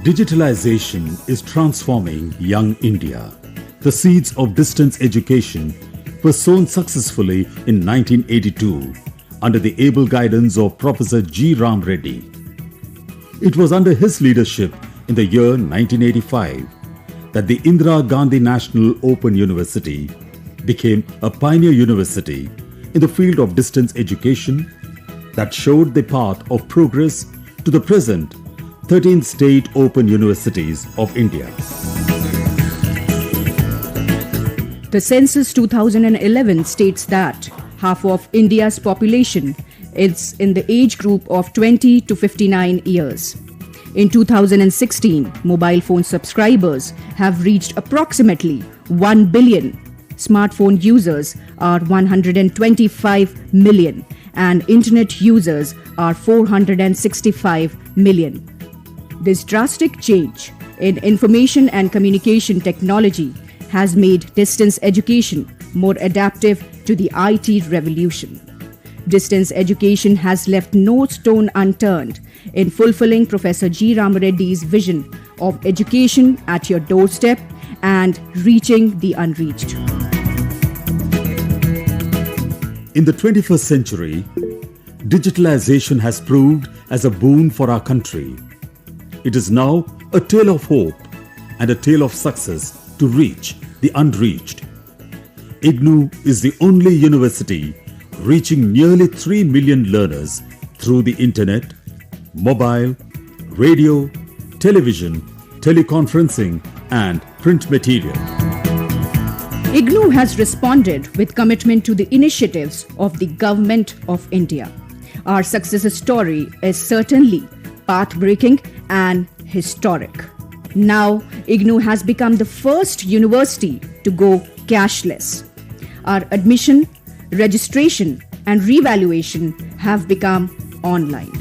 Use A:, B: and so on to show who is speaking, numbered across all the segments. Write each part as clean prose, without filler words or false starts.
A: Digitalization is transforming young India. The seeds of distance education were sown successfully in 1982 under the able guidance of Professor G. Ram Reddy. It was under his leadership in the year 1985 that the Indira Gandhi National Open University became a pioneer university in the field of distance education that showed the path of progress to the present 13 state open universities of India.
B: The Census 2011 states that half of India's population is in the age group of 20 to 59 years. In 2016, mobile phone subscribers have reached approximately 1 billion. Smartphone users are 125 million and internet users are 465 million. This drastic change in information and communication technology has made distance education more adaptive to the IT revolution. Distance education has left no stone unturned in fulfilling Professor G. Ram Reddy's vision of education at your doorstep and reaching the unreached.
A: In the 21st century, digitalization has proved as a boon for our country. It is now a tale of hope and a tale of success to reach the unreached. IGNOU is the only university reaching nearly 3 million learners through the internet, mobile, radio, television, teleconferencing, and print material.
B: IGNOU has responded with commitment to the initiatives of the Government of India. Our success story is certainly path-breaking and historic. Now, IGNOU has become the first university to go cashless. Our admission, registration, and revaluation have become online.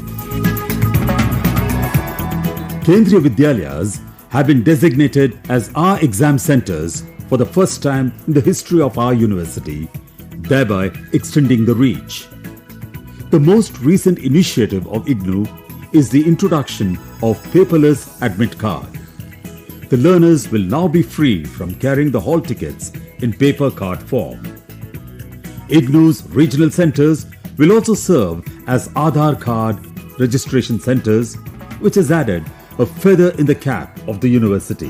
A: Kendriya Vidyalayas have been designated as our exam centers for the first time in the history of our university, thereby extending the reach. The most recent initiative of IGNOU is the introduction of paperless admit card. The learners will now be free from carrying the hall tickets in paper card form. IGNOU's regional centers will also serve as Aadhaar card registration centers, which has added a feather in the cap of the university.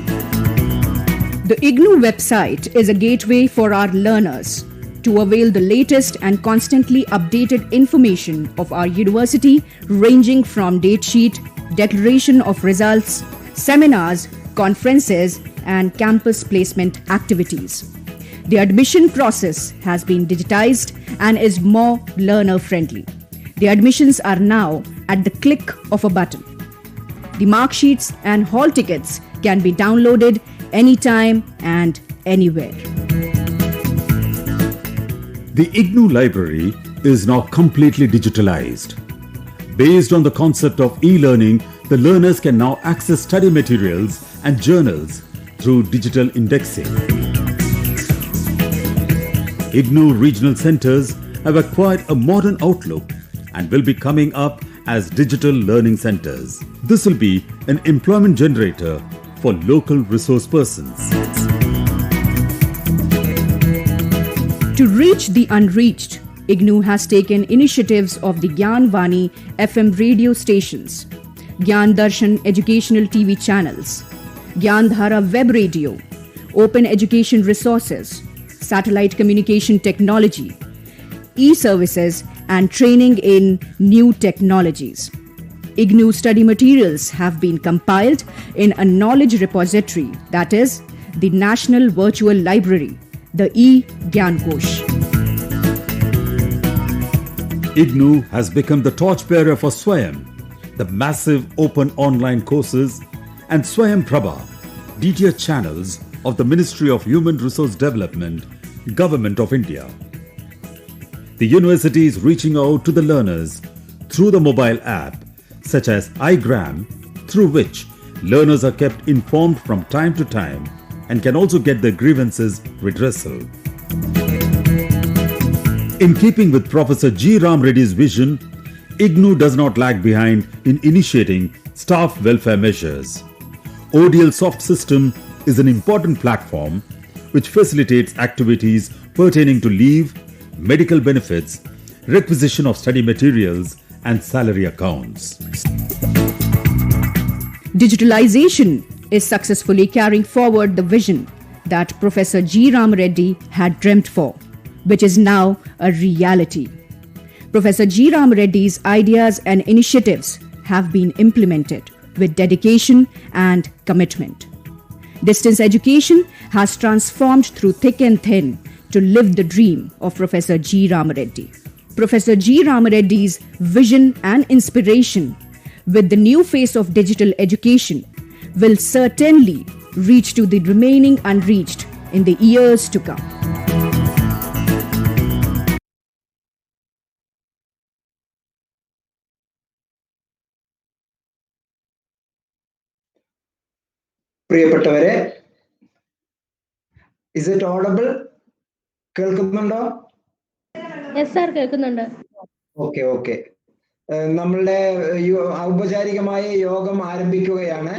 B: The IGNOU website is a gateway for our learners to avail the latest and constantly updated information of our university, ranging from date sheet, declaration of results, seminars, conferences, and campus placement activities. The admission process has been digitized and is more learner-friendly. The admissions are now at the click of a button. The mark sheets and hall tickets can be downloaded anytime and anywhere.
A: The IGNOU library is now completely digitalized. Based on the concept of e-learning, the learners can now access study materials and journals through digital indexing. IGNOU regional centers have acquired a modern outlook and will be coming up as digital learning centers. This will be an employment generator for local resource persons.
B: To reach the unreached, IGNOU has taken initiatives of the Gyan Vani FM radio stations, Gyan Darshan educational TV channels, Gyan Dhara web radio, open education resources, satellite communication technology, e-services, and training in new technologies. IGNOU study materials have been compiled in a knowledge repository, that is, the National Virtual Library, the e-Gyankosh.
A: IGNOU has become the torchbearer for Swayam, the massive open online courses, and Swayam Prabha, DTH channels of the Ministry of Human Resource Development, Government of India. The university is reaching out to the learners through the mobile app such as iGram, through which learners are kept informed from time to time and can also get their grievances redressal. In keeping with Professor G. Ram Reddy's vision, IGNOU does not lag behind in initiating staff welfare measures. ODL Soft System is an important platform which facilitates activities pertaining to leave, medical benefits, requisition of study materials, and salary accounts.
B: Digitalization is successfully carrying forward the vision that Professor G. Ram Reddy had dreamt for, which is now a reality. Professor G. Ram Reddy's ideas and initiatives have been implemented with dedication and commitment. Distance education has transformed through thick and thin to live the dream of Professor G. Ram Reddy. Professor G. Ram Reddy's vision and inspiration with the new face of digital education will certainly reach to the remaining unreached in the years to come.
C: പ്രിയപ്പെട്ടവരെ, is it audible? കേൾക്കുന്നുണ്ടോ?
D: Yes sir, കേൾക്കുന്നുണ്ട്.
C: Okay. നമ്മളുടെ ഔപചാരികമായ യോഗം ആരംഭിക്കുകയാണ്.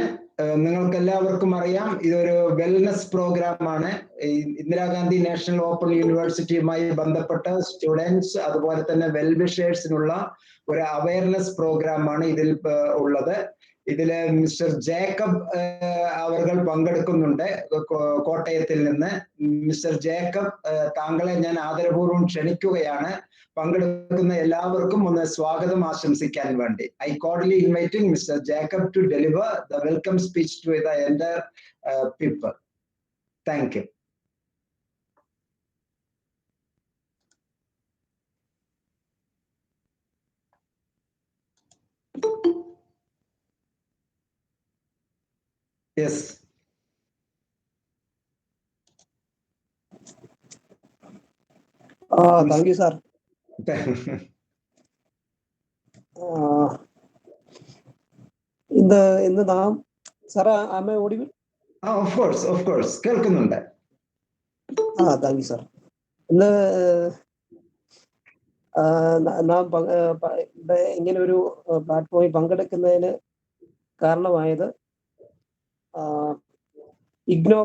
C: നിങ്ങൾക്ക് എല്ലാവർക്കും അറിയാം, ഇതൊരു വെൽനസ് പ്രോഗ്രാമാണ്. ഇന്ദിരാഗാന്ധി നാഷണൽ ഓപ്പൺ യൂണിവേഴ്സിറ്റിയുമായി ബന്ധപ്പെട്ട സ്റ്റുഡൻസ് അതുപോലെ തന്നെ വെൽവിഷേഴ്സിനുള്ള ഒരു അവയർനെസ് പ്രോഗ്രാമാണ് ഇതിൽ ഉള്ളത്. ഇതില് മിസ്റ്റർ ജേക്കബ് അവർ പങ്കെടുക്കുന്നുണ്ട് കോട്ടയത്തിൽ നിന്ന്. മിസ്റ്റർ ജേക്കബ്, താങ്കളെ ഞാൻ ആദരപൂർവ്വം ക്ഷണിക്കുകയാണ്. പങ്കെടുക്കുന്ന എല്ലാവർക്കും ഒന്ന് സ്വാഗതം ആശംസിക്കാൻ വേണ്ടി. I cordially inviting mister Jacob to deliver the welcome speech to the entire people. Thank you. Yes.
E: Thank you, sir. In the naam, sir, am I audible?
C: Of course. കേൾക്കുന്നുണ്ട്.
E: Thank you, sir. ഇന്ന് നാം ഇങ്ങനെ ഒരു പ്ലാറ്റ്ഫോമിൽ പങ്കെടുക്കുന്നതിന് കാരണമായത് ഇഗ്നോ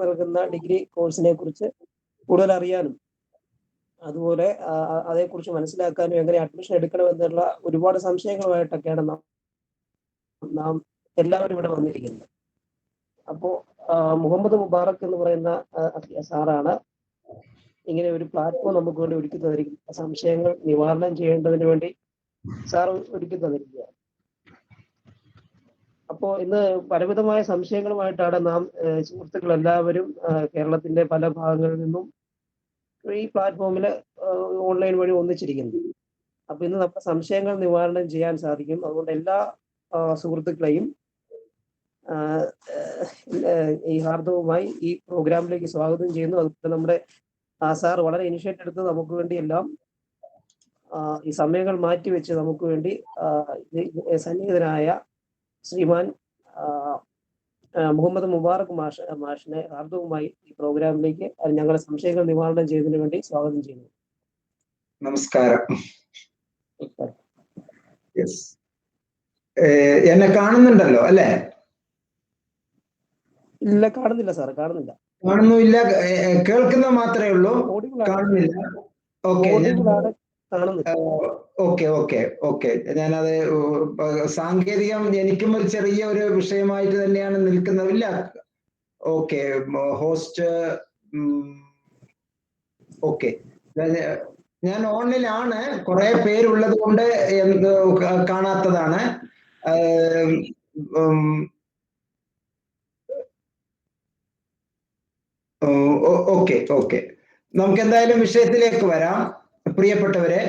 E: നൽകുന്ന degree കോഴ്സിനെ കുറിച്ച് കൂടുതൽ അറിയാനും അതുപോലെ അതേക്കുറിച്ച് മനസ്സിലാക്കാനും എങ്ങനെ അഡ്മിഷൻ എടുക്കണമെന്നുള്ള ഒരുപാട് സംശയങ്ങളുമായിട്ടൊക്കെയാണ് നാം എല്ലാവരും ഇവിടെ വന്നിരിക്കുന്നത്. അപ്പോൾ മുഹമ്മദ് മുബാറക് എന്ന് പറയുന്ന സാറാണ് ഇങ്ങനെ ഒരു പ്ലാറ്റ്ഫോം നമുക്ക് വേണ്ടി ഒരുക്കി തന്നിരിക്കുന്നത്. സംശയങ്ങൾ നിവാരണം ചെയ്യേണ്ടതിന് വേണ്ടി സാർ ഒരുക്കി തന്നിരിക്കുക. അപ്പോൾ ഇന്ന് പലവിധമായ സംശയങ്ങളുമായിട്ടാണ് നാം സുഹൃത്തുക്കൾ എല്ലാവരും കേരളത്തിന്റെ പല ഭാഗങ്ങളിൽ നിന്നും ഈ പ്ലാറ്റ്ഫോമിൽ ഓൺലൈൻ വഴി ഒന്നിച്ചിരിക്കുന്നത്. അപ്പൊ ഇന്ന് നമ്മുടെ സംശയങ്ങൾ നിവാരണം ചെയ്യാൻ സാധിക്കും. അതുകൊണ്ട് എല്ലാ സുഹൃത്തുക്കളെയും ഈ ഹാർദവുമായി ഈ പ്രോഗ്രാമിലേക്ക് സ്വാഗതം ചെയ്യുന്നു. അതുപോലെ നമ്മുടെ സാർ വളരെ ഇനിഷ്യേറ്റീവ് എടുത്ത് നമുക്ക് വേണ്ടി എല്ലാം ഈ സമയങ്ങൾ മാറ്റിവെച്ച് നമുക്ക് വേണ്ടി സന്നിഹിതനായ ശ്രീമാൻ മുഹമ്മദ് മുബാറക് മാഷിനെ ഹാർദവുമായി ഈ പ്രോഗ്രാമിലേക്ക് ഞങ്ങളുടെ സംശയങ്ങൾ നിവാരണം ചെയ്തതിനു വേണ്ടി സ്വാഗതം ചെയ്യുന്നു.
C: നമസ്കാരം. എന്നെ കാണുന്നുണ്ടല്ലോ അല്ലേ?
E: ഇല്ല, കാണുന്നില്ല സാർ, കാണുന്നില്ല.
C: കാണുന്നില്ല, കേൾക്കുന്ന മാത്രമേ ഉള്ളൂ, കാണുന്നില്ല. ഓക്കെ. ഞാനത് സാങ്കേതികം എനിക്കും ഒരു ചെറിയ ഒരു വിഷയമായിട്ട് തന്നെയാണ് നിൽക്കുന്നതില്ല. Okay, host. ഓക്കെ, ഞാൻ ഓൺലൈനാണ്. കുറെ പേരുള്ളത് കൊണ്ട് കാണാത്തതാണ്. ഓക്കെ. നമുക്ക് എന്തായാലും വിഷയത്തിലേക്ക് വരാം. പ്രിയപ്പെട്ടവരെ,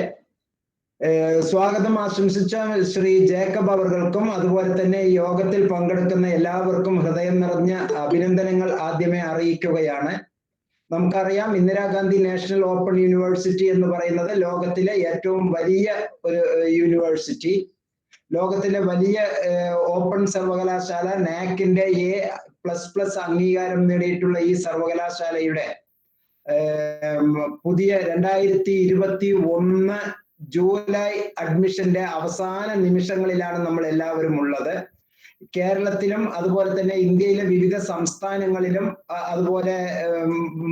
C: സ്വാഗതം ആശംസിച്ച ശ്രീ ജേക്കബ് അവർക്കും അതുപോലെ തന്നെ ഈ യോഗത്തിൽ പങ്കെടുക്കുന്ന എല്ലാവർക്കും ഹൃദയം നിറഞ്ഞ അഭിനന്ദനങ്ങൾ ആദ്യമേ അറിയിക്കുകയാണ്. നമുക്കറിയാം, ഇന്ദിരാഗാന്ധി നാഷണൽ ഓപ്പൺ യൂണിവേഴ്സിറ്റി എന്ന് പറയുന്നത് ലോകത്തിലെ ഏറ്റവും വലിയ ഒരു യൂണിവേഴ്സിറ്റി. ലോകത്തിലെ വലിയ ഓപ്പൺ സർവകലാശാല, നാക്കിന്റെ A++ അംഗീകാരം നേടിയിട്ടുള്ള ഈ സർവകലാശാലയുടെ പുതിയ 2021 ജൂലൈ അഡ്മിഷന്റെ അവസാന നിമിഷങ്ങളിലാണ് നമ്മൾ എല്ലാവരും ഉള്ളത്. കേരളത്തിലും അതുപോലെ തന്നെ ഇന്ത്യയിലെ വിവിധ സംസ്ഥാനങ്ങളിലും അതുപോലെ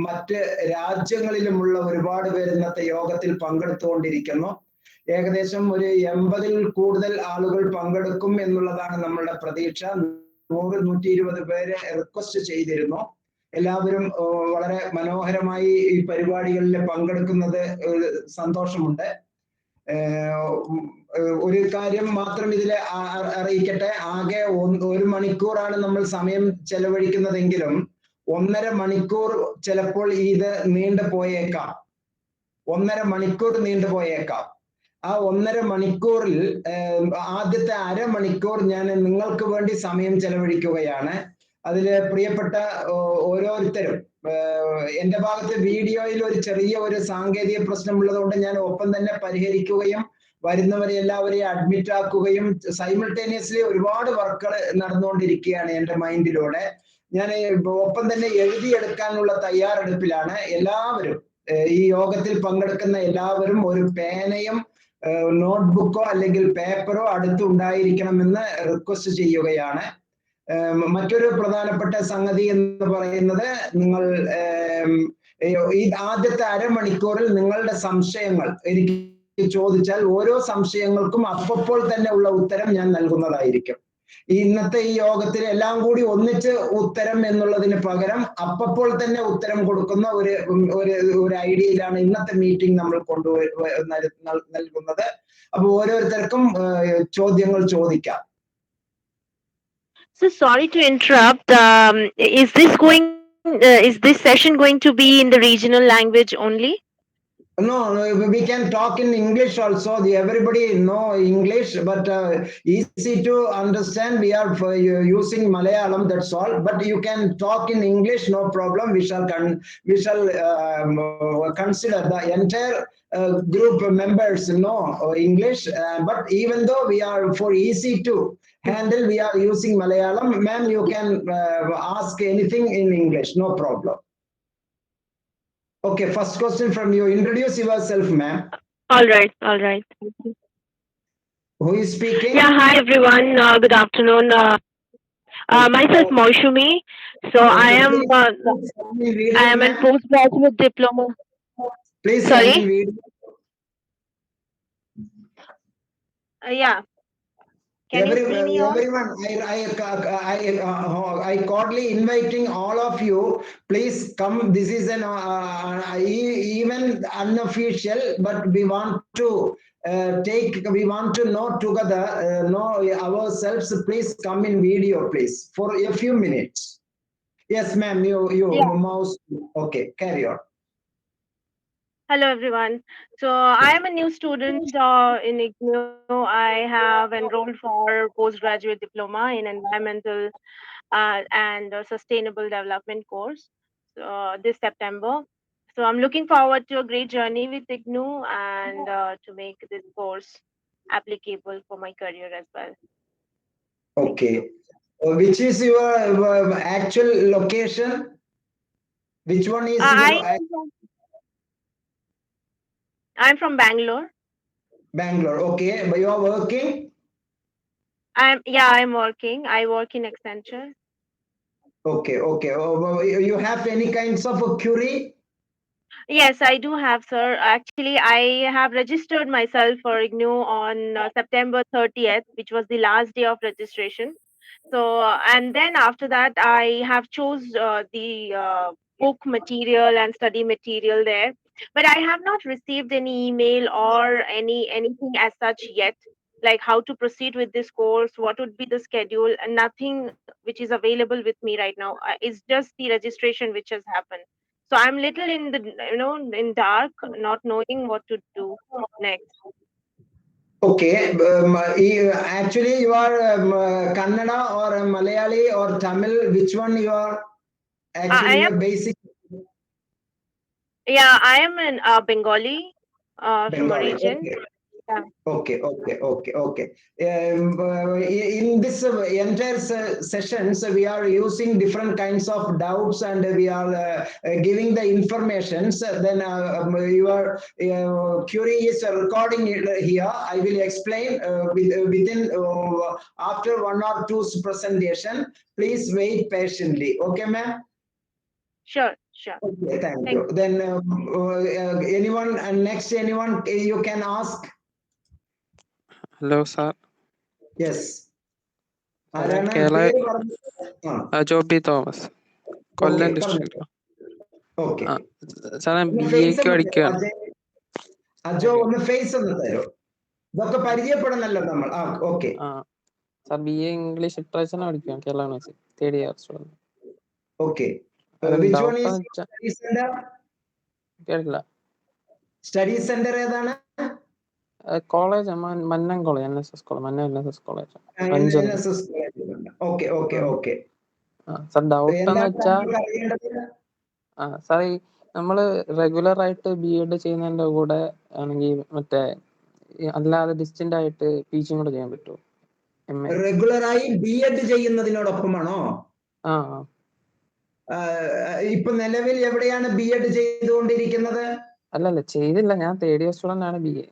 C: മറ്റ് രാജ്യങ്ങളിലുമുള്ള ഒരുപാട് പേര് ഇന്നത്തെ യോഗത്തിൽ പങ്കെടുത്തുകൊണ്ടിരിക്കുന്നു. ഏകദേശം ഒരു 80-ൽ കൂടുതൽ ആളുകൾ പങ്കെടുക്കും എന്നുള്ളതാണ് നമ്മളുടെ പ്രതീക്ഷ. 100-120 പേര് റിക്വസ്റ്റ് ചെയ്തിരുന്നു. എല്ലാവരും വളരെ മനോഹരമായി ഈ പരിപാടികളിൽ പങ്കെടുക്കുന്നത് സന്തോഷമുണ്ട്. ഒരു കാര്യം മാത്രം ഇതിൽ അറിയിക്കട്ടെ, ആകെ 1 മണിക്കൂറാണ് നമ്മൾ സമയം ചെലവഴിക്കുന്നതെങ്കിലും 1.5 മണിക്കൂർ ചിലപ്പോൾ ഇത് നീണ്ടു പോയേക്കാം. 1.5 മണിക്കൂർ നീണ്ടുപോയേക്കാം. ആ 1.5 മണിക്കൂറിൽ ആദ്യത്തെ അരമണിക്കൂർ ഞാൻ നിങ്ങൾക്ക് വേണ്ടി സമയം ചെലവഴിക്കുകയാണ്. അതില് പ്രിയപ്പെട്ട ഓരോരുത്തരും, എന്റെ ഭാഗത്ത് വീഡിയോയിൽ ഒരു ചെറിയ ഒരു സാങ്കേതിക പ്രശ്നമുള്ളതുകൊണ്ട് ഞാൻ ഒപ്പം തന്നെ പരിഹരിക്കുകയും വരുന്നവരെ എല്ലാവരെയും അഡ്മിറ്റ് ആക്കുകയും സൈമിൾട്ടേനിയസ്ലി ഒരുപാട് വർക്കുകൾ നടന്നുകൊണ്ടിരിക്കുകയാണ് എന്റെ മൈൻഡിലൂടെ. ഞാൻ ഒപ്പം തന്നെ എഴുതിയെടുക്കാനുള്ള തയ്യാറെടുപ്പിലാണ്. എല്ലാവരും ഈ യോഗത്തിൽ പങ്കെടുക്കുന്ന എല്ലാവരും ഒരു പേനയും നോട്ട്ബുക്കോ അല്ലെങ്കിൽ പേപ്പറോ അടുത്തുണ്ടായിരിക്കണമെന്ന് റിക്വസ്റ്റ് ചെയ്യുകയാണ്. മറ്റൊരു പ്രധാനപ്പെട്ട സംഗതി എന്ന് പറയുന്നത്, നിങ്ങൾ ഈ ആദ്യത്തെ അരമണിക്കൂറിൽ നിങ്ങളുടെ സംശയങ്ങൾ എനിക്ക് ചോദിച്ചാൽ ഓരോ സംശയങ്ങൾക്കും അപ്പോൾ തന്നെ ഉള്ള ഉത്തരം ഞാൻ നൽകുന്നതായിരിക്കും. ഇന്നത്തെ ഈ യോഗത്തിൽ എല്ലാം കൂടി ഒന്നിച്ച് ഉത്തരം എന്നുള്ളതിന് പകരം അപ്പോൾ തന്നെ ഉത്തരം കൊടുക്കുന്ന ഒരു ഐഡിയയിലാണ് ഇന്നത്തെ മീറ്റിംഗ് നമ്മൾ നൽകുന്നത്. അപ്പൊ ഓരോരുത്തർക്കും ചോദ്യങ്ങൾ ചോദിക്കാം.
D: So sorry to interrupt. Is this session going to be in the regional language only?
C: No, we can talk in English also. Everybody know English, but easy to understand. We are using Malayalam, that's all. But you can talk in English, no problem. We shall consider the entire group members know English. But even though we are for easy to handle, we are using Malayalam. Ma'am, you can ask anything in English, no problem. Okay, first question from you. Introduce yourself, ma'am.
D: All right. Thank you.
C: Who is speaking?
D: Yeah, hi everyone. Good afternoon. Myself Moishumi. So I am in postgraduate diploma.
C: Please.
D: Sorry. Yeah. Can you see me?
C: Everyone, I cordially inviting all of you. Please come. This is an even unofficial, but we want to we want to know together, know ourselves. Please come in video, please, for a few minutes. Yes, ma'am.
D: Yeah.
C: Mouse. Okay, carry on.
D: Hello everyone. So I am a new student in IGNOU. I have enrolled for postgraduate diploma in environmental and sustainable development course this September. So I'm looking forward to a great journey with IGNOU and to make this course applicable for my career as well.
C: Okay. Which is your actual location? Which one is
D: I'm from Bangalore.
C: Bangalore. Okay. But you are working?
D: I'm working. I work in Accenture.
C: Okay. You have any kinds of a query?
D: Yes, I do have, sir. Actually, I have registered myself for IGNOU on September 30th, which was the last day of registration. So, and then after that, I have chose the book material and study material there. But I have not received any email or anything as such yet, like how to proceed with this course, what would be the schedule, and nothing which is available with me right now. It's just the registration which has happened. So I'm little in the in dark, not knowing what to do next.
C: Okay, actually you are Kannada or Malayali or Tamil? Which one you are? Actually,
D: I am
C: basic.
D: Yeah, I am in Bengali from
C: Bengali.
D: origin.
C: Okay.
D: Yeah.
C: Okay. In this entire sessions, we are using different kinds of doubts and we are giving the informations. Then your query is recording it here. I will explain within after 1 or 2 presentation. Please wait patiently. Okay, ma'am?
D: Sure.
C: Okay, thank you. Then anyone next you can ask.
F: Hello, sir.
C: Yes.
F: Joby Thomas. Kollam district.
C: Okay.
F: Sir, BA പഠിക്കുകയാണ്.
C: അജോ ഒന്ന് face ഒന്ന് തരോ. ഇതൊക്കെ പരിചയപ്പെടണല്ലോ നമ്മൾ. Okay.
F: Sir BA English literature പഠിക്കുകയാണ് Kerala university 3rd year student.
C: Okay. Which one is study center?
F: കേട്ടില്ല.
C: Study centre ഏതാണ്?
F: College Mannam college NSS college Mannam NSS college.
C: Okay.
F: Sir doubt എന്ന് വെച്ചാൽ സാർ ഈ നമ്മള് റെഗുലർ ആയിട്ട് BEd ചെയ്യുന്നതിന്റെ കൂടെ ആണെങ്കിൽ മറ്റേ അല്ലാതെ ഡിസ്റ്റന്റ് ആയിട്ട് ടീച്ചിങ് കൂടെ ചെയ്യാൻ പറ്റുമോ?
C: റെഗുലർ ആയി BEd ചെയ്യുന്നതിനോടൊപ്പമാണോ? ഇപ്പൊ നിലവിൽ എവിടെയാണ് BEd ചെയ്തുകൊണ്ടിരിക്കുന്നത്?
F: അല്ലല്ല ചെയ്തില്ല, ഞാൻ 3rd year സ്റ്റുഡന്റ് ആണ് BA.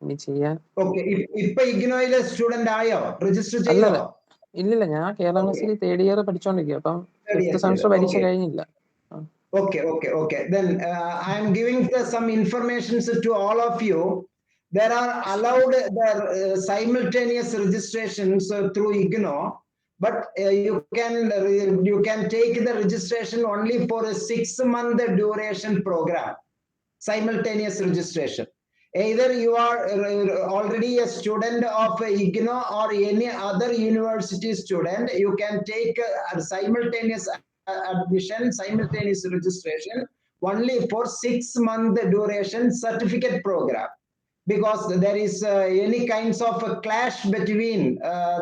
F: ഇനി ചെയ്യാൻ.
C: ഓക്കെ. ഇപ്പൊ ഇഗ്നോയിലെ സ്റ്റുഡന്റ് ആയോ? രജിസ്റ്റർ ചെയ്തോ?
F: ഇല്ലില്ല, ഞാൻ കേരള യൂണിവേഴ്സിറ്റി 3rd year പഠിച്ചോണ്ടിരിക്കുക. അപ്പം 5th semester പരീക്ഷ കഴിഞ്ഞില്ല.
C: Okay. Then I am giving some informations to all of you. There are allowed simultaneous registrations through IGNO, but you can take the registration only for a 6-month duration program. Simultaneous registration. Either you are already a student of IGNO or any other university student, you can take a simultaneous admission, simultaneous registration only for 6-month duration certificate program. Because there is any kinds of a clash between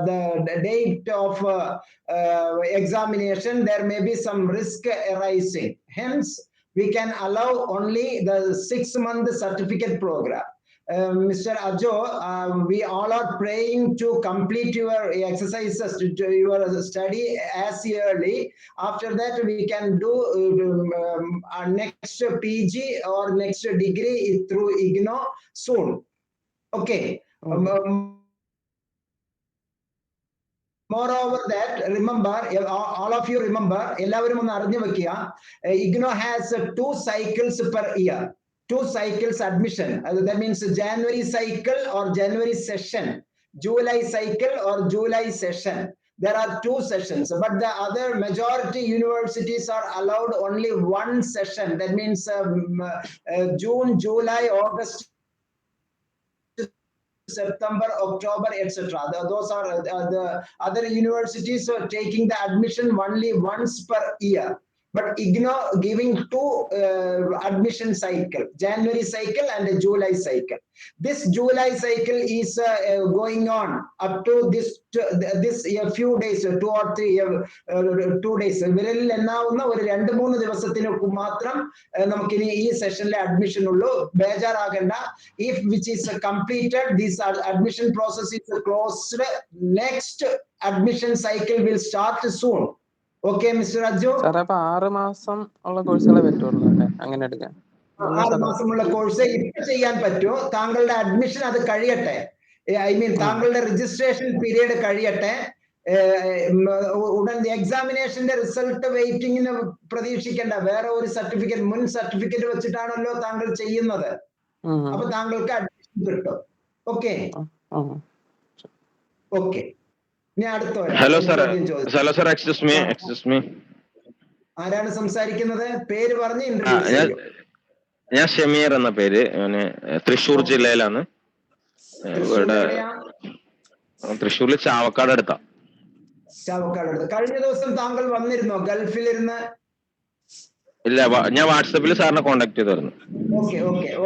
C: the date of examination, there may be some risk arising. Hence, we can allow only the 6-month certificate program. Mr. Ajo, we all are praying to complete your exercises, your study as early. After that, we can do our next PG or next degree through IGNO soon. Okay. Moreover that, remember, all of you remember, IGNO has 2 cycles per year. 2 cycles admission. That means January cycle or January session, July cycle or July session. There are 2 sessions, but the other majority universities are allowed only 1 session. That means June, July, August, September, October, etc. Those are the other universities are taking the admission only once per year. But IGNO giving 2 admission cycle, January cycle and a July cycle. This July cycle is going on up to this a few days, 2 or 2 days. വിരലിൽ എണ്ണാവുന്ന ഒരു 2-3 ദിവസത്തിന് മാത്രം നമുക്കിനി ഈ സെഷനിലെ admission ഉള്ളൂ. ബേജാറാകണ്ട. If which is completed, this admission process is closed. Next admission cycle will start soon. Okay, Mr. Ajo.
F: Sir അപ്പൊ 6 മാസം ഉള്ള കോഴ്സുകളെ പറ്റുള്ളൂ അല്ലേ അങ്ങനെ എടുക്കാൻ?
C: 6 മാസമുള്ള കോഴ്സ് ഇപ്പൊ ചെയ്യാൻ പറ്റുമോ? താങ്കളുടെ അഡ്മിഷൻ അത് കഴിയട്ടെ. ഐ മീൻ താങ്കളുടെ രജിസ്ട്രേഷൻ പീരീഡ് കഴിയട്ടെ. ഉടൻ എക്സാമിനേഷന്റെ റിസൾട്ട് വെയിറ്റിംഗിന് പ്രതീക്ഷിക്കേണ്ട. വേറെ ഒരു സർട്ടിഫിക്കറ്റ്, മുൻ സർട്ടിഫിക്കറ്റ് വെച്ചിട്ടാണല്ലോ താങ്കൾ ചെയ്യുന്നത്. അപ്പൊ താങ്കൾക്ക് അഡ്മിഷൻ കിട്ടും. Okay.
G: Hello sir, excuse me.
C: ആരാണ് സംസാരിക്കുന്നത്? പേര് പറഞ്ഞ്
G: ഞാൻ ഷമീർ എന്ന പേര്. ഞാന് തൃശ്ശൂർ ജില്ലയിലാണ്. ഇവിടെ തൃശ്ശൂരിൽ ചാവക്കാട് അടുത്താ.
C: കഴിഞ്ഞ ദിവസം താങ്കൾ വന്നിരുന്നോ ഗൾഫിലിരുന്ന്?
G: ഇല്ല, ഞാൻ വാട്സാപ്പിൽ സാറിനെ കോണ്ടാക്ട് ചെയ്തായിരുന്നു.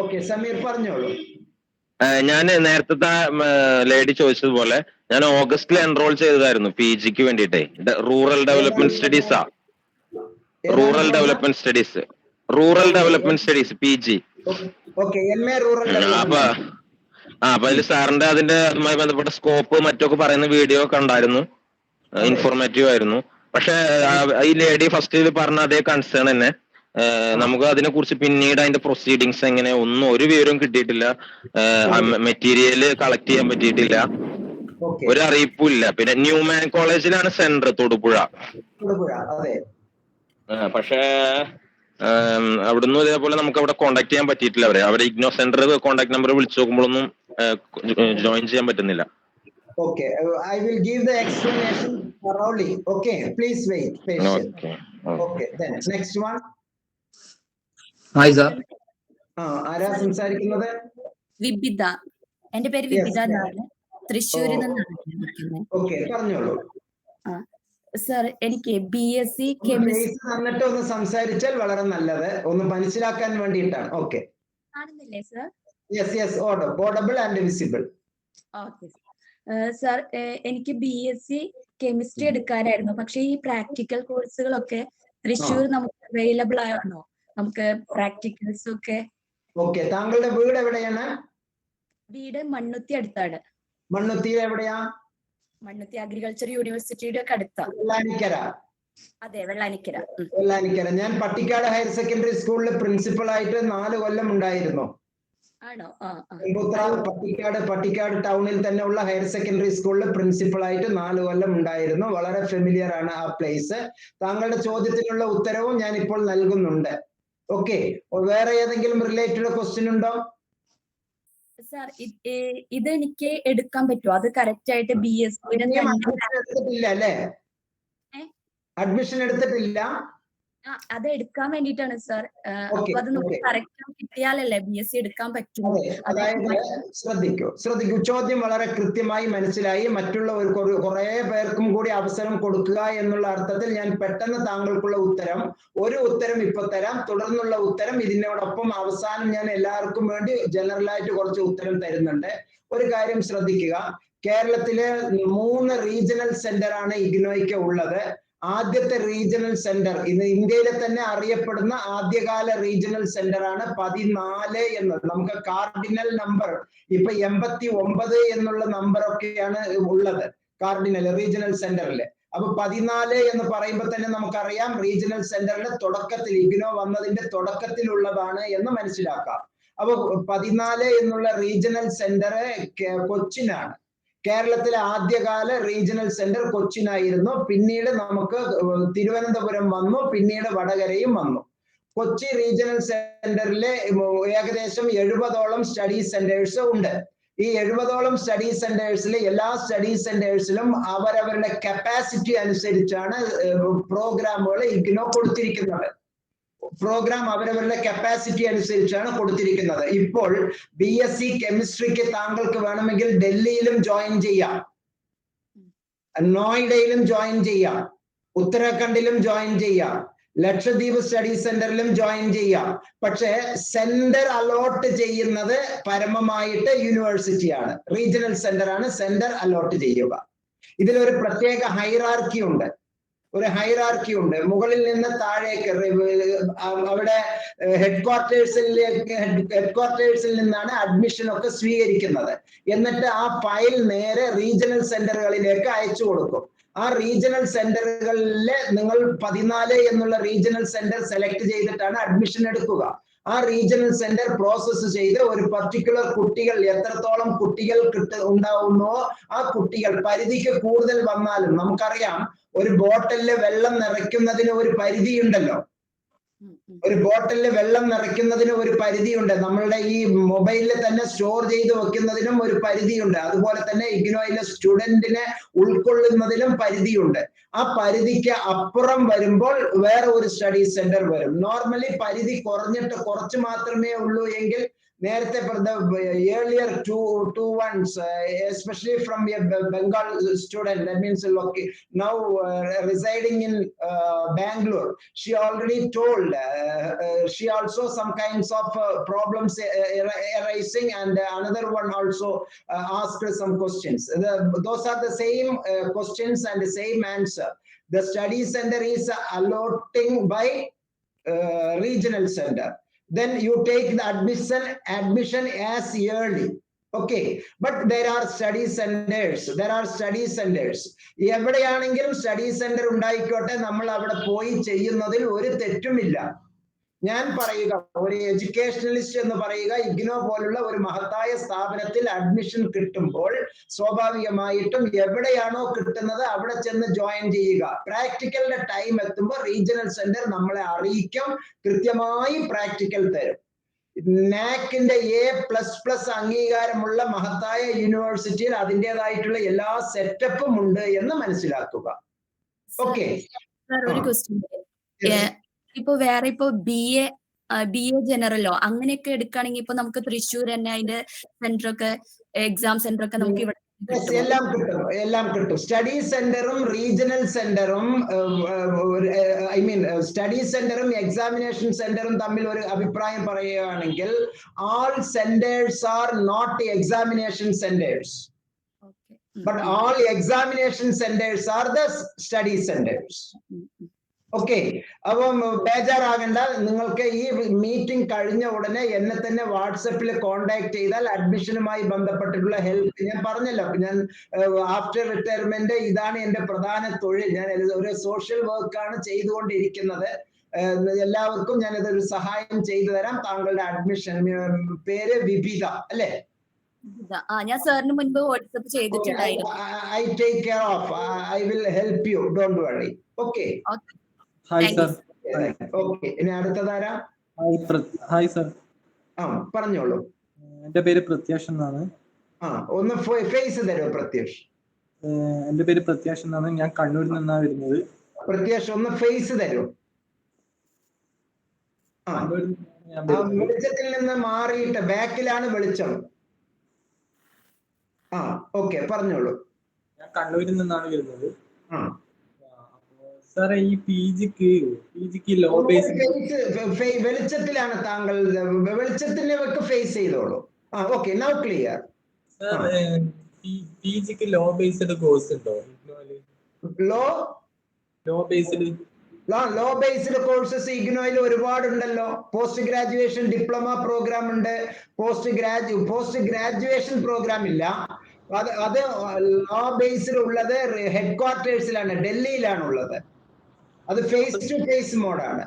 C: ഓക്കെ സമീർ പറഞ്ഞോളൂ.
G: ഞാൻ നേരത്തെ ലേഡി ചോദിച്ചതുപോലെ ഞാൻ ഓഗസ്റ്റിൽ എൻറോൾ ചെയ്തതായിരുന്നു PGക്ക് വേണ്ടിയിട്ടേ. റൂറൽ ഡെവലപ്മെന്റ് സ്റ്റഡീസാ. Rural development studies PG. അപ്പൊ അതിൽ സാറിന്റെ അതുമായി ബന്ധപ്പെട്ട സ്കോപ്പ് മറ്റൊക്കെ പറയുന്ന വീഡിയോ ഒക്കെ ഉണ്ടായിരുന്നു, ഇൻഫോർമേറ്റീവ് ആയിരുന്നു. പക്ഷെ ഈ ലേഡി ഫസ്റ്റ് പറഞ്ഞ അതേ കൺസേൺ തന്നെ, നമുക്ക് അതിനെ കുറിച്ച് പിന്നീട് അതിന്റെ പ്രൊസീഡിങ്സ് എങ്ങനെ ഒന്നും ഒരു വിവരവും കിട്ടിയിട്ടില്ല, മെറ്റീരിയല് കളക്ട് ചെയ്യാൻ പറ്റിയിട്ടില്ല, ഒരു അറിയിപ്പും ഇല്ല. പിന്നെ ന്യൂമാൻ കോളേജിലാണ് സെന്റർ, തൊടുപുഴ. പക്ഷേ അവിടുന്ന് ഇതേപോലെ നമുക്ക് അവിടെ കോണ്ടാക്ട് ചെയ്യാൻ പറ്റിയിട്ടില്ല. അവരെ ഇഗ്നോ സെന്റർ കോണ്ടാക്ട് നമ്പർ വിളിച്ചു നോക്കുമ്പോഴൊന്നും ജോയിൻ ചെയ്യാൻ പറ്റുന്നില്ല.
C: Okay, I will give the explanation thoroughly. Okay, please wait patiently. Okay, then next one.
H: Hi sir.
C: ആരാ സംസാരിക്കുന്നത്?
I: വിബിത. എന്റെ പേര് വിബിത എന്നാണ്, തൃശ്ശൂരിൽ നിന്നാണ്.
C: ഓക്കെ, പറഞ്ഞോളൂ.
I: സർ, എനിക്ക് BSc കെമിസ്ട്രി
C: എന്നിട്ട് ഒന്ന് സംസാരിച്ചാൽ വളരെ നല്ലത്, ഒന്ന് മനസ്സിലാക്കാൻ വേണ്ടിയിട്ടാണ്. ഓക്കെ,
I: കാണുന്നില്ലേ sir?
C: Yes, audible and visible.
I: Okay sir, എനിക്ക് BSc കെമിസ്ട്രി എടുക്കാനായിരുന്നു. പക്ഷെ ഈ പ്രാക്ടിക്കൽ കോഴ്സുകളൊക്കെ തൃശ്ശൂർ നമുക്ക് അവൈലബിൾ ആണോ? നമുക്ക് പ്രാക്ടിക്കൽസ് ഒക്കെ.
C: ഓക്കെ, താങ്കളുടെ വീട് എവിടെയാണ്?
I: വീട് മണ്ണുത്തി അടുത്താണ്.
C: മണ്ണുത്തി എവിടെയാ?
I: മണ്ണുത്തി അഗ്രികൾച്ചർ യൂണിവേഴ്സിറ്റിയുടെ ഒക്കെ അടുത്താണ്.
C: വെള്ളാനിക്കര.
I: അതെ, വെള്ളാനിക്കര.
C: വെള്ളാനിക്കര. ഞാൻ പട്ടിക്കാട് ഹയർ സെക്കൻഡറി സ്കൂളിൽ പ്രിൻസിപ്പൽ ആയിട്ട് 4 കൊല്ലം ഉണ്ടായിരുന്നു.
I: ആണോ?
C: പട്ടിക്കാട് ടൗണിൽ തന്നെ ഉള്ള ഹയർ സെക്കൻഡറി സ്കൂളിൽ പ്രിൻസിപ്പൽ ആയിട്ട് 4 കൊല്ലം ഉണ്ടായിരുന്നു. വളരെ ഫെമിലിയർ ആണ് ആ പ്ലേസ്. താങ്കളുടെ ചോദ്യത്തിനുള്ള ഉത്തരവും ഞാൻ ഇപ്പോൾ നൽകുന്നുണ്ട്. ഓക്കെ, വേറെ ഏതെങ്കിലും റിലേറ്റഡ് ക്വസ്റ്റ്യൻ ഉണ്ടോ?
I: സാർ, ഇത് എനിക്ക് എടുക്കാൻ പറ്റുമോ? അത് കറക്റ്റ് ആയിട്ട് BSc
C: എടുത്തിട്ടില്ല അല്ലേ? അഡ്മിഷൻ എടുത്തിട്ടില്ല.
I: അത് എടുക്കാൻ വേണ്ടിയിട്ടാണ് സാർ. അപ്പൊ അത് നമുക്ക് കറക്റ്റ് കിട്ടിയാലല്ലേ BSc എടുക്കാൻ പറ്റുമോ?
C: അതായത് ശ്രദ്ധിക്കൂ, ചോദ്യം വളരെ കൃത്യമായി മനസ്സിലായി. മറ്റുള്ളവർക്ക് കുറെ പേർക്കും കൂടി അവസരം കൊടുക്കുക എന്നുള്ള അർത്ഥത്തിൽ ഞാൻ പെട്ടെന്ന് താങ്കൾക്കുള്ള ഒരു ഉത്തരം ഇപ്പൊ തരാം. തുടർന്നുള്ള ഉത്തരം ഇതിനോടൊപ്പം അവസാനം ഞാൻ എല്ലാവർക്കും വേണ്ടി ജനറലായിട്ട് കുറച്ച് ഉത്തരം തരുന്നുണ്ട്. ഒരു കാര്യം ശ്രദ്ധിക്കുക, കേരളത്തിലെ 3 റീജിയണൽ സെന്റർ ആണ് ഇഗ്നോയ്ക്ക് ഉള്ളത്. ആദ്യത്തെ റീജിയണൽ സെന്റർ, ഇന്ന് ഇന്ത്യയിലെ തന്നെ അറിയപ്പെടുന്ന ആദ്യകാല റീജിയണൽ സെന്റർ ആണ് 14 എന്നത്. നമുക്ക് കാർഡിനൽ നമ്പർ ഇപ്പൊ 89 എന്നുള്ള നമ്പർ ഒക്കെയാണ് ഉള്ളത് കാർഡിനൽ റീജിയണൽ സെന്ററില്. അപ്പൊ 14 എന്ന് പറയുമ്പോൾ തന്നെ നമുക്കറിയാം റീജിയണൽ സെന്ററിന്റെ തുടക്കത്തിൽ, ഇഗ്നോ വന്നതിന്റെ തുടക്കത്തിലുള്ളതാണ് എന്ന് മനസ്സിലാക്കാം. അപ്പൊ 14 എന്നുള്ള റീജിയണൽ സെന്റർ കൊച്ചിനാണ്. കേരളത്തിലെ ആദ്യകാല റീജിയണൽ സെന്റർ കൊച്ചിനായിരുന്നു. പിന്നീട് നമുക്ക് തിരുവനന്തപുരം വന്നു, പിന്നീട് വടകരയും വന്നു. കൊച്ചി റീജിയണൽ സെന്ററിലെ ഏകദേശം 70ഓളം സ്റ്റഡി സെന്റേഴ്സ് ഉണ്ട്. ഈ 70ഓളം സ്റ്റഡി സെന്റേഴ്സിലെ എല്ലാ സ്റ്റഡി സെന്റേഴ്സിലും അവരവരുടെ കപ്പാസിറ്റി അനുസരിച്ചാണ് പ്രോഗ്രാമുകൾ ഇഗ്നോ കൊടുത്തിരിക്കുന്നത്. പ്രോഗ്രാം അവരവരുടെ കപ്പാസിറ്റി അനുസരിച്ചാണ് കൊടുത്തിരിക്കുന്നത്. ഇപ്പോൾ BSc കെമിസ്ട്രിക്ക് താങ്കൾക്ക് വേണമെങ്കിൽ ഡൽഹിയിലും ജോയിൻ ചെയ്യാം, നോയിഡയിലും ജോയിൻ ചെയ്യാം, ഉത്തരാഖണ്ഡിലും ജോയിൻ ചെയ്യാം, ലക്ഷദ്വീപ് സ്റ്റഡി സെന്ററിലും ജോയിൻ ചെയ്യാം. പക്ഷേ സെന്റർ അലോട്ട് ചെയ്യുന്നത് പരമമായിട്ട് യൂണിവേഴ്സിറ്റിയാണ്, റീജിയണൽ സെന്റർ ആണ് സെന്റർ അലോട്ട് ചെയ്യുക. ഇതിലൊരു പ്രത്യേക ഹൈറാർക്കി ഉണ്ട്. മുകളിൽ നിന്ന് താഴേക്ക് അവിടെ ഹെഡ് ക്വാർട്ടേഴ്സിൽ നിന്നാണ് അഡ്മിഷൻ ഒക്കെ സ്വീകരിക്കുന്നത്. എന്നിട്ട് ആ ഫയൽ നേരെ റീജിയണൽ സെന്ററുകളിലേക്ക് അയച്ചു കൊടുക്കും. ആ റീജിയണൽ സെന്ററുകളിലെ നിങ്ങൾ 14 എന്നുള്ള റീജിയണൽ സെന്റർ സെലക്ട് ചെയ്തിട്ടാണ് അഡ്മിഷൻ എടുക്കുക. ആ റീജിയണൽ സെന്റർ പ്രോസസ്സ് ചെയ്ത് ഒരു പർട്ടിക്കുലർ കുട്ടികൾ എത്രത്തോളം കുട്ടികൾ ഉണ്ടാവുന്നോ ആ കുട്ടികൾ, പരിധിക്ക് കൂടുതൽ വന്നാലും നമുക്കറിയാം ഒരു ബോട്ടിലില് വെള്ളം നിറയ്ക്കുന്നതിന് ഒരു പരിധിയുണ്ടല്ലോ. ഒരു പരിധിയുണ്ട്. നമ്മളുടെ ഈ മൊബൈലിൽ തന്നെ സ്റ്റോർ ചെയ്ത് വെക്കുന്നതിനും ഒരു പരിധിയുണ്ട്. അതുപോലെ തന്നെ ഇഗ്നോയിലെ സ്റ്റുഡന്റിനെ ഉൾക്കൊള്ളുന്നതിലും പരിധിയുണ്ട്. ആ പരിധിക്ക് അപ്പുറം വരുമ്പോൾ വേറെ ഒരു സ്റ്റഡി സെന്റർ വരും. നോർമലി പരിധി കുറഞ്ഞിട്ട് കുറച്ച് മാത്രമേ ഉള്ളൂ എങ്കിൽ നേരത്തെ earlier two ones, especially from a Bengal student, that means now residing in Bangalore, she already told she also some kinds of problems arising, and another one also asked some questions. Those are the same questions and the same answer. The study center is allotting by regional center. Then you take the admission as yearly. Okay, but there are study centers. എവിടെയാണെങ്കിലും study centre ഉണ്ടായിക്കോട്ടെ, നമ്മൾ അവിടെ പോയി ചെയ്യുന്നതിൽ ഒരു തെറ്റുമില്ല. ഞാൻ പറയുക, ഒരു എഡ്യൂക്കേഷണലിസ്റ്റ് എന്ന് പറയുക, ഇഗ്നോ പോലുള്ള ഒരു മഹത്തായ സ്ഥാപനത്തിൽ അഡ്മിഷൻ കിട്ടുമ്പോൾ സ്വാഭാവികമായിട്ടും എവിടെയാണോ കിട്ടുന്നത് അവിടെ ചെന്ന് ജോയിൻ ചെയ്യുക. പ്രാക്ടിക്കലിന്റെ ടൈം എത്തുമ്പോൾ റീജിയണൽ സെന്റർ നമ്മളെ അറിയിക്കും, കൃത്യമായി പ്രാക്ടിക്കൽ തരും. നാക്കിന്റെ A++ അംഗീകാരമുള്ള മഹത്തായ യൂണിവേഴ്സിറ്റിയിൽ അതിൻ്റെതായിട്ടുള്ള എല്ലാ സെറ്റപ്പും ഉണ്ട് എന്ന് മനസ്സിലാക്കുക. ഓക്കെ,
I: ഒരു ക്വസ്റ്റ്യൻ. ഇപ്പൊ വേറെ ഇപ്പൊ BA ജനറലോ അങ്ങനെയൊക്കെ എടുക്കുകയാണെങ്കിൽ ഇപ്പൊ നമുക്ക് തൃശ്ശൂർ തന്നെ അതിന്റെ സെന്റർ ഒക്കെ, എക്സാം സെന്റർ ഒക്കെ നമുക്ക് ഇവിടെ
C: എല്ലാം കിട്ടും. സ്റ്റഡി സെന്ററും റീജിയണൽ സെന്ററും, സ്റ്റഡി സെന്ററും എക്സാമിനേഷൻ സെന്ററും തമ്മിൽ ഒരു അഭിപ്രായം പറയുകയാണെങ്കിൽ, all centers are not examination centers, but all examination centers are the study centers. Okay, അപ്പം ബേജാറാകണ്ട. നിങ്ങൾക്ക് ഈ മീറ്റിംഗ് കഴിഞ്ഞ ഉടനെ എന്നെ തന്നെ വാട്സപ്പിൽ കോണ്ടാക്ട് ചെയ്താൽ അഡ്മിഷനുമായി ബന്ധപ്പെട്ടിട്ടുള്ള ഹെൽപ്പ് ഞാൻ പറഞ്ഞല്ലോ. ഞാൻ ആഫ്റ്റർ റിട്ടയർമെന്റ് ഇതാണ് എന്റെ പ്രധാന തൊഴിൽ. ഞാൻ ഒരു സോഷ്യൽ വർക്കാണ് ചെയ്തുകൊണ്ടിരിക്കുന്നത്. എല്ലാവർക്കും ഞാൻ ഇതൊരു സഹായം ചെയ്തു തരാം. താങ്കളുടെ അഡ്മിഷൻ പേര് വിപിത അല്ലേ?
I: ഞാൻ സാറിന് മുൻപ് വാട്സപ്പ് ചെയ്തിട്ടുണ്ടായിരുന്നു.
C: I take care of. I will help you. Don't worry. Okay.
J: Hi sir.
C: Okay, ഇനി അടുത്തതാരാ?
J: Hi sir.
C: പറഞ്ഞോളൂ.
J: എന്റെ പേര് പ്രത്യാഷ് എന്നാണ്.
C: ഒന്ന് ഫേസ് തരോ പ്രത്യാഷ്?
J: എന്റെ പേര് പ്രത്യാഷ് എന്നാണ്. ഞാൻ കണ്ണൂരിൽ നിന്നാണ് വരുന്നത്.
C: പ്രത്യാഷ് ഒന്ന് ഫേസ് തരോ? വെളിച്ചത്തിൽ നിന്ന് മാറിയിട്ട് ബാക്കിലാണ് വെളിച്ചം. ഓക്കെ, പറഞ്ഞോളൂ.
J: ഞാൻ കണ്ണൂരിൽ നിന്നാണ് വരുന്നത്. സാറേ, ഈ പിജിക്ക് ലോ ബേസ്
C: വെളിച്ചത്തിലാണ് താങ്കൾ, വെളിച്ചത്തിനെ ഫേസ് ചെയ്തോളൂ. Okay, now clear.
J: പിജിക്ക് ലോ ബേസ്ഡ് കോഴ്സ് ഉണ്ടോ?
C: ലോ ബേസ്ഡ് കോഴ്സസ് ഇഗ്നോയിൽ ഒരുപാടുണ്ടല്ലോ. പോസ്റ്റ് ഗ്രാജുവേഷൻ ഡിപ്ലോമ പ്രോഗ്രാം ഉണ്ട്. പോസ്റ്റ് ഗ്രാജുവേഷൻ പ്രോഗ്രാം ഇല്ല. അത് ലോ ബേസ്ഡ് ഉള്ളത് ഹെഡ് ക്വാർട്ടേഴ്സിലാണ്, ഡൽഹിയിലാണ് ഉള്ളത്. അത് ഫേസ് ടു ഫേസ് മോഡാണ്.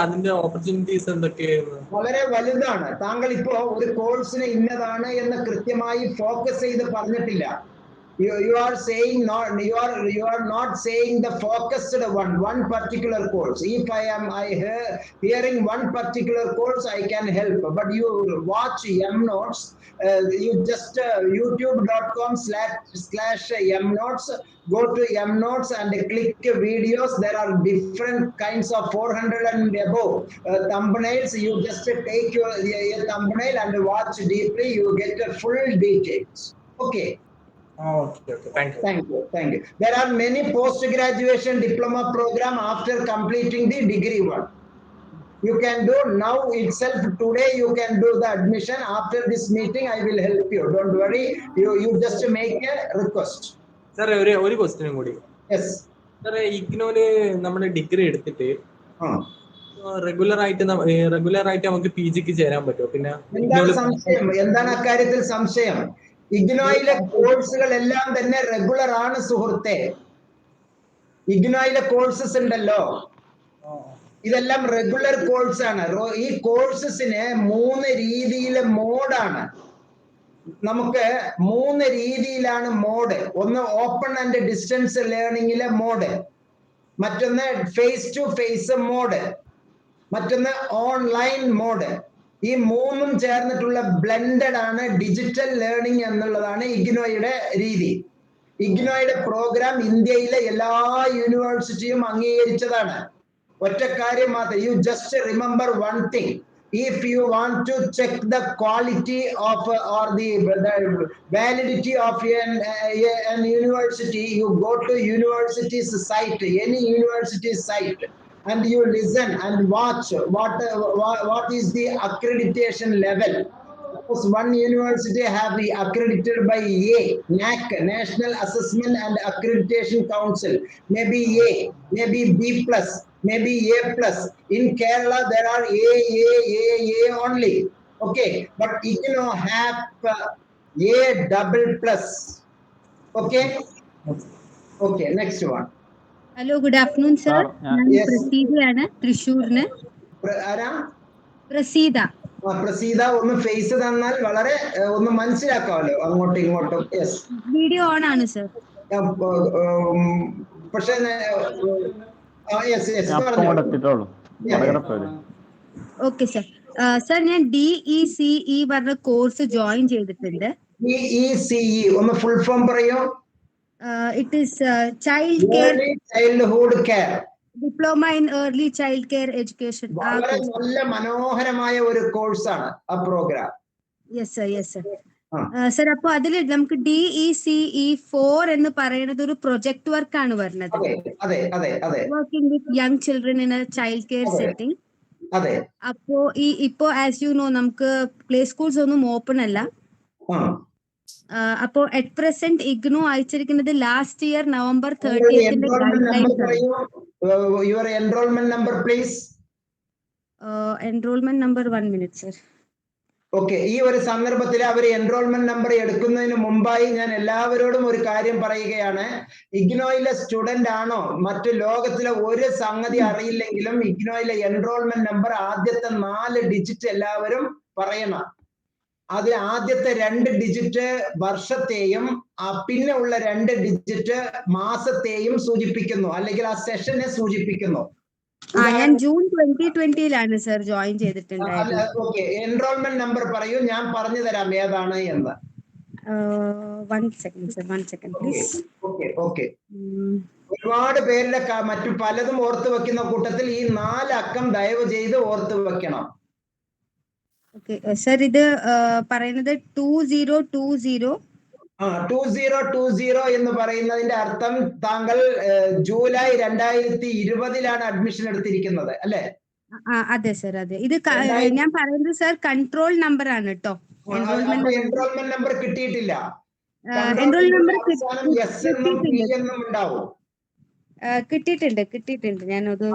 J: അതിന്റെ ഓപ്പർച്യൂണിറ്റീസ് എന്തൊക്കെയാണ്?
C: വളരെ വലുതാണ്. താങ്കൾ ഇപ്പോ ഒരു കോഴ്സിന് ഇന്നതാണ് എന്ന് കൃത്യമായി ഫോക്കസ് ചെയ്ത് പറഞ്ഞിട്ടില്ല. You are saying you are not saying the focused one particular course. If I am hearing one particular course, I can help. But you watch MNotes. You just youtube.com/MNotes. Go to MNotes and click videos. There are different kinds of 400 and above thumbnails. You just take your thumbnail and watch deeply. You get the full details. Okay.
J: Okay. Thank
C: you. There are many post-graduation diploma program after completing the degree one. You can do now itself. Today you can do the admission. After this meeting, I will help you. Don't worry. You just make a request.
J: Sir, ഒരു question കൂടി.
C: Yes.
J: Sir, ഇഗ്നോയില് നമ്മുടെ degree എടുത്തിട്ട് regular ആയിട്ട് നമുക്ക് പിജിക്ക് ചേരാൻ പറ്റുമോ? പിന്നെ
C: എന്താണ് അക്കാര്യത്തിൽ സംശയം? ഇഗ്നോയിലെ കോഴ്സുകൾ എല്ലാം തന്നെ റെഗുലർ ആണ് സുഹൃത്തെ. ഇഗ്നോയിലെ കോഴ്സസ് ഉണ്ടല്ലോ, ഇതെല്ലാം റെഗുലർ കോഴ്സ് ആണ്. ഈ കോഴ്സസിന് 3 രീതിയിലെ മോഡാണ്. നമുക്ക് 3 രീതിയിലാണ് മോഡ്. ഒന്ന് ഓപ്പൺ ആൻഡ് ഡിസ്റ്റൻസ് ലേണിംഗിലെ മോഡ്, മറ്റൊന്ന് ഫേസ് ടു ഫേസ് മോഡ്, മറ്റൊന്ന് ഓൺലൈൻ മോഡ്. ഈ 3ഉം ചേർന്നിട്ടുള്ള ബ്ലെൻഡഡ് ആണ് ഡിജിറ്റൽ ലേണിംഗ് എന്നുള്ളതാണ് ഇഗ്നോയുടെ രീതി. ഇഗ്നോയുടെ പ്രോഗ്രാം ഇന്ത്യയിലെ എല്ലാ യൂണിവേഴ്സിറ്റിയും അംഗീകരിച്ചതാണ്. ഒറ്റ കാര്യം മാത്രം, you just remember one thing. If you want to check the quality of or the validity of an university, you go to university's site, any university site, and you listen and watch what is the accreditation level. Suppose one university have be accredited by NAC, National Assessment and Accreditation Council, maybe A, maybe B+, maybe A+. In Kerala there are A only. Okay, but IGNO have A double plus. Okay. Okay, next one.
K: Hello, good afternoon, sir.
C: Yes.
K: പ്രസീതയാണ് തൃശ്ശൂരിന്.
C: ആരാ?
K: പ്രസീത.
C: പ്രസീത ഒന്ന് face തന്നാൽ വളരെ ഒന്ന് മനസ്സിലാക്കാമല്ലോ അങ്ങോട്ടും ഇങ്ങോട്ടും. Yes,
K: video on ആണ് sir.
C: പക്ഷേ
K: ഓക്കെ സർ. സർ ഞാൻ DECE പറഞ്ഞ കോഴ്സ് ജോയിൻ ചെയ്തിട്ടുണ്ട്.
C: DECE ഒന്ന് ഫുൾ ഫോം പറയോ?
K: It is
C: childhood care
K: diploma in early child care education.
C: വളരെ നല്ല മനോഹരമായ ഒരു കോഴ്സാണ് ആ programme.
K: Yes sir, yes sir. Sir അപ്പൊ അതിൽ നമുക്ക് DECE 4 എന്ന് പറയുന്നത് ഒരു പ്രൊജക്ട് വർക്ക് ആണ് വരുന്നത്. Working with young children in A child care setting. അപ്പോ ഇപ്പോ ആസ് യു നോ നമുക്ക് പ്ലേ സ്കൂൾസ് ഒന്നും ഓപ്പൺ അല്ല. അപ്പോ അറ്റ് പ്രസന്റ് IGNO അയച്ചിരിക്കുന്നത് last year November 30th
C: Your enrollment number, please.
K: Enrollment number 1 minute, sir.
C: Okay, ഈ ഒരു സന്ദർഭത്തിൽ അവർ എൻറോൾമെന്റ് നമ്പർ എടുക്കുന്നതിന് മുമ്പായി ഞാൻ എല്ലാവരോടും ഒരു കാര്യം പറയുകയാണ്. ഇഗ്നോയിലെ സ്റ്റുഡന്റ് ആണോ മറ്റു ലോകത്തിലെ ഒരു സംഗതി അറിയില്ലെങ്കിലും ഇഗ്നോയിലെ എൻറോൾമെന്റ് നമ്പർ ആദ്യത്തെ 4 ഡിജിറ്റ് എല്ലാവരും പറയണം. അതിൽ ആദ്യത്തെ 2 ഡിജിറ്റ് വർഷത്തെയും പിന്നെ ഉള്ള 2 ഡിജിറ്റ് മാസത്തെയും സൂചിപ്പിക്കുന്നു, അല്ലെങ്കിൽ ആ സെഷനെ സൂചിപ്പിക്കുന്നു.
K: ഞാൻ ജൂൺ 2020 സർ ജോയിൻ ചെയ്തിട്ടുണ്ടായിരുന്നു.
C: ഓക്കെ, എൻറോൾമെന്റ് നമ്പർ പറയൂ, ഞാൻ പറഞ്ഞു തരാം ഏതാണ് എന്ന്.
K: 1 second sir, 1 second please.
C: Okay. ഒരുപാട് പേരുടെ മറ്റു പലതും ഓർത്തു വെക്കുന്ന കൂട്ടത്തിൽ ഈ 4 അക്കം ദയവ് ചെയ്ത് ഓർത്തു വെക്കണം.
K: ഓക്കെ സർ, ഇത് പറയുന്നത് 2020.
C: 2020 എന്ന് പറയുന്നതിന്റെ അർത്ഥം താങ്കൾ ജൂലൈ 2020 അഡ്മിഷൻ എടുത്തിരിക്കുന്നത് അല്ലേ?
K: അതെ സർ, അതെ. ഇത് ഞാൻ പറയുന്നത് സർ കൺട്രോൾ നമ്പർ ആണ് കേട്ടോ.
C: എൻറോൾമെന്റ് നമ്പർ കിട്ടിയിട്ടില്ല.
K: കിട്ടിയിട്ടുണ്ട്. ഞാനത്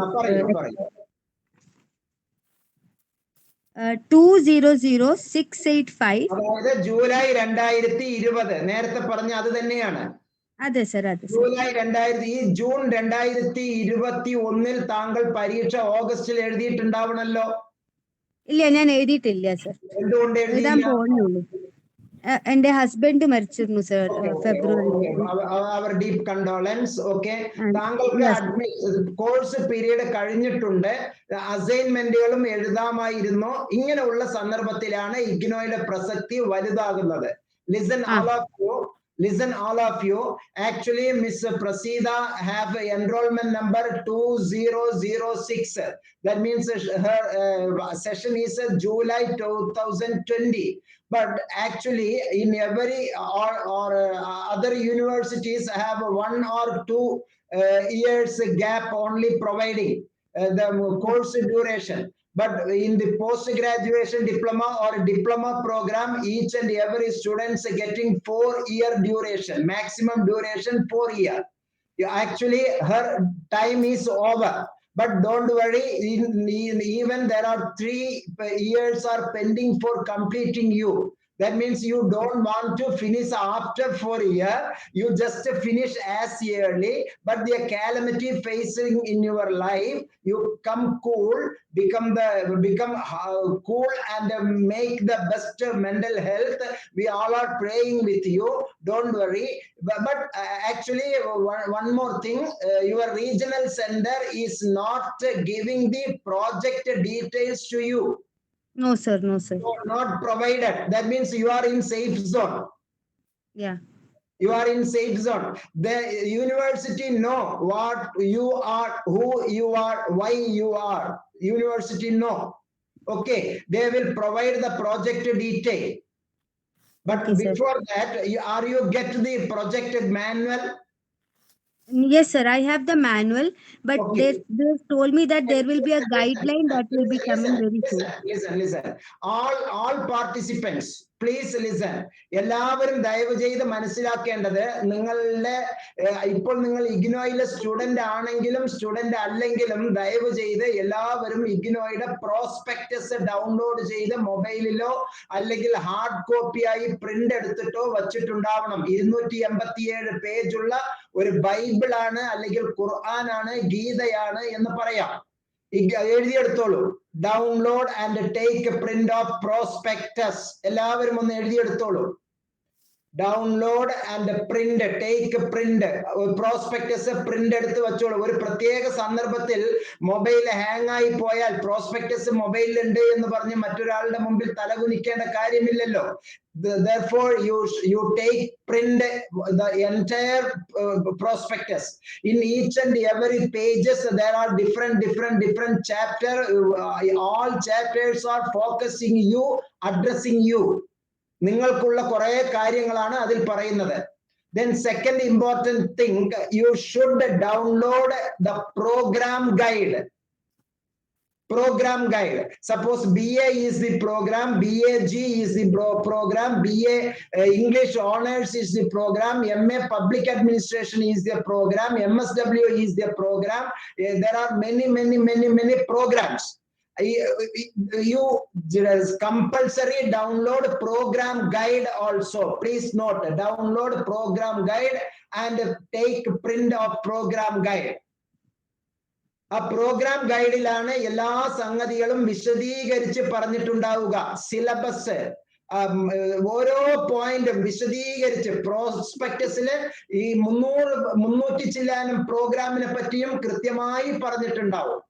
K: 200685.
C: അതായത് ജൂലൈ 2020 നേരത്തെ പറഞ്ഞ അത് തന്നെയാണ്.
K: അതെ സർ, അതെ.
C: ജൂലൈ 2000. ഈ ജൂൺ 2021 താങ്കൾ പരീക്ഷ ഓഗസ്റ്റിൽ എഴുതിയിട്ടുണ്ടാവണല്ലോ.
K: ഇല്ല, ഞാൻ എഴുതിയിട്ടില്ല സർ.
C: എന്തുകൊണ്ട്
K: എഴുതാൻ പോകുന്നുള്ളൂ. എന്റെ ഹസ്ബൻഡ് മരിച്ചിരുന്നു സർ ഫെബ്രുവരി.
C: Our deep condolences. ഓക്കെ, താങ്കൾക്ക് കോഴ്സ് പീരീഡ് കഴിഞ്ഞിട്ടുണ്ട്, അസൈൻമെന്റുകളും എഴുതാമായിരുന്നു. ഇങ്ങനെയുള്ള സന്ദർഭത്തിലാണ് ഇഗ്നോയുടെ പ്രസക്തി വലുതാകുന്നത്. Listen all of you. Actually Miss Prasida have enrollment number 2006. That means her session is July 2020. But actually in every or other universities have 1 or 2 years gap only providing the course duration. But in the post-graduation diploma or diploma program, each and every students are getting 4-year duration, maximum duration 4 years. Actually, her time is over. But don't worry, even there are 3 years are pending for completing you. That means you don't want to finish after 4 years. You just finish as yearly. But the calamity facing in your life, you come cool, become cool and make the best mental health. We all are praying with you. Don't worry. But actually, one more thing, your regional center is not giving the project details to you.
K: No sir.
C: Not provided. That means you are in safe zone.
K: Yeah.
C: You are in safe zone. The university know what you are, who you are, why you are. University know. Okay, they will provide the project detail. But before that, are you get the project manual?
K: Yes sir, I have the manual, but they told me that there will be a guideline that will be coming very soon.
C: Listen. All participants please listen. എല്ലാവരും ദയവ് ചെയ്ത് മനസ്സിലാക്കേണ്ടത്, നിങ്ങളുടെ ഇപ്പോൾ നിങ്ങൾ ഇഗ്നോയിലെ student ആണെങ്കിലും student അല്ലെങ്കിലും ദയവ് ചെയ്ത് എല്ലാവരും ഇഗ്നോയുടെ പ്രോസ്പെക്ടസ് ഡൗൺലോഡ് ചെയ്ത് മൊബൈലിലോ അല്ലെങ്കിൽ ഹാർഡ് കോപ്പിയായി പ്രിന്റ് എടുത്തിട്ടോ വച്ചിട്ടുണ്ടാവണം. 287 പേജുള്ള ഒരു ബൈബിളാണ് അല്ലെങ്കിൽ ഖുർആനാണ്, ഗീതയാണ് എന്ന് പറയാം. എഴുതിയെടുത്തോളൂ. Download and take print of prospectus. എല്ലാവരും ഒന്ന് എഴുതിയെടുത്തോളൂ. Download and print, take print. Prospectus print എടുത്ത് വെച്ചോളൂ. ഒരു പ്രത്യേക സന്ദർഭത്തിൽ മൊബൈൽ ഹാങ് ആയി പോയാൽ പ്രോസ്പെക്ടസ് മൊബൈലിൽ ഉണ്ട് എന്ന് പറഞ്ഞ് മറ്റൊരാളുടെ മുമ്പിൽ തലകുനിക്കേണ്ട കാര്യമില്ലല്ലോ. Therefore, you take print the entire prospectus. In each and every pages there are different chapter. All chapters are focusing you, addressing you. നിങ്ങൾക്കുള്ള കുറെ കാര്യങ്ങളാണ് അതിൽ പറയുന്നത്. Then second important thing, you should download the program guide. Program guide. Suppose BA is the program, BAG is the program, BA English Honors is the program, MA Public Administration is the program, MSW is the program. There are many programs. You compulsory download program guide also. Please note, download program guide and take print of program guide. ആ programme ഗൈഡിലാണ് എല്ലാ സംഗതികളും വിശദീകരിച്ച് പറഞ്ഞിട്ടുണ്ടാവുക. Syllabus ഓരോ പോയിന്റും വിശദീകരിച്ച് പ്രോസ്പെക്ടസില് ഈ 300 ചില്ലാനും പ്രോഗ്രാമിനെ പറ്റിയും കൃത്യമായി പറഞ്ഞിട്ടുണ്ടാവും.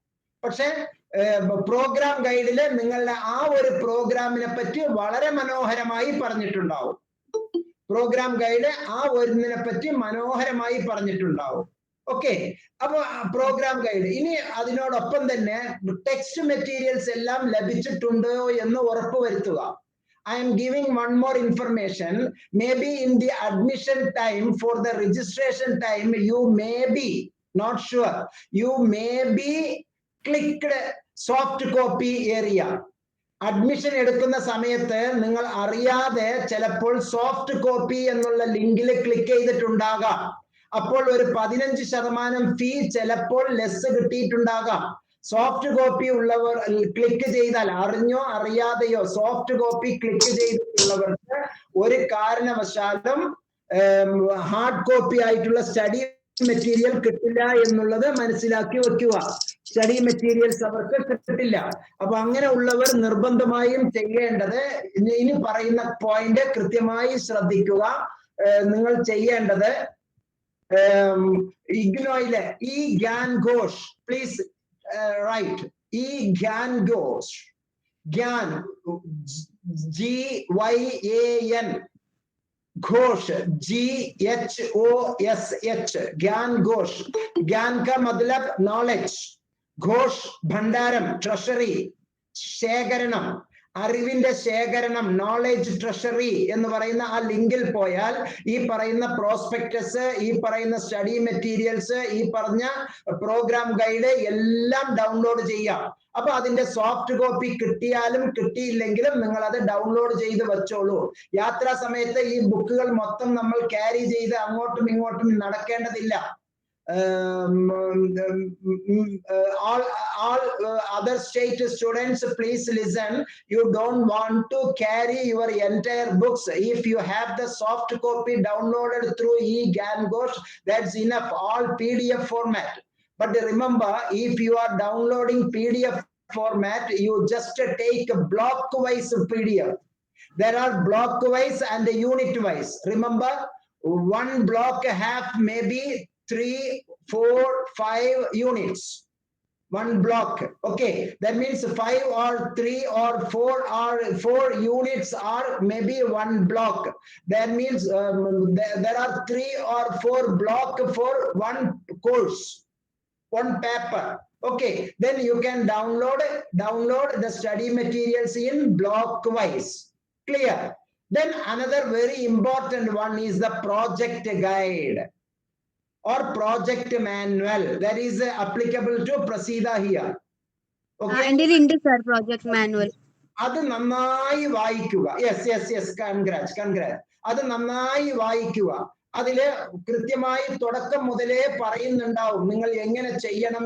C: പക്ഷെ പ്രോഗ്രാം ഗൈഡില് നിങ്ങളുടെ ആ ഒരു പ്രോഗ്രാമിനെ പറ്റി വളരെ മനോഹരമായി പറഞ്ഞിട്ടുണ്ടാവും. പ്രോഗ്രാം ഗൈഡ് ആ ഒന്നിനെ പറ്റി മനോഹരമായി പറഞ്ഞിട്ടുണ്ടാവും. ഓക്കെ, അപ്പൊ പ്രോഗ്രാം ഗൈഡ്. ഇനി അതിനോടൊപ്പം തന്നെ ടെക്സ്റ്റ് മെറ്റീരിയൽസ് എല്ലാം ലഭിച്ചിട്ടുണ്ടോ എന്ന് ഉറപ്പുവരുത്തുക. I am giving one more information. Maybe in the admission time, for the registration time, you may be not sure. You may be clicked soft copy area. Admission എടുക്കുന്ന സമയത്ത് നിങ്ങൾ അറിയാതെ ചിലപ്പോൾ സോഫ്റ്റ് കോപ്പി എന്നുള്ള ലിങ്കിൽ ക്ലിക്ക് ചെയ്തിട്ടുണ്ടാകാം. അപ്പോൾ ഒരു 15% ഫീ ചിലപ്പോൾ ലെസ് കിട്ടിയിട്ടുണ്ടാകാം. സോഫ്റ്റ് കോപ്പി ഉള്ളവർ ക്ലിക്ക് ചെയ്താൽ, അറിഞ്ഞോ അറിയാതെയോ സോഫ്റ്റ് കോപ്പി ക്ലിക്ക് ചെയ്തിട്ടുള്ളവർക്ക് ഒരു കാരണവശാലും ഹാർഡ് കോപ്പി ആയിട്ടുള്ള സ്റ്റഡി മെറ്റീരിയൽ കിട്ടില്ല എന്നുള്ളത് മനസ്സിലാക്കി വെക്കുക. സ്റ്റഡി മെറ്റീരിയൽസ് അവർക്ക് കിട്ടില്ല. അപ്പൊ അങ്ങനെ ഉള്ളവർ നിർബന്ധമായും ചെയ്യേണ്ടത്, ഇനി പറയുന്ന പോയിന്റ് കൃത്യമായി ശ്രദ്ധിക്കുക. നിങ്ങൾ ചെയ്യേണ്ടത് ഇഗ്നോയിലെ ഈ ഗ്യാൻ ഘോഷ്, പ്ലീസ് റൈറ്റ് ഈ ഗ്യാൻ ഘോഷ്, ഗ്യാൻ GYAN घोष GHOSH, ज्ञान घोष. ज्ञान का मतलब नॉलेज, घोष भंडारम, ट्रेഷറി, ശേഖരണം, അറിവിന്റെ ശേഖരണം, നോളേജ് ട്രഷറി എന്ന് പറയുന്ന ആ ലിങ്കിൽ പോയാൽ ഈ പറയുന്ന പ്രോസ്പെക്ടസ്, ഈ പറയുന്ന സ്റ്റഡി മെറ്റീരിയൽസ്, ഈ പറഞ്ഞ പ്രോഗ്രാം ഗൈഡ് എല്ലാം ഡൗൺലോഡ് ചെയ്യാം. അപ്പൊ അതിന്റെ സോഫ്റ്റ് കോപ്പി കിട്ടിയാലും കിട്ടിയില്ലെങ്കിലും നിങ്ങൾ അത് ഡൗൺലോഡ് ചെയ്ത് വെച്ചോളൂ. യാത്രാ സമയത്ത് ഈ ബുക്കുകൾ മൊത്തം നമ്മൾ ക്യാരി ചെയ്ത് അങ്ങോട്ടും ഇങ്ങോട്ടും നടക്കേണ്ടതില്ല. All other state students, please listen. You don't want to carry your entire books. If you have the soft copy downloaded through eGyan Ghosh, that's enough. All PDF format. But remember, if you are downloading PDF format, you just take block wise PDF. There are block wise and unit wise. Remember, one block have maybe 3, 4, 5 units. One block. Okay, that means 5 or 3 or 4 units are maybe one block. That means there are 3 or 4 block for one course, one paper. Okay, then you can download the study materials in block wise. Clear? Then another very important one is the project guide or project manual that is applicable to Prasida here. Okay,
K: and it is sir project manual.
C: അത് നന്നായി വായിക്കുക. Yes congrat. അത് നന്നായി വായിക്കുക. അതില് കൃത്യമായി തുടക്കം മുതലേ പറയുന്നുണ്ടാവും നിങ്ങൾ എങ്ങനെ ചെയ്യണം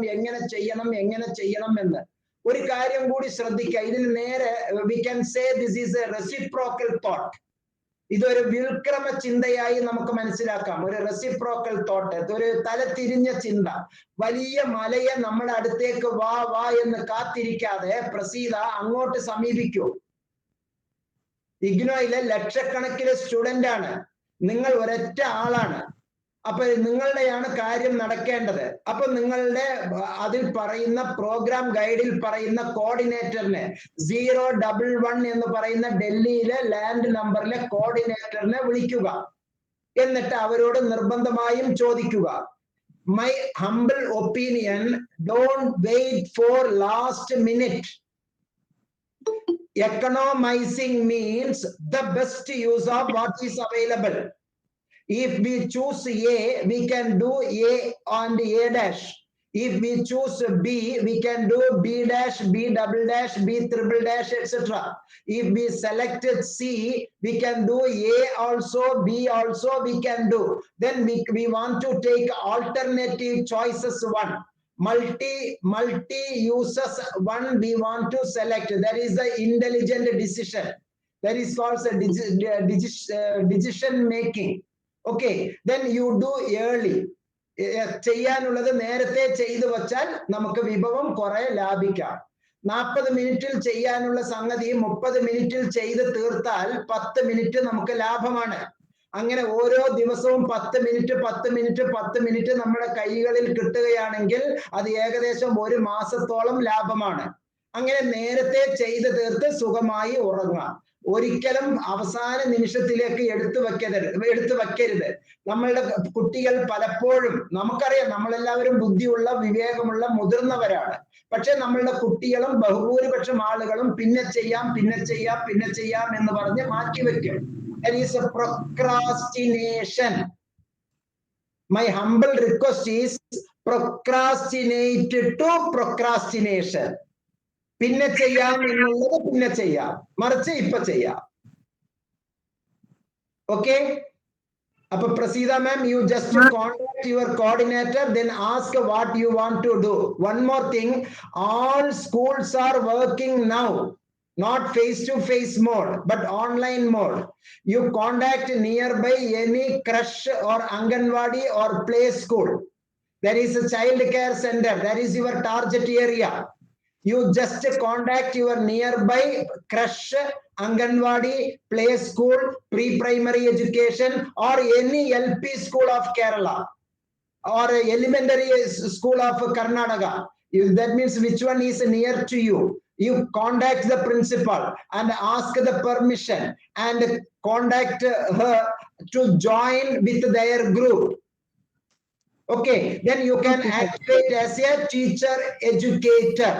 C: എന്ന്. ഒരു കാര്യം കൂടി ശ്രദ്ധിക്കുക. ഇതിന് നേരെ we can say this is a reciprocal thought. ഇതൊരു വിൽക്രമ ചിന്തയായി നമുക്ക് മനസ്സിലാക്കാം. ഒരു റെസിപ്രോക്കൽ തോട്ട്, ഒരു തലതിരിഞ്ഞ ചിന്ത. വലിയ മലയെ നമ്മുടെ അടുത്തേക്ക് വാ എന്ന് കാത്തിരിക്കാതെ പ്രസീത അങ്ങോട്ട് സമീപിക്കൂ. ഇഗ്നോയിലെ ലക്ഷക്കണക്കിന് സ്റ്റുഡന്റ് ആണ്, നിങ്ങൾ ഒരൊറ്റ ആളാണ്. അപ്പൊ നിങ്ങളുടെയാണ് കാര്യം നടക്കേണ്ടത്. അപ്പൊ നിങ്ങളുടെ അതിൽ പറയുന്ന പ്രോഗ്രാം ഗൈഡിൽ പറയുന്ന കോർഡിനേറ്ററിനെ 011 എന്ന് പറയുന്ന ഡൽഹിയിലെ ലാൻഡ് നമ്പറിലെ കോർഡിനേറ്ററിനെ വിളിക്കുക. എന്നിട്ട് അവരോട് നിർബന്ധമായും ചോദിക്കുക, my humble opinion, don't wait for last minute. Economizing means the best use of what is available. If we choose A, we can do A and A dash. If we choose B, we can do B dash, B double dash, B triple dash, etc. If we selected C, we can do A also, B also we can do. Then we want to take alternative choices one. Multi uses one we want to select. That is the intelligent decision. That is called decision making. Okay, then you do early. ചെയ്യാനുള്ളത് നേരത്തെ ചെയ്തു വച്ചാൽ നമുക്ക് വിഭവം കുറെ ലാഭിക്കാം. 40 മിനിറ്റിൽ ചെയ്യാനുള്ള സംഗതി 30 മിനിറ്റിൽ ചെയ്ത് തീർത്താൽ 10 മിനിറ്റ് നമുക്ക് ലാഭമാണ്. അങ്ങനെ ഓരോ ദിവസവും 10 മിനിറ്റ് നമ്മുടെ കൈകളിൽ കിട്ടുകയാണെങ്കിൽ അത് ഏകദേശം 1 മാസത്തോളം ലാഭമാണ്. അങ്ങനെ നേരത്തെ ചെയ്ത് തീർത്ത് സുഖമായി ഉറങ്ങാം. ഒരിക്കലും അവസാന നിമിഷത്തിലേക്ക് എടുത്തു വെക്കരുത്. നമ്മളുടെ കുട്ടികൾ പലപ്പോഴും, നമുക്കറിയാം നമ്മളെല്ലാവരും ബുദ്ധിയുള്ള വിവേകമുള്ള മുതിർന്നവരാണ്. പക്ഷെ നമ്മളുടെ കുട്ടികളും ബഹുഭൂരിപക്ഷം ആളുകളും പിന്നെ ചെയ്യാം എന്ന് പറഞ്ഞ് മാറ്റിവെക്കും. That is a procrastination. My humble request is procrastinate to procrastination. പിന്നെ ചെയ്യാം എന്നുള്ളത് പിന്നെ ചെയ്യാം, മറിച്ച് ഇപ്പൊ ചെയ്യാം. Okay? Appa Prasida ma'am, you just contact your coordinator, then ask what you want to do. One more thing, all schools are working now. Not face-to-face mode, but online mode. You contact nearby any crush or Anganwadi or play school. There is a child care center. That is your target area. You just contact your nearby crush, Anganwadi, play school, pre-primary education, or any LP school of Kerala or elementary school of Karnataka. That means which one is near to you. You contact the principal and ask the permission and contact her to join with their group. Okay, then you can activate as a teacher educator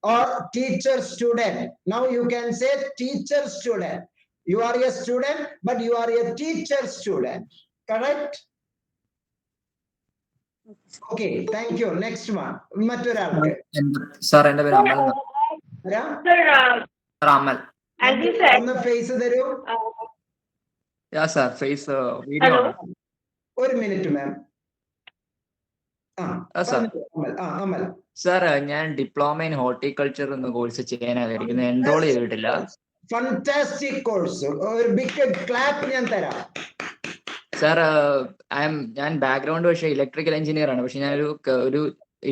C: or teacher student. Now you can say teacher student. You are a student, but you are a teacher student. Correct? Okay, thank you. Next one. Maturalke.
H: Sir, ende peru Amal.
D: Sir,
H: Amal.
D: as you said,
C: on the face tharu.
H: Yeah, sir. Face video.
C: One minute, ma'am.
H: Sir.
C: Amal.
H: Sir, ഞാൻ diploma in horticulture എന്ന course ചെയ്യാനായിരിക്കുന്നു. Enrol ചെയ്തിട്ടില്ല.
C: Fantastic course. ഒരു big clap ഞാൻ തരാം.
H: Sir, ഞാൻ background പക്ഷേ electrical engineer ആണ്. പക്ഷെ ഞാനൊരു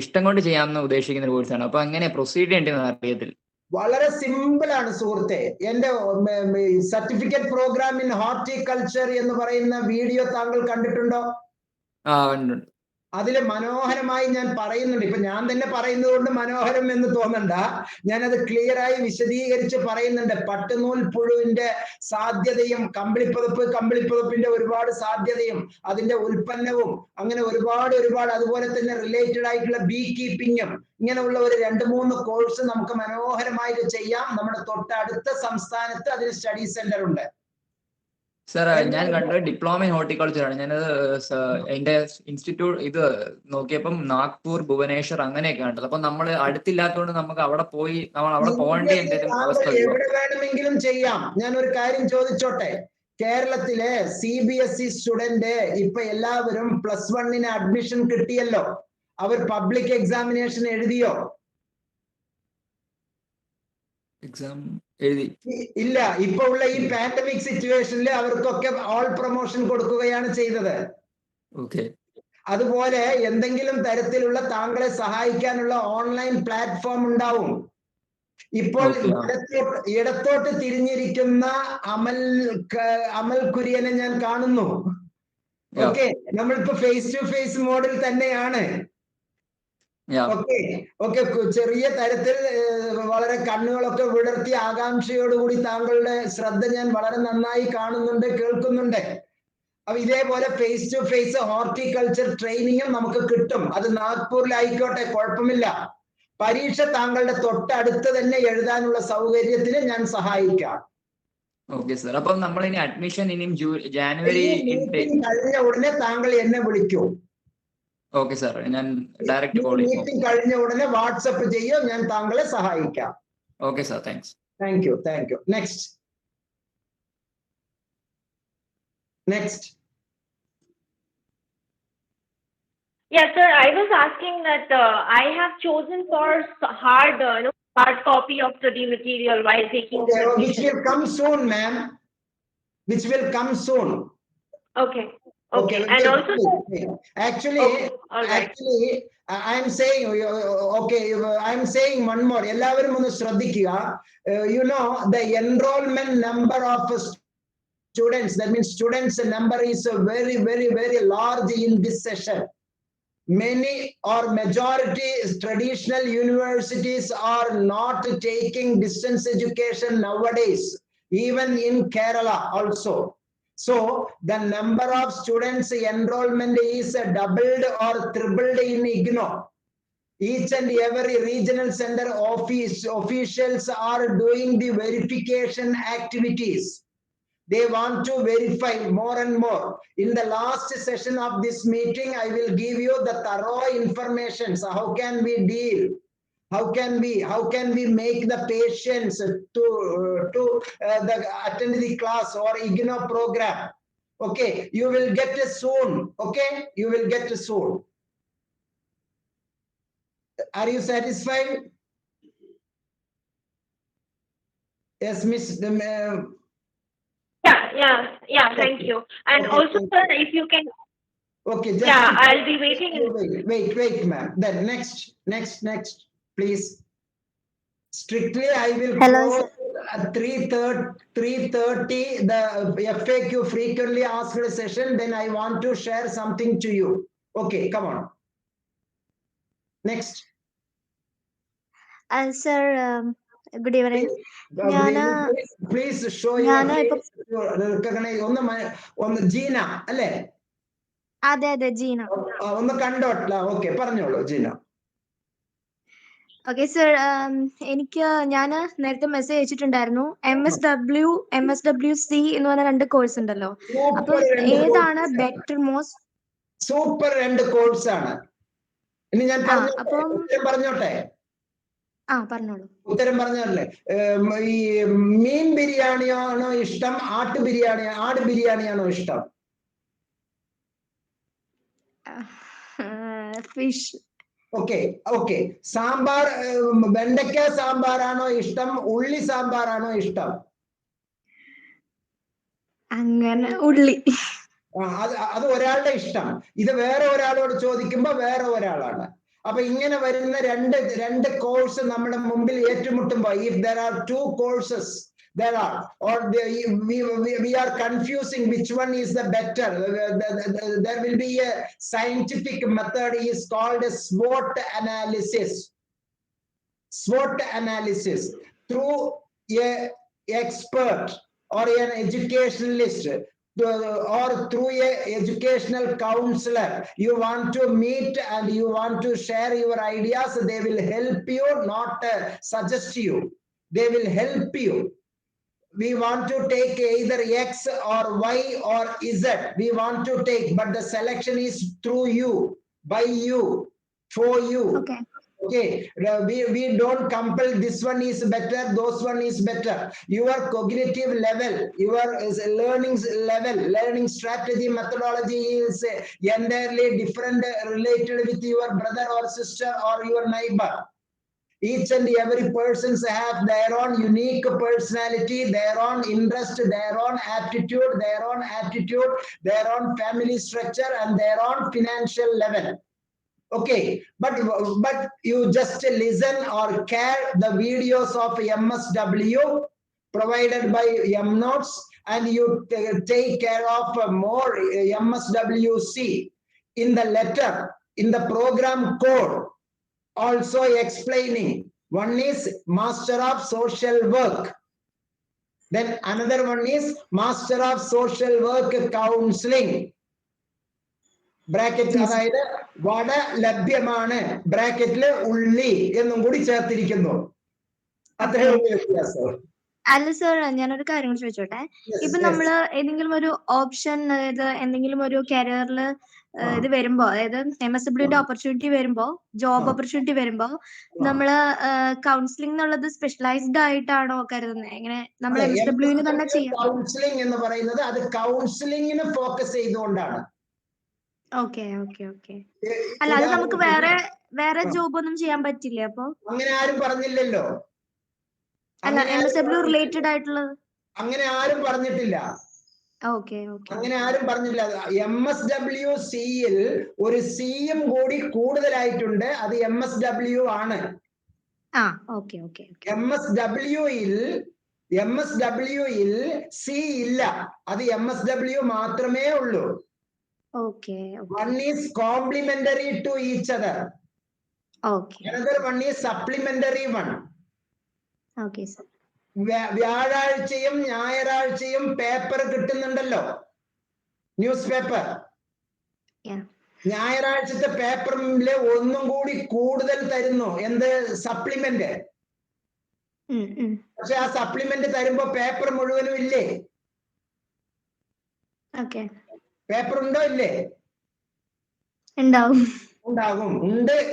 H: ഇഷ്ടം കൊണ്ട് ചെയ്യാമെന്ന് ഉദ്ദേശിക്കുന്ന ഒരു കോഴ്സാണ്. അപ്പൊ അങ്ങനെ പ്രൊസീഡ് ചെയ്യേണ്ടതെന്ന് അറിയത്തില്ല.
C: വളരെ സിമ്പിൾ ആണ് സുഹൃത്തെ. എന്റെ സർട്ടിഫിക്കറ്റ് പ്രോഗ്രാം ഇൻ ഹോർട്ടിക്കൾച്ചർ എന്ന് പറയുന്ന വീഡിയോ താങ്കൾ കണ്ടിട്ടുണ്ടോ?
H: ഉണ്ട്.
C: അതില് മനോഹരമായി ഞാൻ പറയുന്നുണ്ട്. ഇപ്പൊ ഞാൻ തന്നെ പറയുന്നത് കൊണ്ട് മനോഹരം എന്ന് തോന്നണ്ട, ഞാനത് ക്ലിയർ ആയി വിശദീകരിച്ച് പറയുന്നുണ്ട്. പട്ടുനൂൽ പുഴുവിന്റെ സാധ്യതയും കമ്പിളിപ്പുതപ്പിന്റെ ഒരുപാട് സാധ്യതയും അതിന്റെ ഉൽപ്പന്നവും അങ്ങനെ ഒരുപാട് അതുപോലെ തന്നെ റിലേറ്റഡ് ആയിട്ടുള്ള ബീ കീപ്പിങ്ങും ഇങ്ങനെയുള്ള ഒരു 2-3 കോഴ്സ് നമുക്ക് മനോഹരമായിട്ട് ചെയ്യാം. നമ്മുടെ തൊട്ടടുത്ത സംസ്ഥാനത്ത് അതിന് സ്റ്റഡി സെന്റർ ഉണ്ട്.
H: സർ ഞാൻ കണ്ടത് ഡിപ്ലോമ ഇൻ ഹോർട്ടിക്കൾച്ചർ ആണ്. ഞാനത് എന്റെ ഇൻസ്റ്റിറ്റ്യൂട്ട് ഇത് നോക്കിയപ്പം നാഗ്പൂർ, ഭുവനേശ്വർ അങ്ങനെയൊക്കെ കണ്ടത്. അപ്പൊ നമ്മൾ അടുത്തില്ലാത്തതുകൊണ്ട് നമുക്ക് അവിടെ പോയി നമ്മൾ അവിടെ പോകേണ്ട എന്തെങ്കിലും അവസ്ഥ വരുമോ?
C: എവിടെ വേണമെങ്കിലും ചെയ്യാം. ഞാൻ ഒരു കാര്യം ചോദിച്ചോട്ടെ, കേരളത്തിലെ CBSE സ്റ്റുഡന്റ് ഇപ്പൊ എല്ലാവരും +1 അഡ്മിഷൻ കിട്ടിയല്ലോ, അവർ പബ്ലിക് എക്സാമിനേഷൻ എഴുതിയോ?
H: എക്സാം എഴുതി
C: ഇല്ല. ഇപ്പൊ ഉള്ള ഈ പാൻഡമിക് സിറ്റുവേഷനിൽ അവർക്കൊക്കെ ഓൾ പ്രൊമോഷൻ കൊടുക്കുകയാണ് ചെയ്തത്.
H: ഓക്കെ.
C: അതുപോലെ എന്തെങ്കിലും തരത്തിലുള്ള താങ്കളെ സഹായിക്കാനുള്ള ഓൺലൈൻ പ്ലാറ്റ്ഫോം ഉണ്ടാവും. ഇപ്പോൾ ഇടത്തോട്ട് തിരിഞ്ഞിരിക്കുന്ന അമൽ കുര്യനെ ഞാൻ കാണുന്നു. ഓക്കെ, നമ്മളിപ്പോ ഫേസ് ടു ഫേസ് മോഡിൽ തന്നെയാണ്. ഓക്കെ, ചെറിയ തരത്തിൽ വളരെ കണ്ണുകളൊക്കെ വിടർത്തി ആകാംക്ഷയോടുകൂടി താങ്കളുടെ ശ്രദ്ധ ഞാൻ വളരെ നന്നായി കാണുന്നുണ്ട്, കേൾക്കുന്നുണ്ട്. അപ്പൊ ഇതേപോലെ ഫേസ് ടു ഫേസ് ഹോർട്ടിക്കൾച്ചർ ട്രെയിനിങ്ങും നമുക്ക് കിട്ടും. അത് നാഗ്പൂരിലായിക്കോട്ടെ, കുഴപ്പമില്ല. പരീക്ഷ താങ്കളുടെ തൊട്ടടുത്ത് തന്നെ എഴുതാനുള്ള സൗകര്യത്തിന് ഞാൻ സഹായിക്കാം.
H: Okay sir. അപ്പം നമ്മൾ ഇനി അഡ്മിഷൻ ഇനിയും ജാനുവരി
C: കഴിഞ്ഞ ഉടനെ താങ്കൾ എന്നെ വിളിക്കൂ.
H: ഓക്കെ സാർ, ഞാൻ ഡയറക്റ്റ് കോൾ ചെയ്യും.
C: മീറ്റിംഗ് കഴിഞ്ഞ ഉടനെ വാട്സപ്പ് ചെയ്യോ, ഞാൻ താങ്കളെ സഹായിക്കാം.
H: Okay sir, thanks.
C: Thank you, thank you. Next.
D: Yes, sir. I was asking that I have chosen for hard copy of study material while taking.
C: Which will come soon, ma'am. Which will come soon.
D: Okay. Okay. And also,
C: actually, I'm saying, okay, I'm saying one more. Ellavarum onnu shraddhikkuka. You know, the enrollment number of students, that means students number is very, very, very large in this session. Many or majority traditional universities are not taking distance education nowadays, even in Kerala also. So the number of students enrollment is doubled or tripled in IGNO. Each and every regional center officials are doing the verification activities. They want to verify more and more. In the last session of this meeting, I will give you the thorough information. So how can we deal? How can we make the patients to attend the class or IGNO program? Okay, you will get it soon. Okay, you will get it soon. Are you satisfied? Yes, Miss.
D: Yeah, thank you. And okay, also, sir, if you can.
C: Okay,
D: I'll be waiting.
C: Wait, ma'am. Then next, please. Strictly, I will close at 3:30 the FAQ frequently asked session. Then I want to share something to you. Okay, come on. Next.
L: Sir, good evening.
C: Please show your face. ഒന്ന് ജീന അല്ലേ?
L: അതെ ജീന.
C: ഒന്ന് കണ്ടോട്ടില്ല. Okay, പറഞ്ഞോളൂ Jeena.
L: Okay sir, ഞാൻ നേരത്തെ message അയച്ചിട്ടുണ്ടായിരുന്നു. MSWC എന്ന് പറഞ്ഞ 2 course ഉണ്ടല്ലോ. അപ്പൊ ഏതാണ് ബെറ്റർ മോസ്റ്റ്?
C: സൂപ്പർ 2 കോഴ്സ് ആണ്. ഇനി ഞാൻ പറഞ്ഞോട്ടെ.
L: പറഞ്ഞോളൂ.
C: ഉത്തരം പറഞ്ഞല്ലേ. ഈ മീൻ ബിരിയാണിയാണോ ഇഷ്ടം, ആട് ബിരിയാണിയാണോ ഇഷ്ടം?
L: ഫിഷ്.
C: ഓക്കെ. സാമ്പാർ, വെണ്ടയ്ക്ക സാമ്പാറാണോ ഇഷ്ടം, ഉള്ളി സാമ്പാറാണോ ഇഷ്ടം?
L: അങ്ങനെ ഉള്ളി.
C: അത് ഒരാളുടെ ഇഷ്ടം. ഇത് വേറെ ഒരാളോട് ചോദിക്കുമ്പോ വേറെ ഒരാളാണ്. അപ്പൊ ഇങ്ങനെ വരുന്ന രണ്ട് കോഴ്സ് നമ്മുടെ മുമ്പിൽ ഏറ്റുമുട്ടുമ്പോ, if there are 2 courses there are, or we are confusing which one is the better, there will be a scientific method is called a SWOT analysis through a expert or an educationalist or through a educational counselor. You want to meet and you want to share your ideas. They will help you, not suggest you. They will help you. we want to take either X or Y or Z. We want to take, but the selection is through you, by you, for you.
L: Okay.
C: Okay, we don't compel this one is better, those one is better. Your cognitive level, your learning strategy, methodology is entirely different related with your brother or sister or your neighbor. Each and every person have their own unique personality, their own interest, their own aptitude, their own attitude, their own family structure, and their own financial level. Okay, but you just listen or care the videos of MSW provided by MNotes, and you take care of more MSWC in the letter, in the program code, also explaining. One is Master of Social Work. Then another one is Master of Social Work Counseling. Bracket അതായത് വട ലഭ്യമാണ് ബ്രാക്കറ്റില് ഉള്ളി എന്നും കൂടി ചേർത്തിരിക്കുന്നു. അത്രയും വ്യത്യാസം.
L: അല്ല sir, ഞാനൊരു കാര്യം ചോദിച്ചോട്ടെ. ഇപ്പൊ നമ്മള് ഏതെങ്കിലും ഒരു ഓപ്ഷൻ, അതായത് എന്തെങ്കിലും ഒരു കരിയറിൽ ഇത് വരുമ്പോ, അതായത് MSWന്റെ ഓപ്പർച്യൂണിറ്റി വരുമ്പോ, ജോബ് ഓപ്പർച്യൂണിറ്റി വരുമ്പോ, നമ്മള് കൗൺസിലിംഗ് എന്നുള്ളത് സ്പെഷ്യലൈസ്ഡ് ആയിട്ടാണോ കരുതുന്നത്? എങ്ങനെ നമ്മൾ MSWന് തന്നെ ചെയ്യാം?
C: കൗൺസിലിംഗ് എന്ന് പറയുന്നത് അത് കൗൺസിലിംഗിന് ഫോക്കസ് ചെയ്തുകൊണ്ടാണ്.
L: Okay okay okay. അല്ല, അത് നമുക്ക് വേറെ ജോബ് ഒന്നും ചെയ്യാൻ പറ്റില്ലേ അപ്പൊ? അങ്ങനെ
C: ആരും പറഞ്ഞില്ലല്ലോ.
L: അല്ല, MSW റിലേറ്റഡ് ആയിട്ടുള്ളത്
C: അങ്ങനെ ആരും പറഞ്ഞിട്ടില്ല.
L: Okay okay.
C: അങ്ങനെ ആരും പറഞ്ഞില്ല. MSWCയിൽ ഒരു സിയും കൂടി കൂടുതലായിട്ടുണ്ട്. അത് MSW ആണ്.
L: Okay okay.
C: MSWയിൽ സി ഇല്ല. അത് MSW മാത്രമേ ഉള്ളൂ.
L: Okay.
C: One is complementary to each other.
L: Okay.
C: Another one is supplementary one.
L: Okay, sir.
C: വ്യാഴാഴ്ചയും ഞായറാഴ്ചയും പേപ്പർ കിട്ടുന്നുണ്ടല്ലോ, ന്യൂസ് പേപ്പർ. ഞായറാഴ്ചത്തെ പേപ്പറിലെ ഒന്നും കൂടി കൂടുതൽ തരുന്നു. എന്ത്? സപ്ലിമെന്റ്. പക്ഷെ ആ സപ്ലിമെന്റ് തരുമ്പോ പേപ്പർ മുഴുവനും ഇല്ലേ?
L: ഓക്കെ.
C: പേപ്പർ ഉണ്ടോ ഇല്ലേ?
L: ഉണ്ടാകും.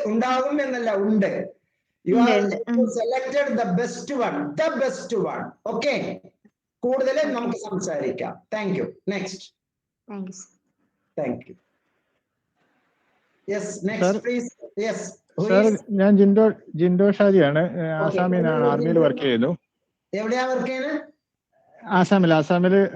C: ഉണ്ടാകും എന്നല്ല, ഉണ്ട്. You are selected the best one. Okay. കൂടുതൽ നമുക്ക് സംസാരിക്കാം. Thank you. Next. Thank you. Yes, next please. Yes.
M: Sir, ഞാൻ ജിൻഡോ ഷാജിയാണ്. ആസാമിൽ നിന്നാണ്, ആർമിയിൽ വർക്ക് ചെയ്യുന്നു.
C: എവിടെയാ വർക്ക് ചെയ്യുന്നത്?
M: ആസാമിൽ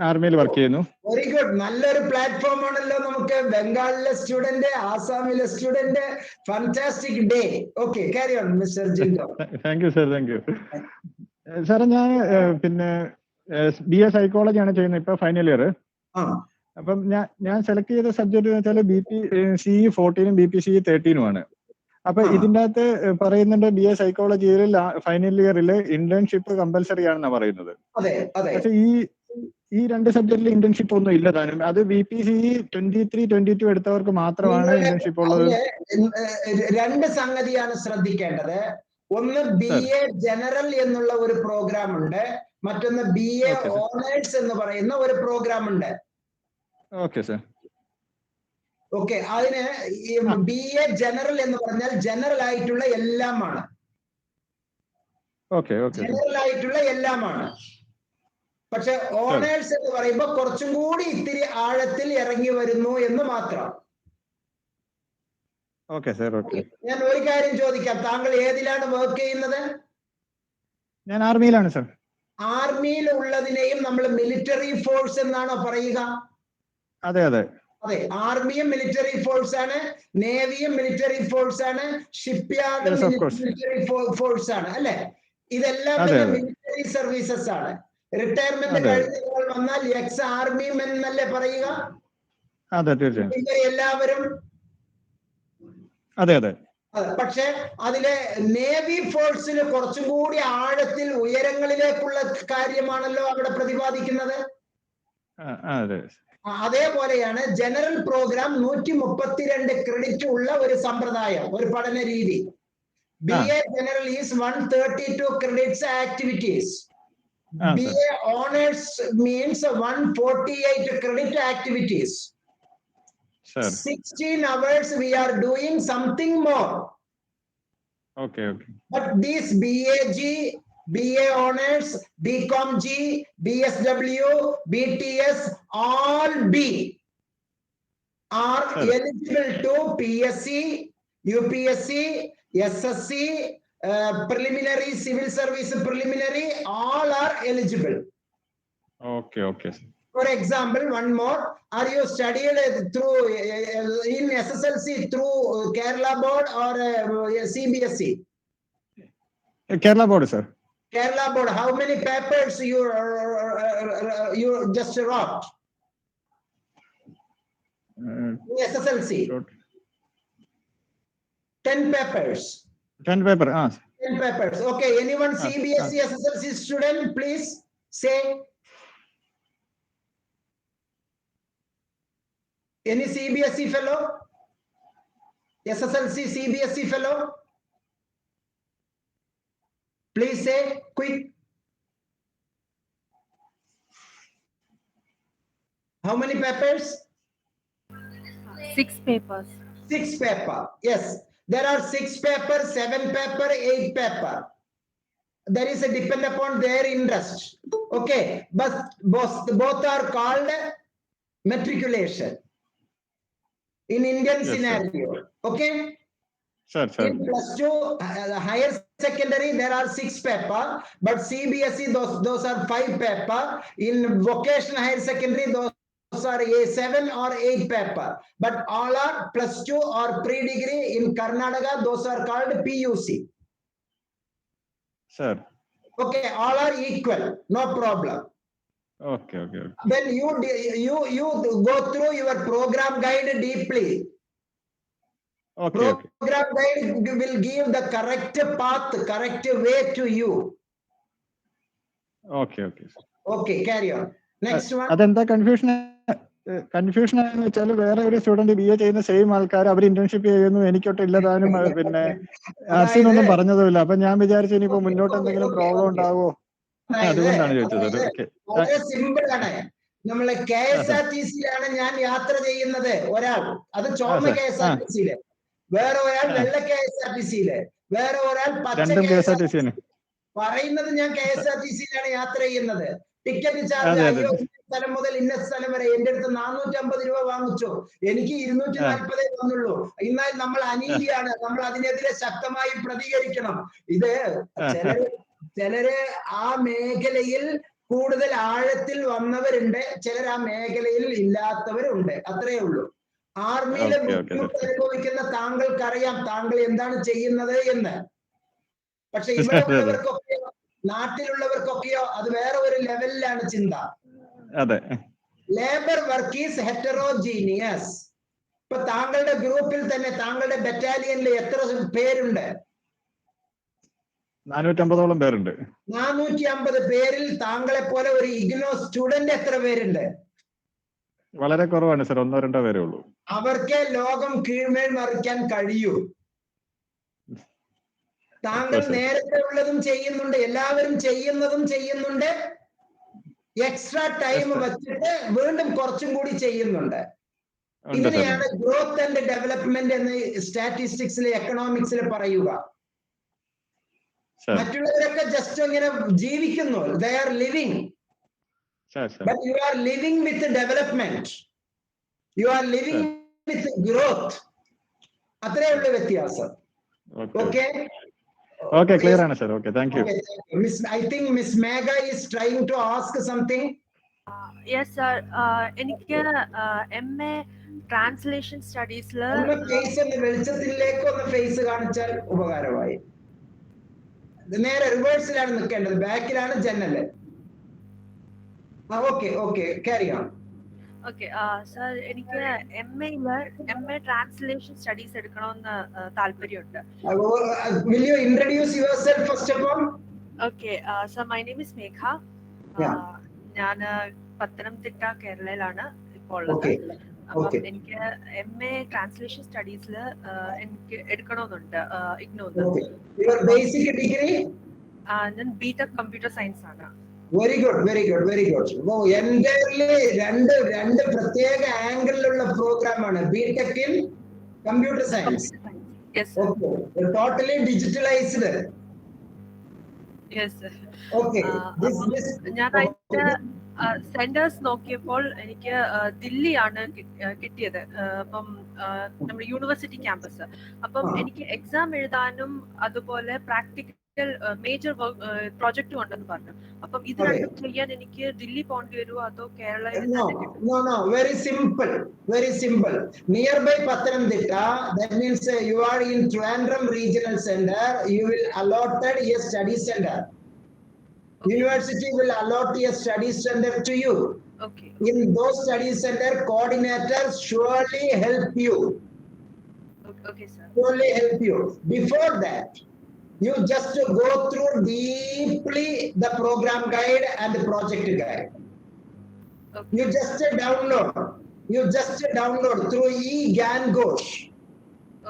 M: ആർമിയിൽ വർക്ക് ചെയ്യുന്നു.
C: Very good. നല്ലൊരു പ്ലാറ്റ്ഫോം ആണല്ലോ നമുക്ക്. ബംഗാളിലെ സ്റ്റുഡന്റ്, ആസാമിലെ student. Fantastic day. Okay, carry on mister ജിൻഡോ.
M: Thank you sir. സാറേ, ഞാൻ പിന്നെ BA സൈക്കോളജിയാണ് ചെയ്യുന്നത്, ഇപ്പൊ ഫൈനൽ ഇയർ. അപ്പം ഞാൻ സെലക്ട് ചെയ്ത സബ്ജക്ട് എന്ന് വെച്ചാൽ BPCE 14 BPCE 13 ആണ്. അപ്പൊ ഇതിന്റെ അകത്ത് പറയുന്നുണ്ട് BA സൈക്കോളജിയിൽ ഫൈനൽ ഇയറിൽ ഇന്റേൺഷിപ്പ് കമ്പൽസറി ആണെന്നാ പറയുന്നത്. പക്ഷെ ഈ രണ്ട് സബ്ജക്റ്റിൽ ഇന്റേൺഷിപ്പ് ഒന്നും ഇല്ല താനും. അത് BPCE 23-22 എടുത്തവർക്ക് മാത്രമാണ് ഇന്റേൺഷിപ്പ് ഉള്ളത്.
C: രണ്ട് സംഗതിയാണ് ശ്രദ്ധിക്കേണ്ടത്. ഒന്ന് BA ജനറൽ എന്നുള്ള ഒരു പ്രോഗ്രാം ഉണ്ട്, മറ്റൊന്ന് BA ഓണേഴ്സ് എന്ന് പറയുന്ന ഒരു പ്രോഗ്രാം ഉണ്ട്.
M: Okay sir.
C: ഓക്കെ, അതിന് BA ജനറൽ എന്ന് പറഞ്ഞാൽ ജനറൽ ആയിട്ടുള്ള എല്ലാമാണ്. ജനറൽ ആയിട്ടുള്ള എല്ലാമാണ്. പക്ഷെ ഓണേഴ്സ് എന്ന് പറയുമ്പോൾ കുറച്ചും കൂടി ഇത്തിരി ആഴത്തിൽ ഇറങ്ങി വരുന്നു എന്ന് മാത്രം. ഞാൻ ഒരു കാര്യം ചോദിക്കാം, താങ്കൾ ഏതിലാണ് വർക്ക് ചെയ്യുന്നത്?
M: ഞാൻ ആർമിയിലാണ് സർ.
C: ആർമിയിൽ ഉള്ളതിനെയും നമ്മൾ മിലിറ്ററി ഫോഴ്സ് എന്നാണോ പറയുക?
M: അതെ.
C: ആർമിയും മിലിറ്ററി ഫോഴ്സ് ആണ്, നേവിയും മിലിറ്ററി ഫോഴ്സ് ആണ്, ഷിപ്പ് യാർഡ് മിലിറ്ററി ഫോഴ്സ് ആണ്, അല്ലെ? ഇതെല്ലാം മിലിറ്ററി സർവീസസ് ആണ്. റിട്ടയർമെന്റ് കഴിഞ്ഞപ്പോൾ വന്നാൽ എക്സ് ആർമി മെൻ എന്നല്ലേ പറയുക? എല്ലാവരും. പക്ഷെ അതിലെ നേവി ഫോഴ്സിൽ കുറച്ചും കൂടി ആഴത്തിൽ ഉയരങ്ങളിലേക്കുള്ള കാര്യമാണല്ലോ അവിടെ പ്രതിപാദിക്കുന്നത്. അതേപോലെയാണ് ജനറൽ പ്രോഗ്രാം 132 ക്രെഡിറ്റ് ഉള്ള ഒരു സമ്പ്രദായം, ഒരു പഠന രീതി. BA general is 132 credits activities. BA honors means 148 credit activities.
M: Sir.
C: 16 hours we are doing something more.
M: Okay.
C: But these BAG, BA honors, BComG, BSW, BTS, all B are eligible to PSC, UPSC, SSC, preliminary, civil service preliminary, all are eligible.
M: Okay.
C: For example, one more, are you studied through in SSLC through Kerala board or CBSE?
M: Kerala board, sir.
C: Kerala board, how many papers you just wrote? SSLC. 10 papers.
M: 10 paper.
C: 10 papers. Okay. Anyone CBSE SSLC student, please say. Any CBSE fellow? SSLC CBSE fellow? Please say quick. How many papers?
D: 6 papers.
C: 6 paper. Yes. There are 6 paper, 7 paper, 8 paper. There is a depend upon their interest. Okay. But both are called matriculation. In Indian scenario. Sir. Okay.
M: Sir.
C: In +2 higher secondary there are 6 paper, but CBSE those are 5 paper. In vocational higher secondary those are 7 or 8 paper, but all are +2 or pre-degree. In Karnataka those are called PUC.
M: Sir.
C: Okay, all are equal, no problem.
M: Okay.
C: Then you go through your program guide deeply.
M: Okay.
C: Program guide will give the correct path, correct way to you.
M: Okay.
C: Okay, carry on. Next one.
M: അതെന്താ confusion ആയെന്ന് വെച്ചാൽ വേറെ ഒരു student BA ചെയ്യുന്ന same ആൾക്കാർ അവർ internship ചെയ്യുന്നു, എനിക്കൊട്ട് ഇല്ലതാനും പിന്നെ ആർസിനൊന്നും പറഞ്ഞതുമില്ല. അപ്പൊ ഞാൻ വിചാരിച്ചു ഇനിയിപ്പോ മുന്നോട്ട് എന്തെങ്കിലും പ്രോബ്ലം ഉണ്ടാവോ, അതുകൊണ്ടാണ് ചോദിച്ചത്.
C: വളരെ സിമ്പിൾ ആണ്. നമ്മളെ KSRTCയിലാണ് ഞാൻ യാത്ര ചെയ്യുന്നത്. ഒരാൾ അത് ചുവന്ന KSRTCയില്, വേറെ ഒരാൾ വെള്ള KSRTCയില്, വേറെ ഒരാൾ പച്ച KSRTC. പറയുന്നത് ഞാൻ KSRTCയിലാണ് യാത്ര ചെയ്യുന്നത്. ടിക്കറ്റ് ചാർജ് അയ്യോ ഇന്ന സ്ഥലം മുതൽ ഇന്ന സ്ഥലം വരെ എന്റെ അടുത്ത് 450 രൂപ വാങ്ങിച്ചു, എനിക്ക് 240 വന്നുള്ളൂ. എന്നാൽ നമ്മൾ അനീതിയാണ്, നമ്മൾ അതിനെതിരെ ശക്തമായി പ്രതികരിക്കണം. ഇത് ചിലര് ആ മേഖലയിൽ കൂടുതൽ ആഴത്തിൽ വന്നവരുണ്ട്, ചിലർ ആ മേഖലയിൽ ഇല്ലാത്തവരുണ്ട്, അത്രേ ഉള്ളൂ. ആർമിയിലെ ബുദ്ധിമുട്ട് അനുഭവിക്കുന്ന താങ്കൾക്കറിയാം താങ്കൾ എന്താണ് ചെയ്യുന്നത് എന്ന്. പക്ഷെ ഇവിടെ ഉള്ളവർക്കൊക്കെയോ നാട്ടിലുള്ളവർക്കൊക്കെയോ അത് വേറെ ഒരു ലെവലിലാണ് ചിന്ത. Labour work is heterogeneous. ഇപ്പൊ താങ്കളുടെ ഗ്രൂപ്പിൽ തന്നെ താങ്കളുടെ ബറ്റാലിയനിൽ എത്ര പേരുണ്ട്?
M: 450ഓളം പേരുണ്ട്.
C: 450 പേരിൽ താങ്കളെ പോലെ ഒരു ഇഗ്നോ സ്റ്റുഡന്റ് എത്ര പേരുണ്ട്?
M: വളരെ കുറവാണ് സർ, 1-2 പേരേ ഉള്ളൂ.
C: അവർക്ക് ലോകം കീഴ്മേൽ മറിക്കാൻ കഴിയൂ. താങ്കൾ നേരത്തെ ഉള്ളതും ചെയ്യുന്നുണ്ട്, എല്ലാവരും ചെയ്യുന്നുണ്ട്. എക്സ്ട്രാ ടൈം വെച്ചിട്ട് വീണ്ടും കുറച്ചും കൂടി ചെയ്യുന്നുണ്ട്. ഇതിനെയാണ് ഗ്രോത്ത് ആൻഡ് ഡെവലപ്മെന്റ് എന്ന് സ്റ്റാറ്റിസ്റ്റിക്സിൽ എക്കണോമിക്സിൽ പറയുക. മറ്റുള്ളവരൊക്കെ ജസ്റ്റ് ഇങ്ങനെ ജീവിക്കുന്നു, they are living, but you are living with development, you are living with growth. അത്രേ ഉള്ള വ്യത്യാസം. Okay,
M: clear ആണ് sir. Okay, thank you.
C: I think Miss Megha is trying to ask something.
D: Yes sir, എനിക്ക് MA translation സ്റ്റഡീസിൽ
C: വെളിച്ചത്തിലേക്ക് ഒന്ന് face കാണിച്ചാൽ ഉപകാരമായി. നേരെ റിവേഴ്സിലാണ് നിൽക്കേണ്ടത്, ബാക്കിലാണ് ജനല്. Okay carry on.
D: Okay sir, എനിക്ക് MA ട്രാൻസ്ലേഷൻ സ്റ്റഡീസ് എടുക്കണമെന്ന് താല്പര്യമുണ്ട്.
C: Will you introduce yourself first of all?
D: Okay, so my name is Megha. ഞാൻ പത്തനംതിട്ട കേരളയിലാണ് ഇപ്പോൾ ഉള്ളത്. അപ്പം എനിക്ക് MA ട്രാൻസ്ലേഷൻ സ്റ്റഡീസിൽ എനിക്ക് എടുക്കണമെന്നുണ്ട് ഇഗ്നോന്ന്.
C: Your basic degree?
D: ഞാൻ BTech കമ്പ്യൂട്ടർ സയൻസ് ആണ്.
C: Very good very good very good. Entirely രണ്ട് പ്രത്യേക ആംഗിളിലുള്ള പ്രോഗ്രാമാണ് B Tech in computer science. Okay, totally digitalised. Okay,
N: ഞാൻ അതിന്റെ സെന്റേഴ്സ് നോക്കിയപ്പോൾ എനിക്ക് ദില്ലിയാണ് കിട്ടിയത്. അപ്പം നമ്മുടെ യൂണിവേഴ്സിറ്റി ക്യാമ്പസ്. അപ്പം എനിക്ക് എക്സാം എഴുതാനും അതുപോലെ പ്രാക്ടിക്കൽ മേജർ പ്രോജക്റ്റും ഉണ്ടെന്ന് പറഞ്ഞു. അപ്പം ഇത് രണ്ടും ചെയ്യാൻ എനിക്ക് ദില്ലി പോകേണ്ടി വരുമോ അതോ കേരളയിൽ?
C: No, very simple, very simple. Nearby Pathanamthitta, that means you are in Trivandrum Regional Center, you will allotted a study center. University will allot a study center to you.
N: Okay.
C: In those study center, coordinators surely help you.
N: Okay, sir.
C: Surely help you. Before that, you just go through deeply the program guide and the project guide.
N: Okay.
C: You just download through eGyan Ghosh.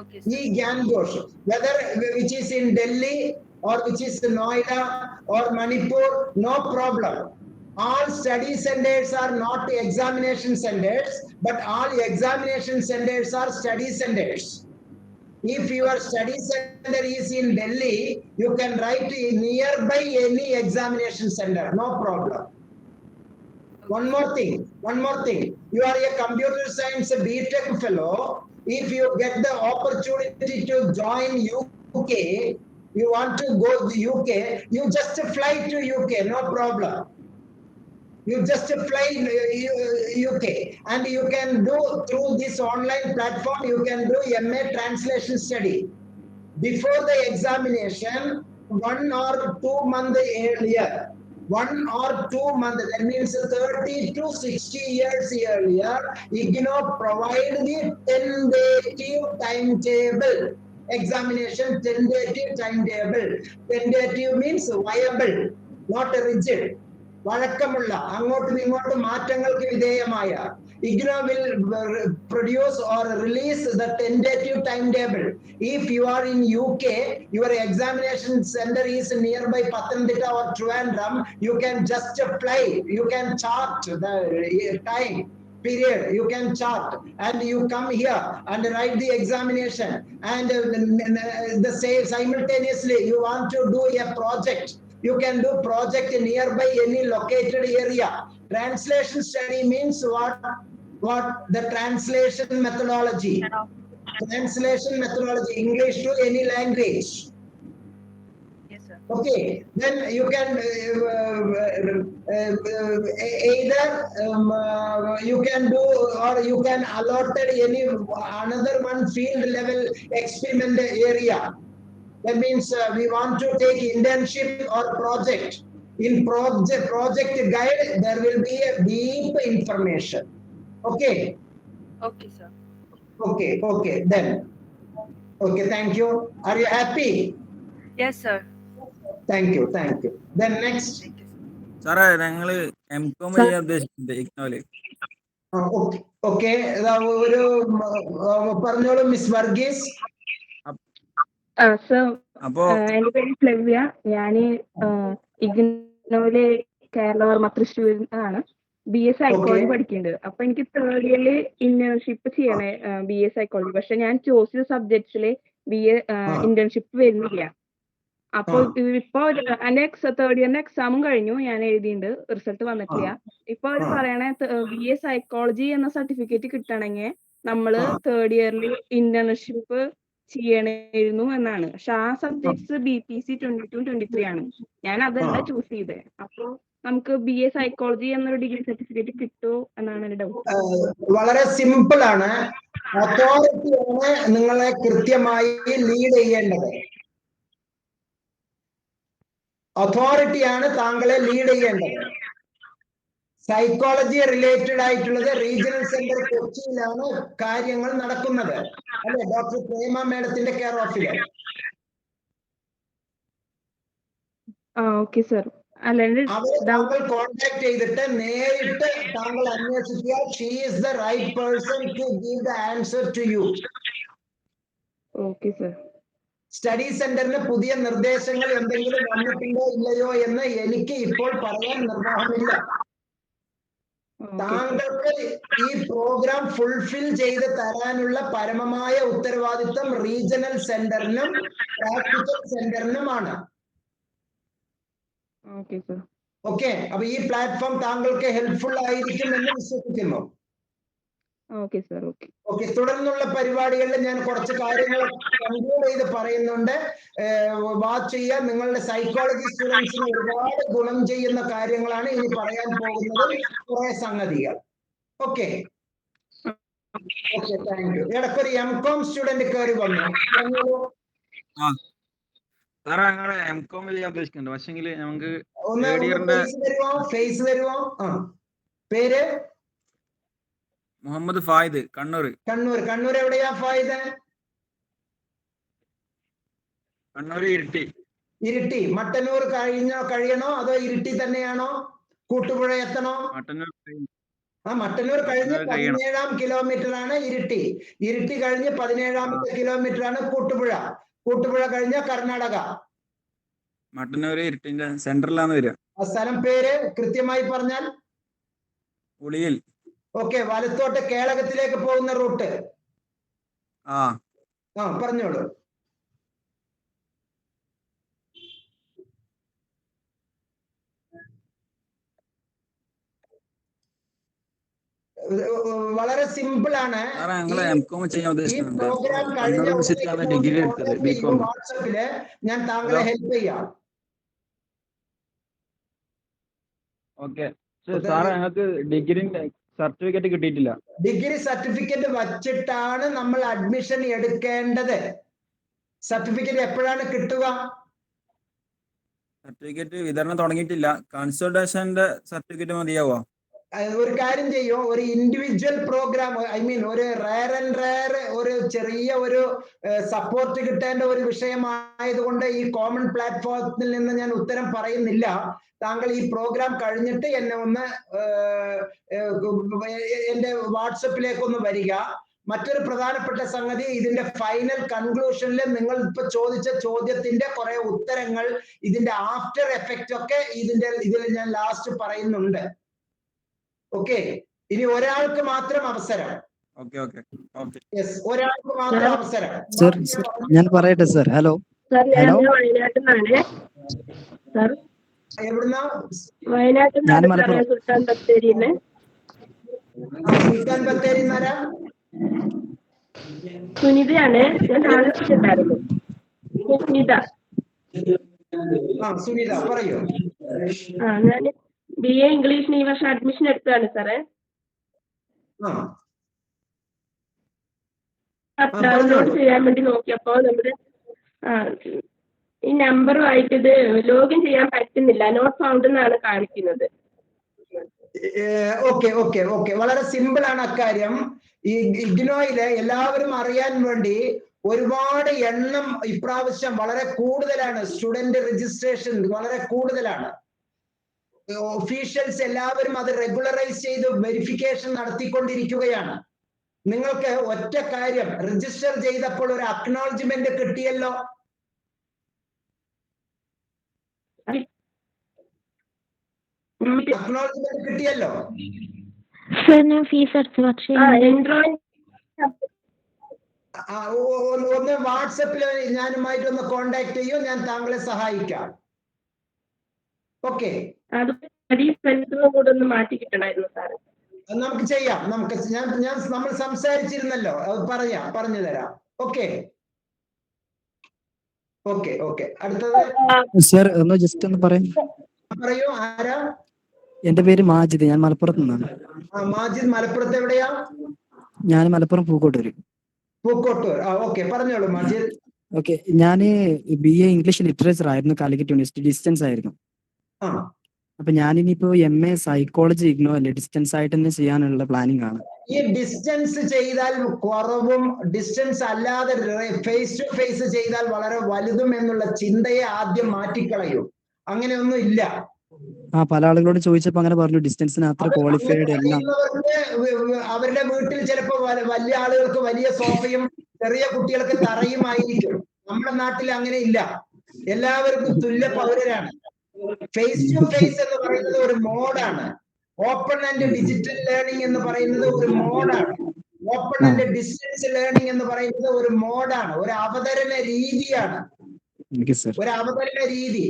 N: Okay,
C: eGyan Ghosh, whether which is in Delhi or which is Noida or Manipur, no problem. All study centers are not examination centers, but all examination centers are study centers. If your study center is in Delhi, you can write nearby any examination center, no problem. One more thing. You are a computer science BTech fellow. If you get the opportunity to join UK, you want to go to UK, you just fly to UK, no problem. You just fly UK and you can do through this online platform, you can do MA translation study. Before the examination, 1 or 2 months earlier, 1 or 2 months, that means 30 to 60 years earlier, IGNOU provide the tentative timetable. Examination tentative timetable. Tentative means viable, not rigid. വഴക്കമുള്ള അങ്ങോട്ടും ഇങ്ങോട്ടും മാറ്റങ്ങൾക്ക് വിധേയമായ IGNOU will produce or release the tentative timetable. If you are in UK, your examination center is nearby Pathanamthitta or Trivandrum, you can just apply, you can chart the time period, you can chart and you come here and write the examination and the same simultaneously you want to do a project. You can do project nearby any located area. Translation study means what? The translation methodology. Translation methodology, English to any language.
N: Yes, sir.
C: Okay, then you can either you can do or you can allot any another one field level experiment area. That means we want to take internship or project. In project guide, there will be a deep information. Okay.
N: Okay, sir.
C: Okay. Then. Okay, thank you. Are you happy?
N: Yes, sir.
C: Thank you. Then next.
O: സാറേ ഞങ്ങള് M.Com ചെയ്യാൻ ഉദ്ദേശിക്കുന്നുണ്ട് ഇഗ്നോയില്.
C: Okay. ഒരു പറഞ്ഞോളൂ miss Varghese.
P: Sir, എന്റെ പേര് ഫ്ലവ്യ. ഞാൻ ഇഗ്നോയിലെ കേരളവർമ്മ തൃശ്ശൂരിൽ ആണ് BA സൈക്കോളജി പഠിക്കുന്നുണ്ട്. അപ്പൊ എനിക്ക് തേർഡ് ഇയറിൽ ഇന്റേൺഷിപ്പ് ചെയ്യണേ BA സൈക്കോളജി. പക്ഷെ ഞാൻ ചോദിച്ച സബ്ജക്ട്സില് BA ഇന്റേൺഷിപ്പ് വരുന്നില്ല. അപ്പൊ ഇപ്പൊ എന്റെ തേർഡ് ഇയറിന്റെ എക്സാമും കഴിഞ്ഞു, ഞാൻ എഴുതിയിട്ടുണ്ട്, റിസൾട്ട് വന്നിട്ടില്ല. ഇപ്പൊ അവര് പറയണേ BA സൈക്കോളജി എന്ന സർട്ടിഫിക്കറ്റ് കിട്ടണമെങ്കിൽ നമ്മള് തേർഡ് ഇയറിൽ ഇന്റേൺഷിപ്പ് ചെയ്യണമായിരുന്നു എന്നാണ്. പക്ഷെ ആ സബ്ജക്ട്സ് BPC 22, 23 ആണ്. ഞാൻ അതല്ല ചൂസ് ചെയ്തത്. അപ്പൊ നമുക്ക് BA സൈക്കോളജി എന്നൊരു ഡിഗ്രി സർട്ടിഫിക്കറ്റ് കിട്ടുമോ എന്നാണ് എന്റെ ഡൗട്ട്.
C: വളരെ സിമ്പിൾ ആണ്. അതോറിറ്റിയാണ് നിങ്ങളെ കൃത്യമായി ലീഡ് ചെയ്യേണ്ടത്. അതോറിറ്റിയാണ് താങ്കളെ ലീഡ് ചെയ്യേണ്ടത്. സൈക്കോളജി റിലേറ്റഡ് ആയിട്ടുള്ളത് റീജിയണൽ സെന്റർ കൊച്ചിയിലാണ് കാര്യങ്ങൾ നടക്കുന്നത്, അല്ലെ? ഡോക്ടർ പ്രേമ മേഡത്തിന്റെ കെയർ ഓഫില്.
P: Okay sir.
C: താങ്കൾ കോൺടാക്ട് ചെയ്തിട്ട് നേരിട്ട് താങ്കൾ അന്വേഷിക്കുക. She is the right person to give the answer to you.
P: Okay sir.
C: Study സെന്ററിന് പുതിയ നിർദ്ദേശങ്ങൾ എന്തെങ്കിലും വന്നിട്ടുണ്ടോ ഇല്ലയോ എന്ന് എനിക്ക് ഇപ്പോൾ പറയാൻ നിർവാഹമില്ല. താങ്കൾക്ക് ഈ പ്രോഗ്രാം ഫുൾഫിൽ ചെയ്ത് തരാനുള്ള പരമമായ ഉത്തരവാദിത്വം റീജിയണൽ സെന്ററിനും പ്രാക്ടിക്കൽ സെന്ററിനുമാണ്. ഓക്കെ, അപ്പൊ ഈ പ്ലാറ്റ്ഫോം താങ്കൾക്ക് ഹെൽപ്ഫുൾ ആയിരിക്കും എന്ന് വിശ്വസിക്കുന്നു. ഓക്കെ, തുടർന്നുള്ള പരിപാടികളിൽ ഞാൻ കുറച്ച് കാര്യങ്ങൾ കൺക്ലൂഡ് ചെയ്ത് പറയുന്നുണ്ട്. വാച്ച് ചെയ്യുക. നിങ്ങളുടെ സൈക്കോളജി സ്റ്റുഡൻസിന് ഒരുപാട് ഗുണം ചെയ്യുന്ന കാര്യങ്ങളാണ് ഇനി പറയാൻ പോകുന്നത്, കുറെ സംഗതികൾ. Okay, thank you. ഇടയ്ക്കൊരു എംകോം സ്റ്റുഡന്റ് കയറി വന്നു. ഒന്ന് ഫേസ് തരുമോ? പേര്?
O: മുഹമ്മദ് ഫായിദ്, കണ്ണൂർ.
C: കണ്ണൂർ എവിടെയാ ഫായിദ്?
O: കണ്ണൂർ
C: ഇരിട്ടി. മട്ടന്നൂർ കഴിയണോ അതോ ഇരിട്ടി തന്നെയാണോ? കൂട്ടുപുഴ എത്തണോ? മട്ടന്നൂർ കഴിഞ്ഞ് 17-ാം കിലോമീറ്റർ ആണ് ഇരിട്ടി. ഇരിട്ടി കഴിഞ്ഞ് 17-ാമത്തെ കിലോമീറ്റർ ആണ് കൂട്ടുപുഴ. കൂട്ടുപുഴ കഴിഞ്ഞ കർണാടക.
O: മട്ടന്നൂർ ഇരിട്ടിന്റെ സെന്ററിലാണ് വരിക.
C: സ്ഥലം പേര് കൃത്യമായി പറഞ്ഞാൽ?
O: ഉളിയിൽ.
C: ഓക്കെ, വലത്തോട്ട് കേളകത്തിലേക്ക് പോകുന്ന റൂട്ട്. പറഞ്ഞോളൂ. വളരെ സിമ്പിൾ ആണ്. വാട്സപ്പില് ഞാൻ താങ്കളെ ഹെൽപ്പ് ചെയ്യാം.
O: ഡിഗ്രി സർട്ടിഫിക്കറ്റ് കിട്ടിയിട്ടില്ല.
C: ഡിഗ്രി സർട്ടിഫിക്കറ്റ് വച്ചിട്ടാണ് നമ്മൾ അഡ്മിഷൻ എടുക്കേണ്ടത്. സർട്ടിഫിക്കറ്റ് എപ്പോഴാണ് കിട്ടുക?
O: സർട്ടിഫിക്കറ്റ് വിതരണം തുടങ്ങിയിട്ടില്ല. കൺസൾട്ടേഷന്റെ സർട്ടിഫിക്കറ്റ് മതിയാവോ?
C: ഒരു കാര്യം ചെയ്യോ, ഒരു ഇൻഡിവിജ്വൽ പ്രോഗ്രാം, ഒരു റയർ ഒരു ചെറിയ ഒരു സപ്പോർട്ട് കിട്ടേണ്ട ഒരു വിഷയമായതുകൊണ്ട് ഈ കോമൺ പ്ലാറ്റ്ഫോമിൽ നിന്ന് ഞാൻ ഉത്തരം പറയുന്നില്ല. താങ്കൾ ഈ പ്രോഗ്രാം കഴിഞ്ഞിട്ട് എന്നെ ഒന്ന് എന്റെ വാട്സപ്പിലേക്ക് ഒന്ന് വരിക. മറ്റൊരു പ്രധാനപ്പെട്ട സംഗതി, ഇതിന്റെ ഫൈനൽ കൺക്ലൂഷനിൽ നിങ്ങൾ ഇപ്പൊ ചോദിച്ച ചോദ്യത്തിന്റെ കുറെ ഉത്തരങ്ങൾ, ഇതിന്റെ ആഫ്റ്റർ എഫക്റ്റ് ഒക്കെ ഇതിൽ ഞാൻ ലാസ്റ്റ് പറയുന്നുണ്ട്. ഓക്കെ, ഇനി ഒരാൾക്ക് മാത്രം അവസരം. ഒരാൾക്ക് മാത്രം അവസരം.
Q: ഞാൻ പറയട്ടെ സർ. ഹലോ.
C: എവിടുന്നാ?
Q: ഞാൻ മലപ്പുറം.
C: സുൽത്താൻ ബത്തേരി.
P: സുനിതയാണ്.
C: സുനിത പറയൂ.
P: ഞാൻ BA ഇംഗ്ലീഷിന് ഈ വർഷം അഡ്മിഷൻ എടുത്തതാണ് സാറേ. ഡൗൺലോഡ് ചെയ്യാൻ വേണ്ടി നോക്കിയപ്പോ നമ്മുടെ ഈ നമ്പറുമായിട്ട് ഇത് ലോഗിൻ ചെയ്യാൻ പറ്റുന്നില്ല. നോട്ട് ഫൗണ്ട് എന്നാണ് കാണിക്കുന്നത്.
C: ഓക്കെ, വളരെ സിമ്പിൾ ആണ് അക്കാര്യം. ഈ ഇഗ്നോയില് എല്ലാവരും അറിയാൻ വേണ്ടി ഒരുപാട് എണ്ണം ഇപ്രാവശ്യം വളരെ കൂടുതലാണ്. സ്റ്റുഡന്റ് രജിസ്ട്രേഷൻ വളരെ കൂടുതലാണ്. ഒഫീഷ്യൽസ് എല്ലാവരും അത് റെഗുലറൈസ് ചെയ്ത് വെരിഫിക്കേഷൻ നടത്തിക്കൊണ്ടിരിക്കുകയാണ്. നിങ്ങൾക്ക് ഒറ്റ കാര്യം, രജിസ്റ്റർ ചെയ്തപ്പോൾ ഒരു അക്നോളജ്മെന്റ് കിട്ടിയല്ലോ. അക്നോളജ്മെന്റ് കിട്ടിയല്ലോ. ഒന്ന് വാട്സപ്പിൽ ഞാനുമായിട്ടൊന്ന് കോണ്ടാക്ട് ചെയ്യൂ, ഞാൻ താങ്കളെ സഹായിക്കാം. ഓക്കെ, നമുക്ക് ചെയ്യാം. നമ്മൾ സംസാരിച്ചിരുന്നല്ലോ, പറഞ്ഞു തരാം. ഓക്കെ, അടുത്തത്
Q: സർ ഒന്ന് ജസ്റ്റ് ഒന്ന്
C: പറയൂ. ആരാ?
Q: എന്റെ പേര് മാജിദ്, ഞാൻ മലപ്പുറത്ത് നിന്നാണ്.
C: മാജിദ്, മലപ്പുറത്ത് എവിടെയാ?
Q: ഞാൻ മലപ്പുറം പൂക്കോട്ടൂർ.
C: ഓക്കെ, പറഞ്ഞോളൂ മാജിദ്.
Q: ഓക്കെ, ഞാന് BA ഇംഗ്ലീഷ് ലിറ്ററേച്ചർ ആയിരുന്നു, കാലിക്കറ്റ് യൂണിവേഴ്സിറ്റി. ഡിസ്റ്റൻസ് ആയിരുന്നു. അപ്പൊ ഞാനിനിയിപ്പോ MA സൈക്കോളജി ഇഗ്നോ അല്ലേ, ഡിസ്റ്റൻസ് ആയിട്ട് തന്നെ ചെയ്യാനുള്ള പ്ലാനിങ് ആണ്.
C: ഈ ഡിസ്റ്റൻസ് ചെയ്താൽ കുറവും, ഡിസ്റ്റൻസ് അല്ലാതെ ഫേസ് ടു ഫേസ് ചെയ്താൽ വളരെ വലുതും എന്നുള്ള ചിന്തയെ ആദ്യം മാറ്റിക്കളയൂ. അങ്ങനെയൊന്നും ഇല്ല.
Q: പല ആളുകളോട് ചോദിച്ചപ്പോ അങ്ങനെ പറഞ്ഞു, ഡിസ്റ്റൻസിന് അത്ര ക്വാളിഫൈഡ് അല്ല.
C: അവരുടെ വീട്ടിൽ ചിലപ്പോ വലിയ ആളുകൾക്ക് വലിയ സോഫയും ചെറിയ കുട്ടികൾക്ക് തറയുമായിരിക്കും. നമ്മുടെ നാട്ടിൽ അങ്ങനെ ഇല്ല. എല്ലാവർക്കും തുല്യ പൗരരാണ്. ഫേസ് ടു ഫേസ് എന്ന് പറയുന്നത് ഒരു മോഡാണ്. ഓപ്പൺ ആൻഡ് ഡിജിറ്റൽ ലേണിംഗ് എന്ന് പറയുന്നത് ഒരു മോഡാണ്. ഓപ്പൺ ആൻഡ് ഡിസ്റ്റൻസ് ലേണിംഗ് എന്ന് പറയുന്നത് ഒരു മോഡാണ്, ഒരു അവതരണ രീതിയാണ്. ഒരു അവതരണ രീതി.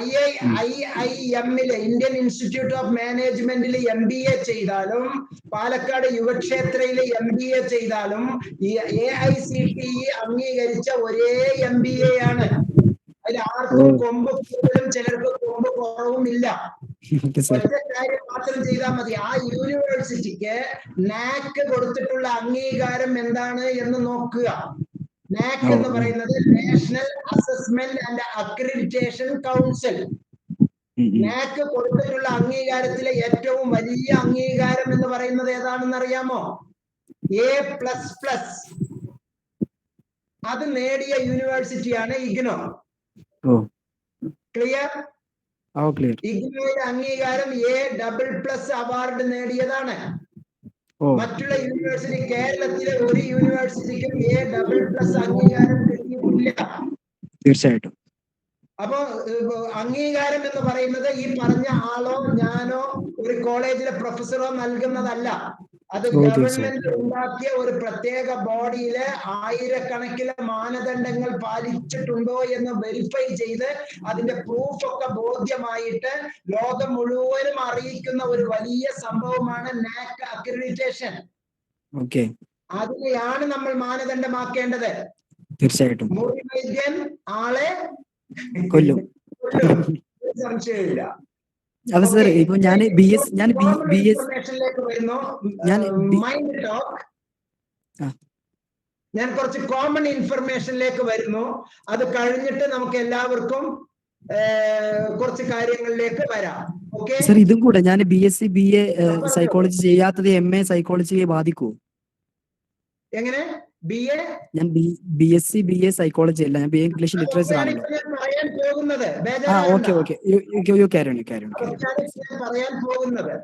C: IIM-ല് ഇന്ത്യൻ ഇൻസ്റ്റിറ്റ്യൂട്ട് ഓഫ് മാനേജ്മെന്റിൽ MBA ചെയ്താലും പാലക്കാട് യുവക്ഷേത്രയില് MBA ചെയ്താലും AICTE അംഗീകരിച്ച ഒരേ MBA ആണ്. അതിൽ ആർക്കും കൊമ്പ് കൂടുതലും ചിലർക്ക് കൊമ്പ് കുറവും ഇല്ല. ഒറ്റ കാര്യം മാത്രം ചെയ്താൽ മതി. ആ യൂണിവേഴ്സിറ്റിക്ക് NAC കൊടുത്തിട്ടുള്ള അംഗീകാരം എന്താണ് എന്ന് നോക്കുക. NAC എന്ന് പറയുന്നത് national assessment and accreditation council. NAC കൊടുത്തിട്ടുള്ള അംഗീകാരത്തിലെ ഏറ്റവും വലിയ അംഗീകാരം എന്ന് പറയുന്നത് ഏതാണെന്ന് അറിയാമോ? A++. അത് നേടിയ യൂണിവേഴ്സിറ്റിയാണ് IGNOU. ക്ലിയർ? IGNOയുടെ അംഗീകാരം A++ അവാർഡ് നേടിയതാണ്. മറ്റുള്ള യൂണിവേഴ്സിറ്റി, കേരളത്തിലെ ഒരു യൂണിവേഴ്സിറ്റിക്കും A++ അംഗീകാരം കിട്ടിയിട്ടില്ല.
Q: തീർച്ചയായിട്ടും.
C: അപ്പൊ അംഗീകാരം എന്ന് പറയുന്നത് ഈ പറഞ്ഞ ആളോ ഞാനോ ഒരു കോളേജിലെ പ്രൊഫസറോ നൽകുന്നതല്ല. അത് ഗവൺമെന്റ് ഉണ്ടാക്കിയ ഒരു പ്രത്യേക ബോഡിയിലെ ആയിരക്കണക്കിന് മാനദണ്ഡങ്ങൾ പാലിച്ചിട്ടുണ്ടോ എന്ന് വെരിഫൈ ചെയ്ത് അതിന്റെ പ്രൂഫ് ഒക്കെ ബോധ്യമായിട്ട് ലോകം മുഴുവനും അറിയിക്കുന്ന ഒരു വലിയ സംഭവമാണ് NAC അക്രഡിറ്റേഷൻ. അതിനെയാണ് നമ്മൾ മാനദണ്ഡമാക്കേണ്ടത്.
Q: തീർച്ചയായിട്ടും.
C: മുറി വൈദ്യൻ ആളെ
Q: കൊല്ലും,
C: സംശയമില്ല.
Q: അതെ സാർ. ഇപ്പൊ ഞാൻ BS
C: ഞാൻ കുറച്ച് കോമൺ ഇൻഫർമേഷനിലേക്ക് വരുന്നു. അത് കഴിഞ്ഞിട്ട് നമുക്ക് എല്ലാവർക്കും കുറച്ച് കാര്യങ്ങളിലേക്ക് വരാം. ഓക്കെ
Q: സാർ, ഇതും കൂടെ ഞാൻ BSc BA സൈക്കോളജി ചെയ്യാത്തത് MA സൈക്കോളജിയെ ബാധിക്കുമോ?
C: എങ്ങനെ? BA
Q: ഞാൻ BSc BA സൈക്കോളജി അല്ല, ഞാൻ BA ഇംഗ്ലീഷ് ലിറ്ററേച്ചർ ആണല്ലോ.
C: പറയാൻ പോകുന്നത് പറയാൻ പോകുന്നത്.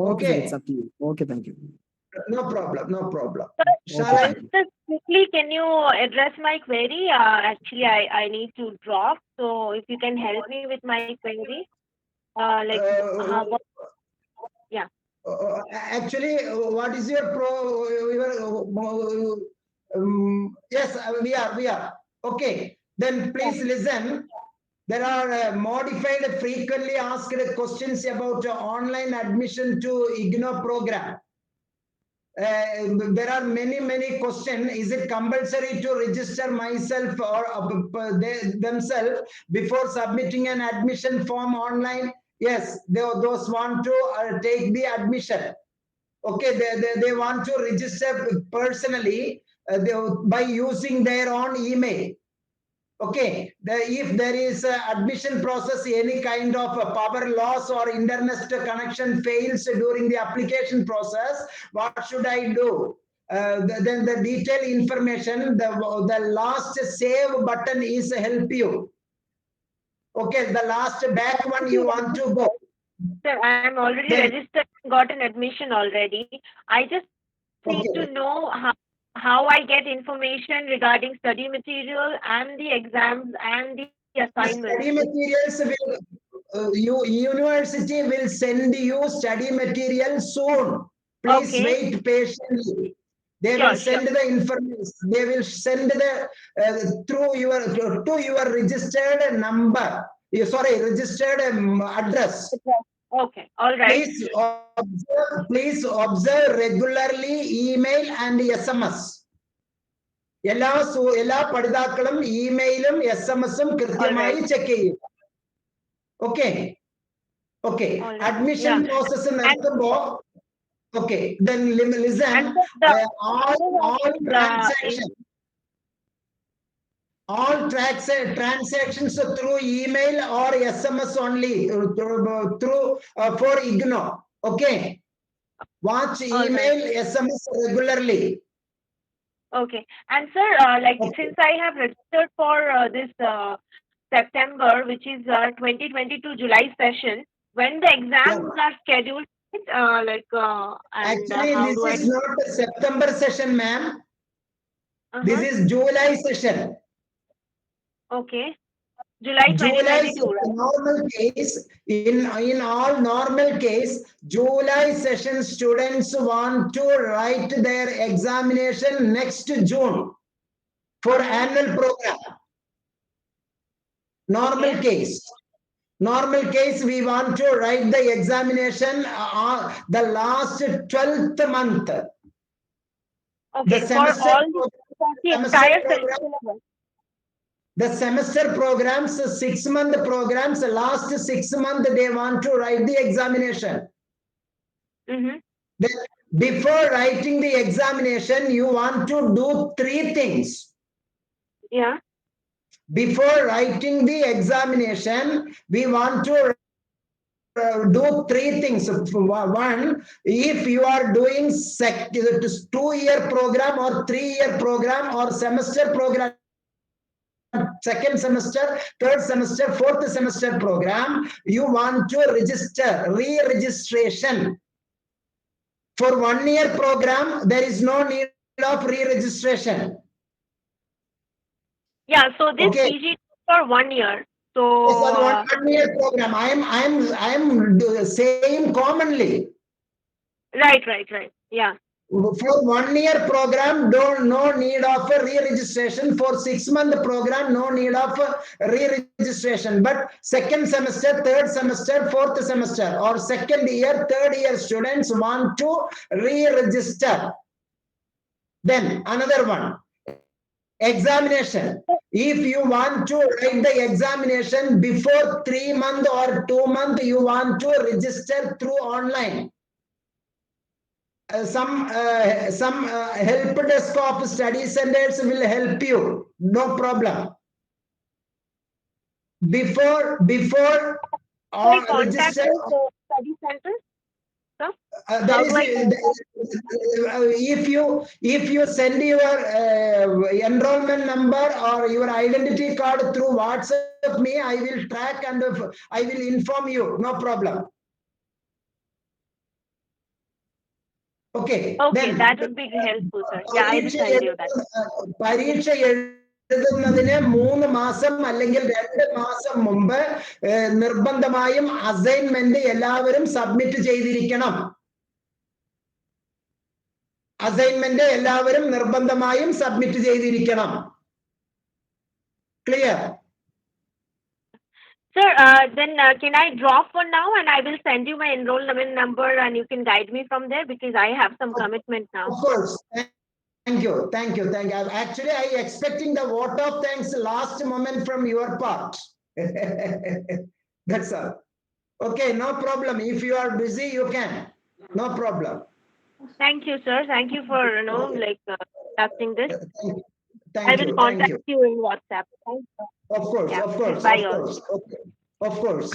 Q: Okay, thank you.
C: No problem, no problem.
D: Quickly, can you address my query? Actually, I need to drop, so if you can help me with my query, yeah.
C: Actually, what is your yes, we are. Okay, then please listen. There are modified frequently asked questions about online admission to IGNOU program. There are many questions. Is it compulsory to register myself or themselves before submitting an admission form online? Yes, those want to take the admission. Okay, they want to register personally by using their own email. Okay, if there is a admission process, any kind of power loss or internet connection fails during the application process, what should I do? Then the detailed information, the last save button is help you. Okay, the last back one you want to go.
D: Sir, I am already registered, got an admission already. I just need to know how I get information regarding study material and the exams and the assignments.
C: Study materials university will send you study material soon. Please wait patiently. They will send the information. They will send the through to your registered number. Registered address.
D: Okay, all right.
C: Please observe regularly email and SMS. എല്ലാ പഠിതാക്കളും ഇമെയിലും SMS-ഉം കൃത്യമായി check ചെയ്യും. Okay, admission process നടത്തുമ്പോ then listen. All transactions through email or SMS only through for IGNOU. Okay, watch email, SMS regularly.
D: Okay, and sir, since I have registered for this September, which is 2022 July session, when the exams are scheduled,
C: actually this is not a September session, ma'am. This is July session.
D: Okay. July 2022, right?
C: Normal case, in all normal case, July session students want to write their examination next June for annual program. Normal case. Normal case, we want to write the examination the last 12th month.
D: Okay,
C: The semester
D: for the entire syllabus.
C: The semester programs, 6-month programs, last 6 months they want to write the examination. Then before writing the examination, you want to do 3 things.
D: Yeah.
C: Before writing the examination, we want to do 3 things. One, if you are doing 2-year program or 3-year program or semester program, second semester, third semester, fourth semester program, you want to register, re-registration. For 1-year program, there is no need of re-registration.
D: Yeah, so this PG for 1 year. So
C: yes, 1-year program. I am saying commonly.
D: Right. Yeah.
C: For 1-year program, no need of a re-registration. For 6-month program, no need of a re-registration. But second semester, third semester, fourth semester, or second year, third year students want to re-register. Then another one, examination. If you want to write the examination before 3 months or 2 months, you want to register through online. Some help desk of study centers will help you, no problem. Before register,
D: study centers.
C: If you send your enrollment number or your identity card through WhatsApp me, I will track and I will inform you, no problem. Okay, then
D: that would be helpful, sir. Yeah, I will send you that.
C: പരീക്ഷ എഴുതുന്നതിന് 3 മാസം അല്ലെങ്കിൽ 2 മാസം മുമ്പ് നിർബന്ധമായും assignment എല്ലാവരും submit ചെയ്തിരിക്കണം. Assignment എല്ലാവരും നിർബന്ധമായും സബ്മിറ്റ് ചെയ്തിരിക്കണം. Clear?
D: Sir, then can I drop for now and I will send you my enrollment number and you can guide me from there because I have some commitment now.
C: Of course. Thank you. Actually, I expecting the vote of thanks last moment from your part. That's all. Okay, no problem. If you are busy, you can. No problem.
D: Thank you, sir. Thank you for accepting this. I will contact you in WhatsApp. Thank you.
C: Of course,
D: yeah.
C: of course,
D: Bye
C: of
D: all.
C: course. Okay. Of course.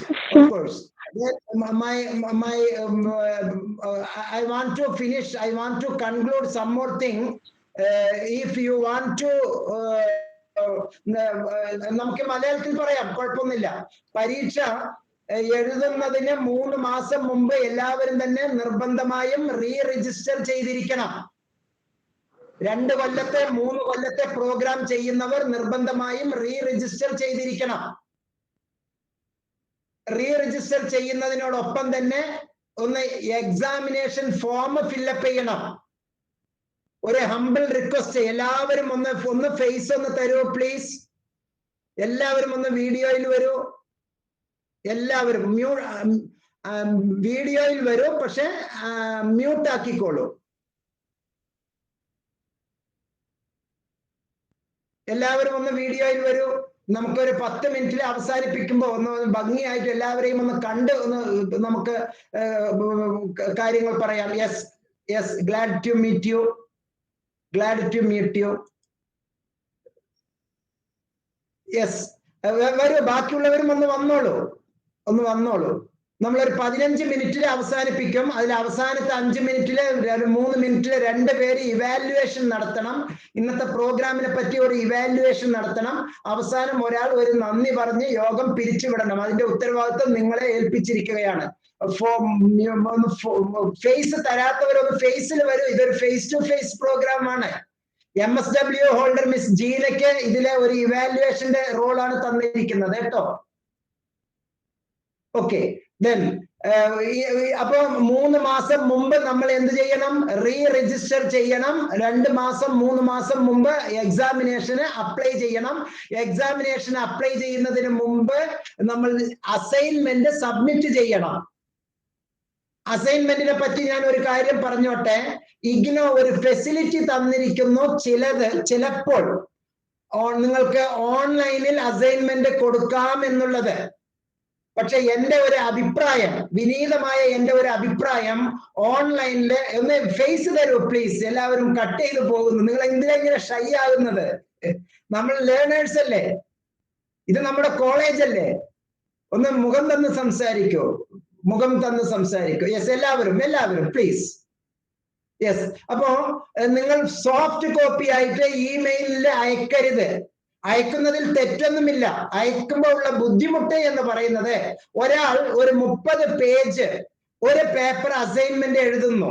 C: I want to finish. I want to conclude some more thing. If you want to, നമുക്ക് മലയാളത്തിൽ പറയാം, കുഴപ്പമൊന്നുമില്ല. പരീക്ഷ എഴുതുന്നതിന് 3 മാസം മുമ്പ് എല്ലാവരും തന്നെ നിർബന്ധമായും re-register ചെയ്തിരിക്കണം. 2 കൊല്ലത്തെ 3 കൊല്ലത്തെ പ്രോഗ്രാം ചെയ്യുന്നവർ നിർബന്ധമായും re-register ചെയ്തിരിക്കണം. re-register ചെയ്യുന്നതിനോടൊപ്പം തന്നെ ഒന്ന് എക്സാമിനേഷൻ ഫോം ഫില്ലപ്പ് ചെയ്യണം. ഒരു ഹംബിൾ റിക്വസ്റ്റ്, എല്ലാവരും ഒന്ന് ഫേസ് ഒന്ന് തരൂ പ്ലീസ്. എല്ലാവരും ഒന്ന് വീഡിയോയിൽ വരൂ. എല്ലാവരും വീഡിയോയിൽ വരൂ, പക്ഷെ മ്യൂട്ട് ആക്കിക്കോളൂ. എല്ലാവരും ഒന്ന് വീഡിയോയിൽ വരൂ. നമുക്കൊരു 10 മിനിറ്റിൽ അവസാനിപ്പിക്കുമ്പോൾ ഒന്ന് ഭംഗിയായിട്ട് എല്ലാവരെയും ഒന്ന് കണ്ട് ഒന്ന് നമുക്ക് കാര്യങ്ങൾ പറയാം. Yes, glad to meet you. Yes, വരൂ. ബാക്കിയുള്ളവരും ഒന്ന് വന്നോളൂ. നമ്മളൊരു 15 മിനിറ്റിൽ അവസാനിപ്പിക്കും. അതിൽ അവസാനത്തെ 5 മിനിറ്റില് 3 മിനിറ്റില് 2 പേര് ഇവാലുവേഷൻ നടത്തണം. ഇന്നത്തെ പ്രോഗ്രാമിനെ പറ്റി ഒരു ഇവാലുവേഷൻ നടത്തണം. അവസാനം ഒരാൾ ഒരു നന്ദി പറഞ്ഞ് യോഗം പിരിച്ചുവിടണം. അതിന്റെ ഉത്തരവാദിത്വം നിങ്ങളെ ഏൽപ്പിച്ചിരിക്കുകയാണ്. ഫേസ് തരാത്തവരൊന്ന് ഫേസിൽ വരൂ. ഇതൊരു ഫേസ് ടു ഫേസ് പ്രോഗ്രാം ആണ്. MSW ഹോൾഡർ മിസ് ജീനയ്ക്ക് ഇതിലെ ഒരു ഇവാലുവേഷന്റെ റോളാണ് തന്നിരിക്കുന്നത് കേട്ടോ. ഓക്കെ, ദെൻ അപ്പൊ 3 മാസം മുമ്പ് നമ്മൾ എന്ത് ചെയ്യണം? രജിസ്റ്റർ ചെയ്യണം. 2 മാസം 3 മാസം മുമ്പ് എക്സാമിനേഷന് അപ്ലൈ ചെയ്യണം. എക്സാമിനേഷൻ അപ്ലൈ ചെയ്യുന്നതിന് മുമ്പ് നമ്മൾ അസൈൻമെന്റ് സബ്മിറ്റ് ചെയ്യണം. അസൈൻമെന്റിനെ പറ്റി ഞാൻ ഒരു കാര്യം പറഞ്ഞോട്ടെ. ഇഗ്നോ ഒരു ഫെസിലിറ്റി തന്നിരിക്കുന്നു. ചിലപ്പോൾ നിങ്ങൾക്ക് ഓൺലൈനിൽ അസൈൻമെന്റ് കൊടുക്കാം എന്നുള്ളത്. പക്ഷെ എന്റെ ഒരു അഭിപ്രായം, വിനീതമായ എന്റെ ഒരു അഭിപ്രായം, ഓൺലൈനില് ഒന്ന് ഫേസ് തരൂ പ്ലീസ്. എല്ലാവരും കട്ട് ചെയ്ത് പോകുന്നു. നിങ്ങൾ എന്തിനെങ്ങനെ ഷൈ ആകുന്നത്? നമ്മൾ ലേണേഴ്സ് അല്ലേ, ഇത് നമ്മുടെ കോളേജ് അല്ലേ. ഒന്ന് മുഖം തന്ന് സംസാരിക്കൂ, മുഖം തന്ന് സംസാരിക്കൂ. യെസ്, എല്ലാവരും പ്ലീസ്. യെസ്, അപ്പോ നിങ്ങൾ സോഫ്റ്റ് കോപ്പി ആയിട്ട് ഇമെയിലിൽ അയക്കരുത്. അയക്കുന്നതിൽ തെറ്റൊന്നുമില്ല. അയക്കുമ്പോൾ ഉള്ള ബുദ്ധിമുട്ട് എന്ന് പറയുന്നത്, ഒരാൾ ഒരു 30 പേജ് ഒരു പേപ്പർ അസൈൻമെന്റ് എഴുതുന്നു.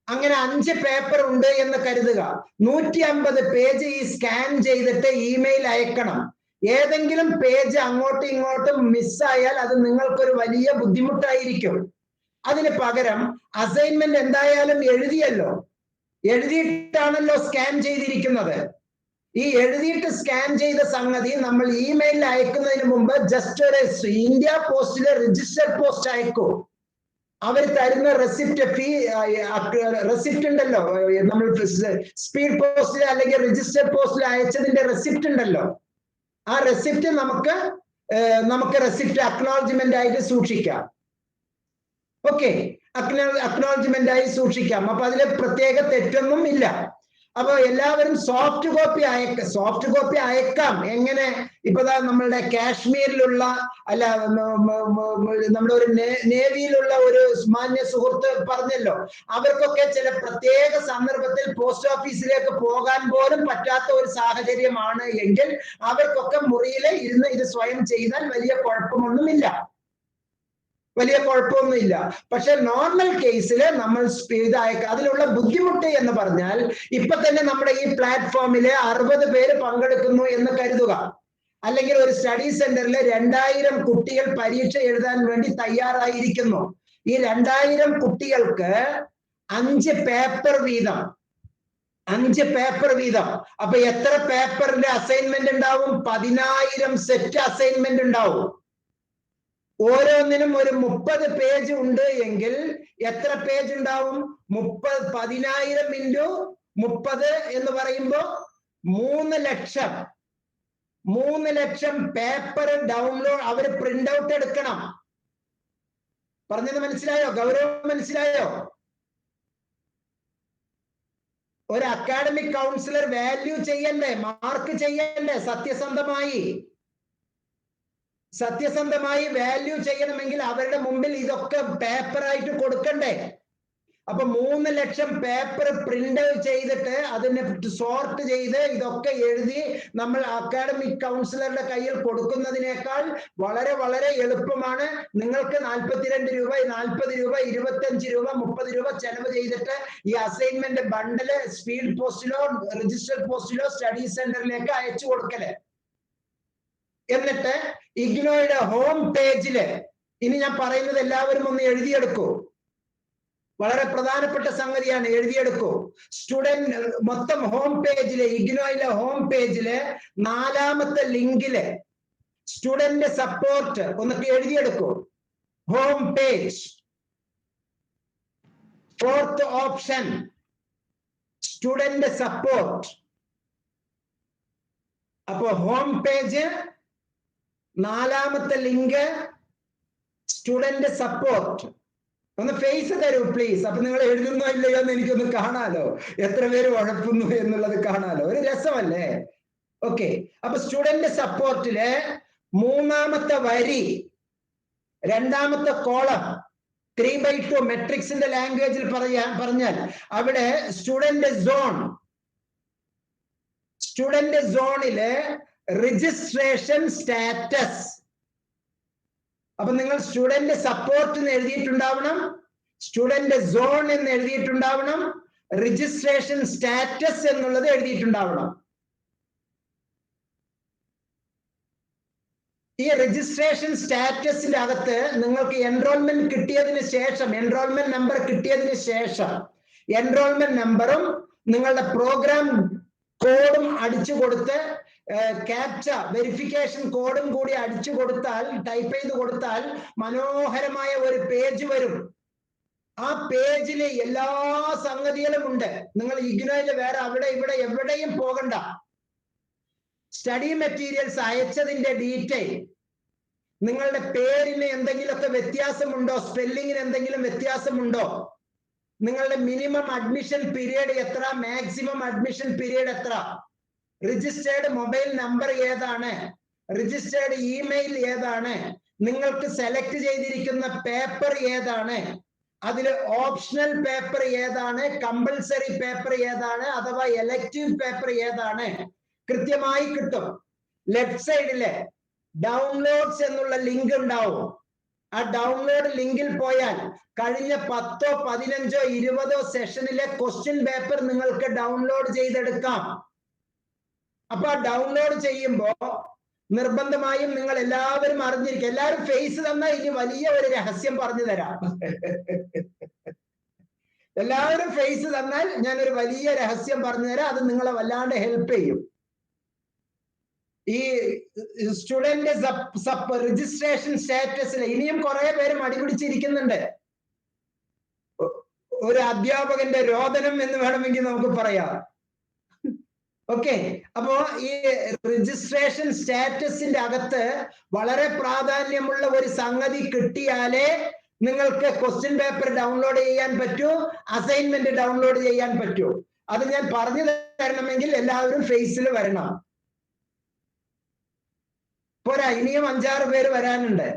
C: അങ്ങനെ 5 പേപ്പർ ഉണ്ട് എന്ന് കരുതുക. 150 പേജ് ഈ സ്കാൻ ചെയ്തിട്ട് ഇമെയിൽ അയക്കണം. ഏതെങ്കിലും പേജ് അങ്ങോട്ടും ഇങ്ങോട്ടും മിസ്സായാൽ അത് നിങ്ങൾക്കൊരു വലിയ ബുദ്ധിമുട്ടായിരിക്കും. അതിന് പകരം അസൈൻമെന്റ് എന്തായാലും എഴുതിയിട്ടാണല്ലോ സ്കാൻ ചെയ്തിരിക്കുന്നത്. ഈ എഴുതിയിട്ട് സ്കാൻ ചെയ്ത സംഗതി നമ്മൾ ഇമെയിലിൽ അയക്കുന്നതിന് മുമ്പ് ജസ്റ്റ് ഒരു ഇന്ത്യ പോസ്റ്റിലെ രജിസ്റ്റർ പോസ്റ്റ് അയക്കൂ. അവർ തരുന്ന റെസിപ്റ്റ് ഉണ്ടല്ലോ, നമ്മൾ സ്പീഡ് പോസ്റ്റിൽ അല്ലെങ്കിൽ രജിസ്റ്റർ പോസ്റ്റിൽ അയച്ചതിന്റെ റെസിപ്റ്റ് ഉണ്ടല്ലോ, ആ റെസിപ്റ്റ് നമുക്ക് റെസിപ്റ്റ് അക്നോളജ്മെന്റ് ആയിട്ട് സൂക്ഷിക്കാം. ഓക്കെ, അക്നോളജ്മെന്റ് ആയി സൂക്ഷിക്കാം. അപ്പൊ അതിൽ പ്രത്യേക തെറ്റൊന്നും ഇല്ല. അപ്പൊ എല്ലാവരും സോഫ്റ്റ് കോപ്പി അയക്കാം. എങ്ങനെ? ഇപ്പൊ നമ്മളുടെ കാശ്മീരിലുള്ള അല്ല നമ്മുടെ ഒരു നേവിയിലുള്ള ഒരു മാന്യ സുഹൃത്ത് പറഞ്ഞല്ലോ, അവർക്കൊക്കെ ചില പ്രത്യേക സന്ദർഭത്തിൽ പോസ്റ്റ് ഓഫീസിലേക്ക് പോകാൻ പോലും പറ്റാത്ത ഒരു സാഹചര്യമാണ് എങ്കിൽ അവർക്കൊക്കെ മുറിയിൽ ഇരുന്ന് ഇത് സ്വയം ചെയ്താൽ വലിയ കുഴപ്പമൊന്നുമില്ല. പക്ഷെ നോർമൽ കേസിൽ നമ്മൾ സ്പീഡ് അയക്കുക. അതിലുള്ള ബുദ്ധിമുട്ട് എന്ന് പറഞ്ഞാൽ, ഇപ്പൊ തന്നെ നമ്മുടെ ഈ പ്ലാറ്റ്ഫോമില് 60 പേര് പങ്കെടുക്കുന്നു എന്ന് കരുതുക. അല്ലെങ്കിൽ ഒരു സ്റ്റഡി സെന്ററിൽ 2000 കുട്ടികൾ പരീക്ഷ എഴുതാൻ വേണ്ടി തയ്യാറായിരിക്കുന്നു. ഈ 2000 കുട്ടികൾക്ക് 5 പേപ്പർ വീതം. അപ്പൊ എത്ര പേപ്പറിന്റെ അസൈൻമെന്റ് ഉണ്ടാവും? 10,000 സെറ്റ് അസൈൻമെന്റ് ഉണ്ടാവും. ഓരോന്നിനും ഒരു 30 പേജ് ഉണ്ട് എങ്കിൽ എത്ര പേജ് ഉണ്ടാവും? 10,000 ഇൻറ്റു 30 എന്ന് പറയുമ്പോ 3 ലക്ഷം പേപ്പർ ഡൗൺലോഡ് അവർ പ്രിന്റ് ഔട്ട് എടുക്കണം. പറഞ്ഞത് മനസ്സിലായോ? ഗൗരവം മനസ്സിലായോ? ഒരു അക്കാഡമിക് കൗൺസിലർ വാല്യൂ ചെയ്യണ്ടേ, മാർക്ക് ചെയ്യണ്ടേ? സത്യസന്ധമായി വാല്യൂ ചെയ്യണമെങ്കിൽ അവരുടെ മുമ്പിൽ ഇതൊക്കെ പേപ്പറായിട്ട് കൊടുക്കണ്ടേ? അപ്പൊ 3 ലക്ഷം പേപ്പർ പ്രിന്റ് ചെയ്തിട്ട് അതിനെ സോർട്ട് ചെയ്ത് ഇതൊക്കെ എഴുതി നമ്മൾ അക്കാഡമിക് കൗൺസിലറുടെ കയ്യിൽ കൊടുക്കുന്നതിനേക്കാൾ വളരെ വളരെ എളുപ്പമാണ്. നിങ്ങൾക്ക് 42 രൂപ, 40 രൂപ, 25 രൂപ, 30 രൂപ ചെലവ് ചെയ്തിട്ട് ഈ അസൈൻമെന്റ് ബണ്ടില് സ്പീഡ് പോസ്റ്റിലോ രജിസ്റ്റർ പോസ്റ്റിലോ സ്റ്റഡി സെന്ററിലേക്ക് അയച്ചു കൊടുക്കല്. എന്നിട്ട് ഇഗ്നോയുടെ ഹോം പേജില്, ഇനി ഞാൻ പറയുന്നത് എല്ലാവരും ഒന്ന് എഴുതിയെടുക്കൂ, വളരെ പ്രധാനപ്പെട്ട സംഗതിയാണ്, എഴുതിയെടുക്കൂ. സ്റ്റുഡന്റ് മൊത്തം ഹോം പേജില്, ഇഗ്നോയിലെ ഹോം പേജില് 4ാമത്തെ ലിങ്കില് സ്റ്റുഡന്റ് സപ്പോർട്ട് ഒന്നൊക്കെ എഴുതിയെടുക്കൂ. Home page 4th option student support. അപ്പൊ ഹോം പേജ് 4ാമത്തെ ലിങ്ക് സ്റ്റുഡന്റ് സപ്പോർട്ട്. ഒന്ന് ഫേസ് തരൂ പ്ലീസ്. അപ്പൊ നിങ്ങൾ എഴുതുന്നോ ഇല്ലയോ എന്ന് എനിക്കൊന്ന് കാണാലോ, എത്ര പേര് ഉഴപ്പുന്നു എന്നുള്ളത് കാണാലോ, ഒരു രസമല്ലേ? ഓക്കെ, അപ്പൊ സ്റ്റുഡന്റ് സപ്പോർട്ടില് 3ാമത്തെ വരി 2ാമത്തെ കോളം 3/2 മെട്രിക്സിന്റെ ലാംഗ്വേജിൽ പറഞ്ഞാൽ അവിടെ സ്റ്റുഡന്റ് സോണില് രജിസ്ട്രേഷൻ സ്റ്റാറ്റസ്. അപ്പൊ നിങ്ങൾ സ്റ്റുഡന്റ് സപ്പോർട്ട് എന്ന് എഴുതിയിട്ടുണ്ടാവണം, സ്റ്റുഡന്റ് സോൺ എന്ന് എഴുതിയിട്ടുണ്ടാവണം, രജിസ്ട്രേഷൻ സ്റ്റാറ്റസ് എന്നുള്ളത് എഴുതിയിട്ടുണ്ടാവണം. ഈ രജിസ്ട്രേഷൻ സ്റ്റാറ്റസിന്റെ അകത്ത് നിങ്ങൾക്ക് എൻറോൾമെന്റ് കിട്ടിയതിന് ശേഷം, എൻറോൾമെന്റ് നമ്പർ കിട്ടിയതിന് ശേഷം എൻറോൾമെന്റ് നമ്പറും നിങ്ങളുടെ പ്രോഗ്രാം കോഡും അടിച്ചു കൊടുത്ത് ക്യാപ്ച വെരിഫിക്കേഷൻ കോഡും കൂടി അടിച്ചു കൊടുത്താൽ, ടൈപ്പ് ചെയ്ത് കൊടുത്താൽ മനോഹരമായ ഒരു പേജ് വരും. ആ പേജില് എല്ലാ സംഗതികളും ഉണ്ട്. നിങ്ങൾ ഇഗ്നോയില് വേറെ അവിടെ ഇവിടെ എവിടെയും പോകണ്ട. സ്റ്റഡി മെറ്റീരിയൽസ് അയച്ചതിന്റെ ഡീറ്റെയിൽ, നിങ്ങളുടെ പേരിന് എന്തെങ്കിലുമൊക്കെ വ്യത്യാസമുണ്ടോ, സ്പെല്ലിങ്ങിന് എന്തെങ്കിലും വ്യത്യാസമുണ്ടോ, നിങ്ങളുടെ മിനിമം അഡ്മിഷൻ പീരീഡ് എത്ര, മാക്സിമം അഡ്മിഷൻ പീരീഡ് എത്ര, രജിസ്റ്റേർഡ് മൊബൈൽ നമ്പർ ഏതാണ്, രജിസ്റ്റേർഡ് ഇമെയിൽ ഏതാണ്, നിങ്ങൾക്ക് സെലക്ട് ചെയ്തിരിക്കുന്ന പേപ്പർ ഏതാണ്, അതിൽ ഓപ്ഷണൽ പേപ്പർ ഏതാണ്, കമ്പൽസറി പേപ്പർ ഏതാണ്, അഥവാ എലക്റ്റീവ് പേപ്പർ ഏതാണ്, കൃത്യമായി കിട്ടും. ലെഫ്റ്റ് സൈഡിലെ ഡൗൺലോഡ്സ് എന്നുള്ള ലിങ്ക് ഉണ്ടാവും. ആ ഡൗൺലോഡ് ലിങ്കിൽ പോയാൽ കഴിഞ്ഞ 10, 15, 20 സെഷനിലെ ക്വസ്റ്റ്യൻ പേപ്പർ നിങ്ങൾക്ക് ഡൗൺലോഡ് ചെയ്തെടുക്കാം. അപ്പൊ ആ ഡൗൺലോഡ് ചെയ്യുമ്പോ നിർബന്ധമായും നിങ്ങൾ എല്ലാവരും അറിഞ്ഞിരിക്കും. എല്ലാവരും ഫേസ് തന്നാൽ ഇനി വലിയ ഒരു രഹസ്യം പറഞ്ഞു തരാം. എല്ലാവരും ഫേസ് തന്നാൽ ഞാനൊരു വലിയ രഹസ്യം പറഞ്ഞു തരാം. അത് നിങ്ങളെ വല്ലാണ്ട് ഹെൽപ്പ് ചെയ്യും. ഈ സ്റ്റുഡന്റ് രജിസ്ട്രേഷൻ സ്റ്റാറ്റസിൽ ഇനിയും കുറെ പേര് മടിപിടിച്ചിരിക്കുന്നുണ്ട്. ഒരു അധ്യാപകന്റെ രോദനം എന്ന് വേണമെങ്കിൽ നമുക്ക് പറയാം. ഓക്കെ, അപ്പോ ഈ രജിസ്ട്രേഷൻ സ്റ്റാറ്റസിന്റെ അകത്ത് വളരെ പ്രാധാന്യമുള്ള ഒരു സംഗതി കിട്ടിയാലേ നിങ്ങൾക്ക് ക്വസ്റ്റ്യൻ പേപ്പർ ഡൗൺലോഡ് ചെയ്യാൻ പറ്റൂ, അസൈൻമെന്റ് ഡൗൺലോഡ് ചെയ്യാൻ പറ്റൂ. അത് ഞാൻ പറഞ്ഞു തരണമെങ്കിൽ എല്ലാവരും ഫേസിൽ വരണം. പോരാ, ഇനിയും 5-6 പേര് വരാനുണ്ട്.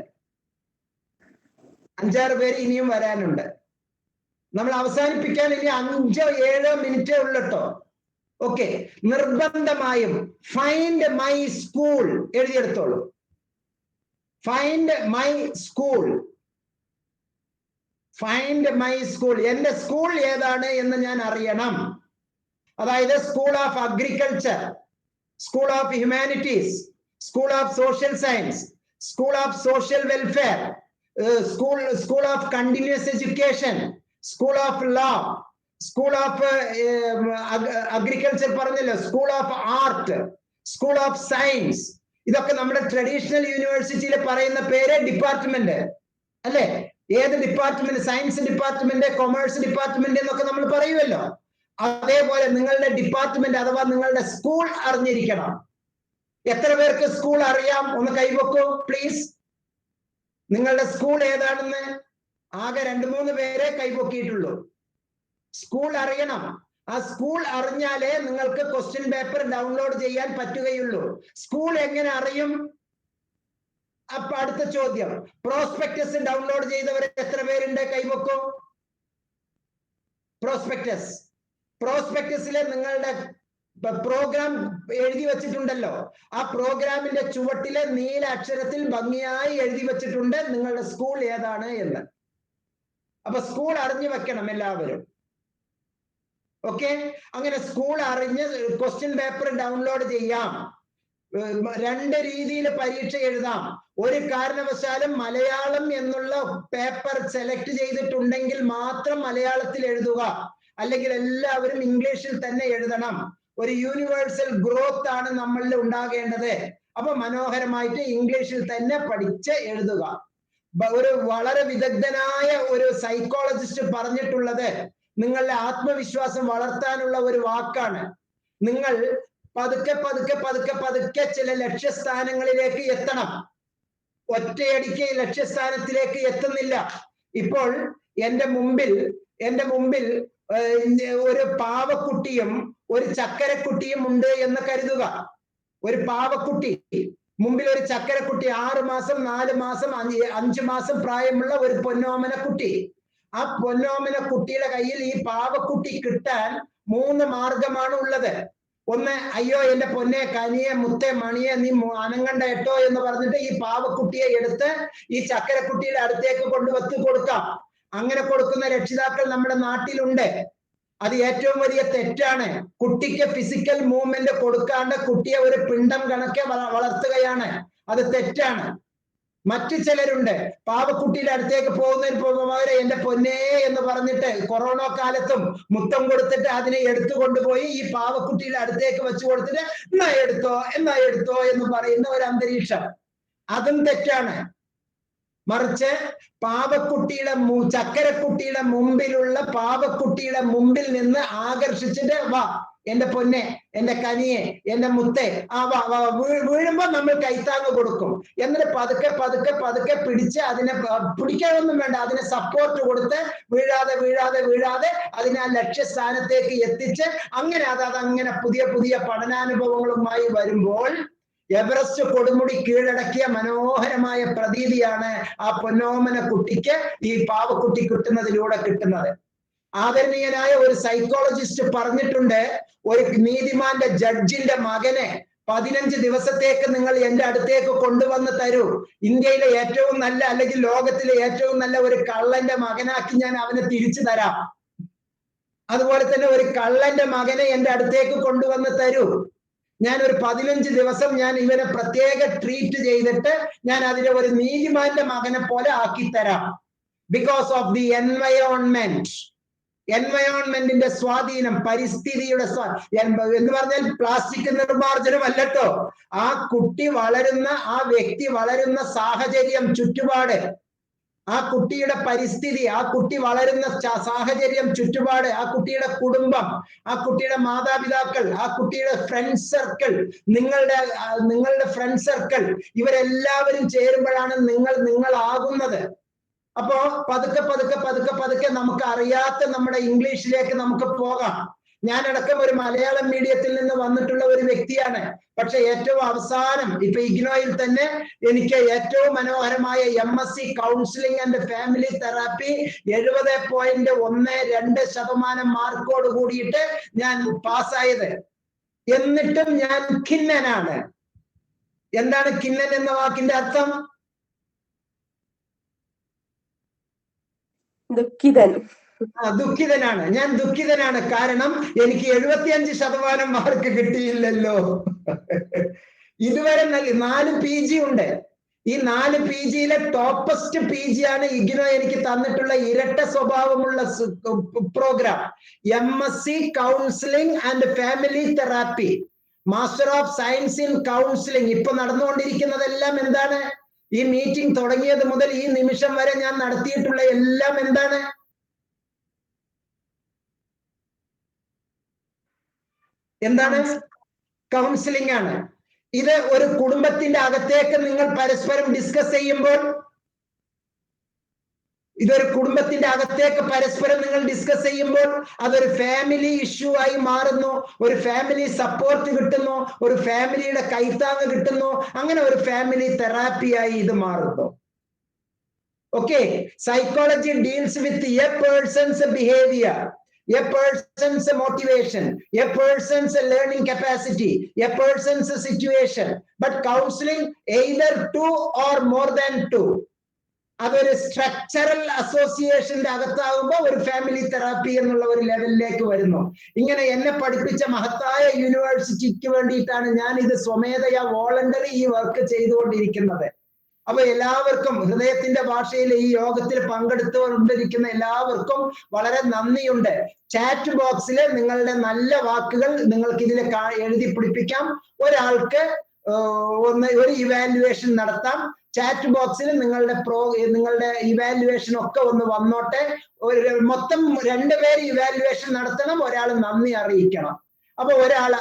C: 5-6 പേര് ഇനിയും വരാനുണ്ട്. നമ്മൾ അവസാനിപ്പിക്കാൻ ഇനി 5-7 മിനിറ്റേ ഉള്ളട്ടോ. ഓക്കെ, നിർബന്ധമായും ഫൈൻഡ് മൈ സ്കൂൾ എഴുതിയെടുത്തോളൂ. Find my school, find my school. എന്റെ സ്കൂൾ ഏതാണ് എന്ന് ഞാൻ അറിയണം. അതായത് school of agriculture, school of humanities, school of social science, school of social welfare, school of continuous education, school of law, school of agriculture പറഞ്ഞല്ലോ, school of art, school of science. ഇതൊക്കെ നമ്മുടെ traditional യൂണിവേഴ്സിറ്റിയിൽ പറയുന്ന പേര് department അല്ലെ. ഏത് department? Science department, commerce department എന്നൊക്കെ നമ്മൾ പറയുമല്ലോ. അതേപോലെ നിങ്ങളുടെ ഡിപ്പാർട്ട്മെന്റ് അഥവാ നിങ്ങളുടെ സ്കൂൾ അറിഞ്ഞിരിക്കണം. എത്ര പേർക്ക് സ്കൂൾ അറിയാം? ഒന്ന് കൈവെക്കൂ പ്ലീസ്. നിങ്ങളുടെ സ്കൂൾ ഏതാണെന്ന് ആകെ 2-3 പേരെ കൈവെക്കിയിട്ടുള്ളൂ. സ്കൂൾ അറിയണം. ആ സ്കൂൾ അറിഞ്ഞാലേ നിങ്ങൾക്ക് ക്വസ്റ്റ്യൻ പേപ്പർ ഡൗൺലോഡ് ചെയ്യാൻ പറ്റുകയുള്ളൂ. സ്കൂൾ എങ്ങനെ അറിയും? അപ്പൊ അടുത്ത ചോദ്യം, പ്രോസ്പെക്ടസ് ഡൗൺലോഡ് ചെയ്തവർ എത്ര പേരുണ്ട്? കൈവെക്കൂ. പ്രോസ്പെക്ടസിലെ നിങ്ങളുടെ പ്രോഗ്രാം എഴുതി വെച്ചിട്ടുണ്ടല്ലോ. ആ പ്രോഗ്രാമിന്റെ ചുവട്ടിലെ നീല അക്ഷരത്തിൽ ഭംഗിയായി എഴുതി വെച്ചിട്ടുണ്ട് നിങ്ങളുടെ സ്കൂൾ ഏതാണ് എന്ന്. അപ്പൊ സ്കൂൾ അറിഞ്ഞു വെക്കണം എല്ലാവരും. ഓക്കെ, അങ്ങനെ സ്കൂൾ അറിഞ്ഞ് ക്വസ്റ്റ്യൻ പേപ്പർ ഡൗൺലോഡ് ചെയ്യാം. 2 രീതിയിൽ പരീക്ഷ എഴുതാം. ഒരു കാരണവശാലും മലയാളം എന്നുള്ള പേപ്പർ സെലക്ട് ചെയ്തിട്ടുണ്ടെങ്കിൽ മാത്രം മലയാളത്തിൽ എഴുതുക, അല്ലെങ്കിൽ എല്ലാവരും ഇംഗ്ലീഷിൽ തന്നെ എഴുതണം. ഒരു യൂണിവേഴ്സൽ ഗ്രോത്ത് ആണ് നമ്മളിൽ ഉണ്ടാകേണ്ടത്. അപ്പൊ മനോഹരമായിട്ട് ഇംഗ്ലീഷിൽ തന്നെ പഠിച്ച് എഴുതുക. ഒരു വളരെ വിദഗ്ധനായ ഒരു സൈക്കോളജിസ്റ്റ് പറഞ്ഞിട്ടുള്ളത് നിങ്ങളുടെ ആത്മവിശ്വാസം വളർത്താനുള്ള ഒരു വാക്കാണ്. നിങ്ങൾ പതുക്കെ പതുക്കെ പതുക്കെ പതുക്കെ ചില ലക്ഷ്യസ്ഥാനങ്ങളിലേക്ക് എത്തണം. ഒറ്റയടിക്ക് ലക്ഷ്യസ്ഥാനത്തിലേക്ക് എത്തുന്നില്ല. ഇപ്പോൾ എന്റെ മുമ്പിൽ ഒരു പാവക്കുട്ടിയും ഒരു ചക്കരക്കുട്ടിയും ഉണ്ട് എന്ന് കരുതുക. ഒരു പാവക്കുട്ടി, മുമ്പിൽ ഒരു ചക്കരക്കുട്ടി, 6 മാസം 4 മാസം 5 മാസം പ്രായമുള്ള ഒരു പൊന്നോമന കുട്ടി. ആ പൊന്നോമന കുട്ടിയുടെ കയ്യിൽ ഈ പാവക്കുട്ടി കിട്ടാൻ 3 മാർഗമാണ് ഉള്ളത്. ഒന്ന്, അയ്യോ എന്റെ പൊന്നെ കനിയെ മുത്തേ മണിയെ നീ അനങ്ങണ്ട കേട്ടോ എന്ന് പറഞ്ഞിട്ട് ഈ പാവക്കുട്ടിയെ എടുത്ത് ഈ ചക്കരക്കുട്ടിയുടെ അടുത്തേക്ക് കൊണ്ടുവച്ച് കൊടുക്കാം. അങ്ങനെ കൊടുക്കുന്ന രക്ഷിതാക്കൾ നമ്മുടെ നാട്ടിലുണ്ട്. അത് ഏറ്റവും വലിയ തെറ്റാണ്. കുട്ടിക്ക് ഫിസിക്കൽ മൂവ്മെന്റ് കൊടുക്കാണ്ട് കുട്ടിയെ ഒരു പിണ്ടം കണക്കെ വളർത്തുകയാണ്. അത് തെറ്റാണ്. മറ്റു ചിലരുണ്ട് പാവക്കുട്ടിയുടെ അടുത്തേക്ക് പോകുന്നതിന് പകരം എന്റെ പൊന്നേ എന്ന് പറഞ്ഞിട്ട് കൊറോണ കാലത്തും മുത്തം കൊടുത്തിട്ട് അതിനെ എടുത്തു കൊണ്ടുപോയി ഈ പാവക്കുട്ടിയുടെ അടുത്തേക്ക് വെച്ചു കൊടുത്തിട്ട് എന്നാ എടുത്തോ എന്ന് പറയുന്ന ഒരു അന്തരീക്ഷം. അതും തെറ്റാണ്. മറിച്ച് പാവക്കുട്ടിയുടെ ചക്കരക്കുട്ടിയുടെ മുമ്പിലുള്ള പാവക്കുട്ടിയുടെ മുമ്പിൽ നിന്ന് ആകർഷിച്ചിട്ട് വാ എന്റെ പൊന്നെ, എന്റെ കനിയെ, എന്റെ മുത്തേ, വീഴുമ്പോ നമ്മൾ കൈത്താങ്ങ് കൊടുക്കും. എന്നിട്ട് പതുക്കെ പതുക്കെ പതുക്കെ പിടിച്ച് അതിനെ പിടിക്കാനൊന്നും വേണ്ട, അതിനെ സപ്പോർട്ട് കൊടുത്ത് വീഴാതെ അതിനെ ആ ലക്ഷ്യസ്ഥാനത്തേക്ക് എത്തിച്ച് അങ്ങനെ അതങ്ങനെ പുതിയ പുതിയ പഠനാനുഭവങ്ങളുമായി വരുമ്പോൾ എവറസ്റ്റ് കൊടുമുടി കീഴടക്കിയ മനോഹരമായ പ്രതീതിയാണ് ആ പൊന്നോമന കുട്ടിക്ക് ഈ പാവക്കുട്ടി കിട്ടുന്നതിലൂടെ കിട്ടുന്നത്. ആദരണീയനായ ഒരു സൈക്കോളജിസ്റ്റ് പറഞ്ഞിട്ടുണ്ട്, ഒരു നീതിമാന്റെ ജഡ്ജിന്റെ മകനെ 15 ദിവസത്തേക്ക് നിങ്ങൾ എന്റെ അടുത്തേക്ക് കൊണ്ടുവന്ന് തരൂ, ഇന്ത്യയിലെ ഏറ്റവും നല്ല അല്ലെങ്കിൽ ലോകത്തിലെ ഏറ്റവും നല്ല ഒരു കള്ളന്റെ മകനാക്കി ഞാൻ അവനെ തിരിച്ചു തരാം. അതുപോലെ തന്നെ ഒരു കള്ളന്റെ മകനെ എന്റെ അടുത്തേക്ക് കൊണ്ടുവന്ന് തരൂ, ഞാൻ ഒരു 15 ദിവസം ഞാൻ ഇവനെ പ്രത്യേക ട്രീറ്റ് ചെയ്തിട്ട് ഞാൻ അതിനെ ഒരു നീതിമാന്റെ മകനെ പോലെ ആക്കി തരാം. ബിക്കോസ് ഓഫ് ദി എൻവയോൺമെന്റിന്റെ സ്വാധീനം, പരിസ്ഥിതിയുടെ എന്ന് പറഞ്ഞാൽ പ്ലാസ്റ്റിക് നിർമ്മാർജ്ജനമല്ലോ, ആ കുട്ടി വളരുന്ന, ആ വ്യക്തി വളരുന്ന സാഹചര്യം, ചുറ്റുപാട്, ആ കുട്ടിയുടെ പരിസ്ഥിതി, ആ കുട്ടി വളരുന്ന സാഹചര്യം, ചുറ്റുപാട്, ആ കുട്ടിയുടെ കുടുംബം, ആ കുട്ടിയുടെ മാതാപിതാക്കൾ, ആ കുട്ടിയുടെ ഫ്രണ്ട് സർക്കിൾ, നിങ്ങളുടെ ഫ്രണ്ട് സർക്കിൾ, ഇവരെല്ലാവരും ചേരുമ്പോഴാണ് നിങ്ങളാകുന്നത്. അപ്പോ പതുക്കെ പതുക്കെ പതുക്കെ പതുക്കെ നമുക്ക് അറിയാത്ത നമ്മുടെ ഇംഗ്ലീഷിലേക്ക് നമുക്ക് പോകാം. ഞാനടക്കം ഒരു മലയാളം മീഡിയത്തിൽ നിന്ന് വന്നിട്ടുള്ള ഒരു വ്യക്തിയാണ്. പക്ഷെ ഏറ്റവും അവസാനം ഇപ്പൊ ഇഗ്നോയിൽ തന്നെ എനിക്ക് ഏറ്റവും മനോഹരമായ MSc counselling and family therapy 70.12% മാർക്കോട് കൂടിയിട്ട് ഞാൻ പാസ്സായത്. എന്നിട്ടും ഞാൻ ഖിന്നനാണ്. എന്താണ് ഖിന്നൻ എന്ന വാക്കിന്റെ അർത്ഥം? ദുഃഖിതനാണ്. ഞാൻ ദുഃഖിതനാണ്. കാരണം എനിക്ക് 75% മാർക്ക് കിട്ടിയില്ലല്ലോ. ഇതുവരെ 4 PG ഉണ്ട്. ഈ 4 PGയിലെ ടോപ്പസ്റ്റ് PG ആണ് ഇഗ്നോ എനിക്ക് തന്നിട്ടുള്ള ഇരട്ട സ്വഭാവമുള്ള പ്രോഗ്രാം. MSc counselling and family therapy, master of science in counselling. ഇപ്പൊ നടന്നുകൊണ്ടിരിക്കുന്നതെല്ലാം എന്താണ്? ഈ മീറ്റിംഗ് തുടങ്ങിയത് മുതൽ ഈ നിമിഷം വരെ ഞാൻ നടത്തിയിട്ടുള്ള എല്ലാം എന്താണ്? കൗൺസിലിംഗ് ആണ്. ഇത് ഒരു കുടുംബത്തിന്റെ അകത്തേക്ക് നിങ്ങൾ പരസ്പരം ഡിസ്കസ് ചെയ്യുമ്പോൾ, ഇതൊരു കുടുംബത്തിന്റെ അകത്തേക്ക് പരസ്പരം നിങ്ങൾ ഡിസ്കസ് ചെയ്യുമ്പോൾ അതൊരു ഫാമിലി ഇഷ്യൂ ആയി മാറുന്നു. ഒരു ഫാമിലി സപ്പോർട്ട് കിട്ടുന്നു, ഒരു ഫാമിലിയുടെ കൈത്താങ്ങ് കിട്ടുന്നു. അങ്ങനെ ഒരു ഫാമിലി തെറാപ്പിയായി ഇത് മാറുന്നു. Okay, psychology deals with a person's behaviour, a person's motivation, a person's learning capacity, a person's situation. But counseling either 2 or more than 2. അതൊരു സ്ട്രക്ചറൽ അസോസിയേഷന്റെ അകത്താകുമ്പോൾ ഒരു ഫാമിലി തെറാപ്പി എന്നുള്ള ഒരു ലെവലിലേക്ക് വരുന്നു. ഇങ്ങനെ എന്നെ പഠിപ്പിച്ച മഹത്തായ യൂണിവേഴ്സിറ്റിക്ക് വേണ്ടിയിട്ടാണ് ഞാൻ ഇത് സ്വമേധയാ വോളണ്ടറി ഈ വർക്ക് ചെയ്തുകൊണ്ടിരിക്കുന്നത്. അപ്പൊ എല്ലാവർക്കും ഹൃദയത്തിന്റെ ഭാഷയിൽ ഈ യോഗത്തിൽ പങ്കെടുത്തുകൊണ്ടിരിക്കുന്ന എല്ലാവർക്കും വളരെ നന്ദിയുണ്ട്. ചാറ്റ് ബോക്സിൽ നിങ്ങളുടെ നല്ല വാക്കുകൾ നിങ്ങൾക്ക് ഇതിൽ എഴുതി പിടിപ്പിക്കാം. ഒരാൾക്ക് ഒരു ഇവാലുവേഷൻ നടത്താം. ചാറ്റ് ബോക്സിൽ നിങ്ങളുടെ ഇവാലുവേഷൻ ഒക്കെ ഒന്ന് വന്നോട്ടെ. മൊത്തം 2 പേര് ഇവാലുവേഷൻ നടത്തണം, ഒരാൾ നന്ദി അറിയിക്കണം. അപ്പൊ ഒരാൾ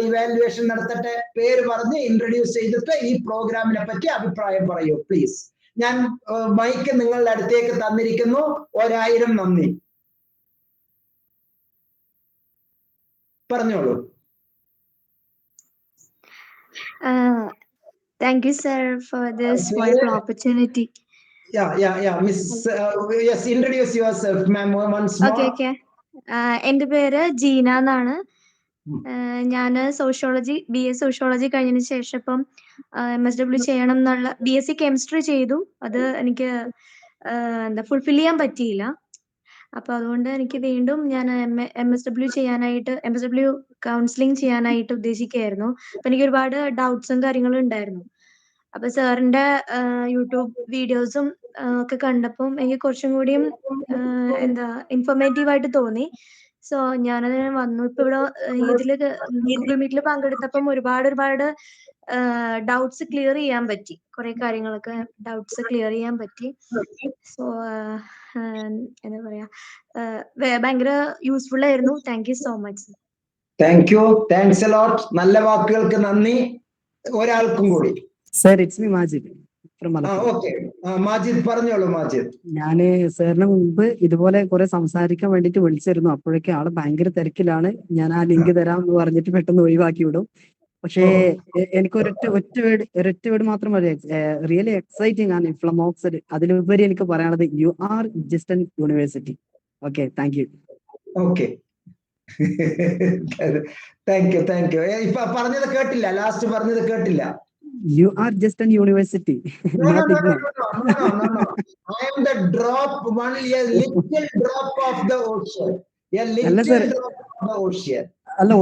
C: ഇവാലുവേഷൻ നടത്തട്ടെ, പേര് പറഞ്ഞ് ഇൻട്രൊഡ്യൂസ് ചെയ്തിട്ട് ഈ പ്രോഗ്രാമിനെ പറ്റി അഭിപ്രായം പറയൂ പ്ലീസ്. ഞാൻ മൈക്ക് നിങ്ങളുടെ അടുത്തേക്ക് തന്നിരിക്കുന്നു. 1000 നന്ദി. പറഞ്ഞോളൂ.
L: Thank you, sir, for this wonderful opportunity.
C: Yeah, Miss. Yes, introduce yourself, ma'am, once more.
L: Okay. എന്റെ പേര് ജീന എന്നാണ്. ഞാൻ സോഷ്യോളജി BA സോഷ്യോളജി കഴിഞ്ഞതിന് ശേഷം ഇപ്പം MSW ചെയ്യണം എന്നുള്ള BSc കെമിസ്ട്രി ചെയ്തു. അത് എനിക്ക് ഫുൾഫിൽ ചെയ്യാൻ പറ്റിയില്ല. അപ്പൊ അതുകൊണ്ട് എനിക്ക് വീണ്ടും ഞാൻ MSW കൗൺസിലിംഗ് ചെയ്യാനായിട്ട് ഉദ്ദേശിക്കുകയായിരുന്നു. അപ്പൊ എനിക്ക് ഒരുപാട് ഡൗട്ട്സും കാര്യങ്ങളും ഉണ്ടായിരുന്നു. അപ്പൊ സാറിന്റെ യൂട്യൂബ് വീഡിയോസും ഒക്കെ കണ്ടപ്പം എനിക്ക് കുറച്ചും കൂടിയും എന്താ ഇൻഫോർമേറ്റീവ് ആയിട്ട് തോന്നി. സോ ഞാനത് വന്നു. ഇപ്പൊ ഇവിടെ ഇതില് ഗൂഗിൾ മീറ്റിൽ പങ്കെടുത്തപ്പം ഒരുപാട് ഡൗട്ട്സ് ക്ലിയർ ചെയ്യാൻ പറ്റി. കുറെ കാര്യങ്ങളൊക്കെ ഡൗട്ട്സ് ക്ലിയർ ചെയ്യാൻ പറ്റി. സോ എന്താ പറയാ, ഭയങ്കര യൂസ്ഫുൾ ആയിരുന്നു. Thank you so much.
C: Thank you, thanks a lot. നല്ല വാക്കുകൾക്ക് നന്ദി. ഒരാൾക്കും കൂടി.
Q: Sir, it's me Majid from
C: ആ,
Q: മലപ്പുറം.
C: ഓക്കെ. മാജിദ് പറഞ്ഞോളൂ. മാജിദ്,
Q: ഞാന് സാറിന് മുമ്പ് ഇതുപോലെ കുറെ സംസാരിക്കാൻ വേണ്ടിട്ട് വിളിച്ചിരുന്നു. അപ്പോഴേക്കും ആള് ഭയങ്കര തിരക്കിലാണ്. ഞാൻ ആ ലിങ്ക് തരാം എന്ന് പറഞ്ഞിട്ട് പെട്ടെന്ന് ഒഴിവാക്കി വിടും. പക്ഷേ എനിക്ക് ഒരൊറ്റ വേർഡ് മാത്രം മതി. റിയലി എക്സൈറ്റിംഗ് ആണ് ഫ്ലമോക്സിൽ. അതിലുപരി എനിക്ക് പറയാനുള്ളത് you are just an university. Okay, thank you.
C: Okay, thank you, thank you. ഇപ്പൊ പറഞ്ഞത് കേട്ടില്ല, ലാസ്റ്റ് പറഞ്ഞത് കേട്ടില്ല.
Q: You are just an university, not IGNOU.
C: I am the drop, only a little drop of the ocean. A little drop of the ocean.
Q: അല്ല,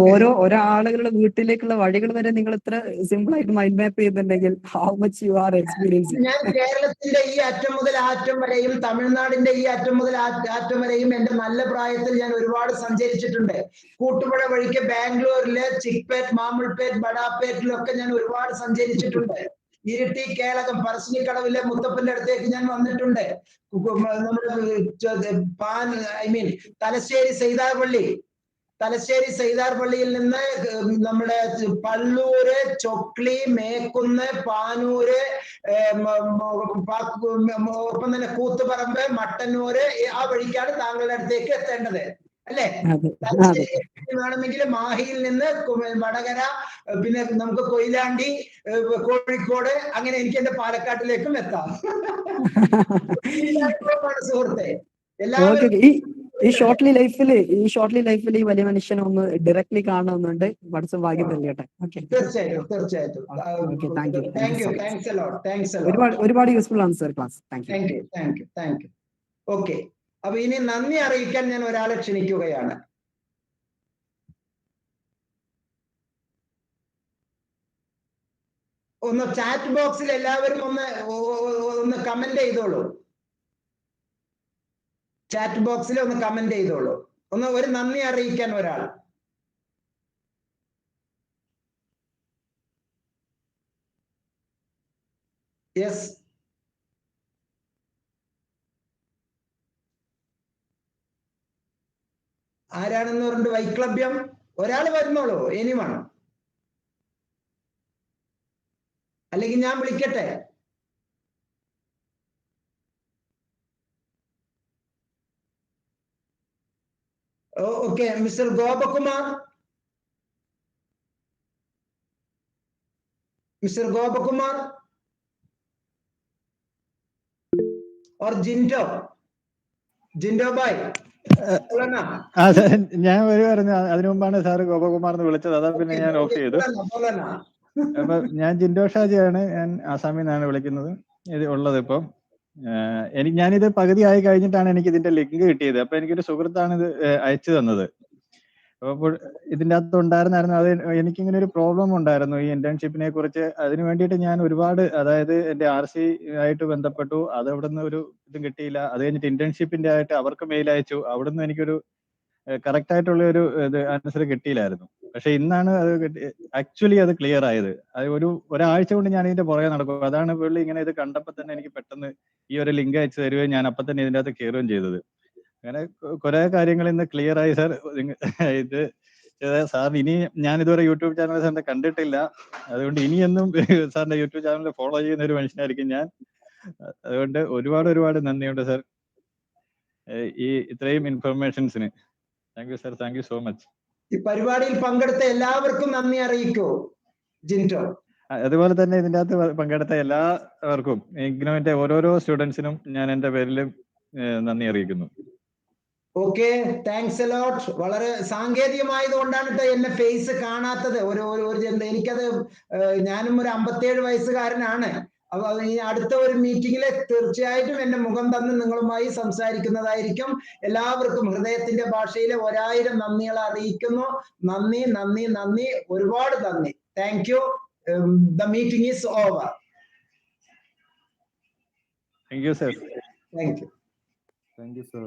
Q: ഒരാളുകളുടെ വീട്ടിലേക്കുള്ള വഴികൾ വരെ നിങ്ങൾ ഇത്ര സിമ്പിൾ ആയിട്ട് മൈൻഡ് മാപ്പ് ചെയ്യുന്നുണ്ടെങ്കിൽ how much you are experience.
C: ഞാൻ കേരളത്തിന്റെ ഈ അറ്റം മുതൽ ആ അറ്റം വരെയും തമിഴ്നാടിന്റെ ഈ അറ്റം മുതൽ ആ അറ്റം വരെയും എന്റെ നല്ല പ്രായത്തിൽ ഞാൻ ഒരുപാട് സഞ്ചരിച്ചിട്ടുണ്ട്. കൂട്ടുപുഴ വഴിക്ക് ബാംഗ്ലൂരിലെ ചിക്പേറ്റ്, മാമിൾപേറ്റ്, ബഡാപേറ്റിലൊക്കെ ഞാൻ ഒരുപാട് സഞ്ചരിച്ചിട്ടുണ്ട്. ഇരിട്ടി, കേളകം, പറശ്ശിനിക്കടവിലെ മുത്തപ്പന്റെ അടുത്തേക്ക് ഞാൻ വന്നിട്ടുണ്ട്. നമ്മുടെ തലശ്ശേരി സൈതാർ പള്ളിയിൽ നിന്ന് നമ്മുടെ പള്ളൂര്, ചൊക്ലി, മേക്കുന്ന്, പാനൂര്, ഒപ്പം തന്നെ കൂത്തുപറമ്പ്, മട്ടന്നൂര്, ആ വഴിക്കാണ് താങ്കളുടെ അടുത്തേക്ക് എത്തേണ്ടത് അല്ലേ? വേണമെങ്കിൽ മാഹിയിൽ നിന്ന് വടകര, പിന്നെ നമുക്ക് കൊയിലാണ്ടി, കോഴിക്കോട്, അങ്ങനെ എനിക്ക് എന്റെ പാലക്കാട്ടിലേക്കും എത്താം. സുഹൃത്തെ, എല്ലാവരും
Q: ഈ ഷോർട്ട്ലി ലൈഫിൽ ഈ വലിയ മനുഷ്യനെ ഒന്ന് ഡയറക്ട്ലി കാണണമെന്നുണ്ട്. വാട്സ്ആപ്പ് ഭാഗ്യം തന്നെയട്ടെ.
C: തീർച്ചയായിട്ടും.
Q: ഒരുപാട് യൂസ്ഫുൾ ആണ് sir class.
C: Thank you. Okay, അപ്പൊ ഇനി നന്ദി അറിയിക്കാൻ ഞാൻ ഒരാളെ ക്ഷണിക്കുകയാണ്. ഒന്ന് ചാറ്റ് ബോക്സിൽ എല്ലാവരും ഒന്ന് കമന്റ് ചെയ്തോളൂ. ചാറ്റ് ബോക്സിൽ ഒന്ന് കമന്റ് ചെയ്തോളൂ. ഒരു നന്ദി അറിയിക്കാൻ ഒരാൾ. യെസ്, ആരാണെന്ന് പറഞ്ഞിട്ട് വൈക്ലഭ്യം ഒരാൾ വരുന്നോളൂ. എനിവൺ, അല്ലെങ്കിൽ ഞാൻ വിളിക്കട്ടെ? Okay, mister Gopakumar. Mister Gopakumar or ജിൻഡോ ബായ്.
M: ഞാൻ വരുമായിരുന്നു. അതിനു മുമ്പാണ് സാറ് ഗോപകുമാർ എന്ന് വിളിച്ചത്. അതാ പിന്നെ ഞാൻ ഓഫ് ചെയ്തു. അപ്പൊ ഞാൻ ജിൻഡോ ഷാജിയാണ്. ഞാൻ ആസാമിൽ നിന്നാണ് വിളിക്കുന്നത് ഉള്ളത്. ഇപ്പം ഞാനിത് പകുതി ആയി കഴിഞ്ഞിട്ടാണ് എനിക്ക് ഇതിന്റെ ലിങ്ക് കിട്ടിയത്. അപ്പൊ എനിക്കൊരു സുഹൃത്താണ് ഇത് അയച്ചു തന്നത്. അപ്പോൾ ഇതിൻ്റെ അകത്ത് ഉണ്ടായിരുന്നായിരുന്നു. അത് എനിക്കിങ്ങനെ ഒരു പ്രോബ്ലം ഉണ്ടായിരുന്നു ഈ ഇന്റേൺഷിപ്പിനെ കുറിച്ച്. അതിന് വേണ്ടിയിട്ട് ഞാൻ ഒരുപാട്, അതായത് എന്റെ RC ആയിട്ട് ബന്ധപ്പെട്ടു. അത് അവിടുന്ന് ഒരു ഇതും കിട്ടിയില്ല. അത് കഴിഞ്ഞിട്ട് ഇന്റേൺഷിപ്പിന്റെ ആയിട്ട് അവർക്ക് മെയിൽ അയച്ചു. അവിടുന്ന് എനിക്കൊരു കറക്റ്റ് ആയിട്ടുള്ള ഒരു ഇത് ആൻസർ കിട്ടിയില്ലായിരുന്നു. പക്ഷെ ഇന്നാണ് അത് ആക്ച്വലി അത് ക്ലിയർ ആയത്. അത് ഒരാഴ്ച കൊണ്ട് ഞാൻ ഇതിന്റെ പുറകെ നടക്കും. അതാണ് പുള്ളി ഇങ്ങനെ ഇത് കണ്ടപ്പോൾ തന്നെ എനിക്ക് പെട്ടെന്ന് ഈ ഒരു ലിങ്ക് അയച്ചു തരുകയും ഞാൻ അപ്പം തന്നെ ഇതിന്റെ അകത്ത് കയറുകയും ചെയ്തത്. അങ്ങനെ കുറെ കാര്യങ്ങൾ ഇന്ന് ക്ലിയർ ആയി സാർ. ഇത് സാറിന് ഇനി ഞാൻ ഇതുവരെ യൂട്യൂബ് ചാനൽ സാറിന്റെ കണ്ടിട്ടില്ല. അതുകൊണ്ട് ഇനിയൊന്നും സാറിന്റെ യൂട്യൂബ് ചാനൽ ഫോളോ ചെയ്യുന്ന ഒരു മനുഷ്യനായിരിക്കും ഞാൻ. അതുകൊണ്ട് ഒരുപാട് നന്ദിയുണ്ട് സാർ ഈ ഇത്രയും ഇൻഫർമേഷൻസിന്. Thank you sir, thank you so much.
C: ഈ പരിപാടിയിൽ പങ്കെടുത്ത എല്ലാവർക്കും നന്ദി അറിയിക്കൂ ജിൻഡോ.
M: അതുപോലെ തന്നെ ഇതിന്റെ അകത്ത് പങ്കെടുത്ത എല്ലാവർക്കും, ഇഗ്നോന്റെ ഓരോരോ സ്റ്റുഡൻസിനും ഞാൻ എന്റെ പേരിലും നന്ദി അറിയിക്കുന്നു.
C: Okay, thanks a lot. വളരെ സാങ്കേതികമായത് കൊണ്ടാണ് എന്നെ ഫേസ് കാണാത്തത്. എനിക്കത് ഞാനും ഒരു 57 വയസ്സുകാരനാണ്. അപ്പൊ ഈ അടുത്ത ഒരു മീറ്റിംഗിൽ തീർച്ചയായിട്ടും എന്റെ മുഖം തന്ന് നിങ്ങളുമായി സംസാരിക്കുന്നതായിരിക്കും. എല്ലാവർക്കും ഹൃദയത്തിന്റെ ഭാഷയിൽ 1000 നന്ദികൾ അറിയിക്കുന്നു. നന്ദി നന്ദി നന്ദി, ഒരുപാട് നന്ദി. Thank you. The meeting is over.
M: Thank you, sir.
C: Thank you.
R: Thank you, sir.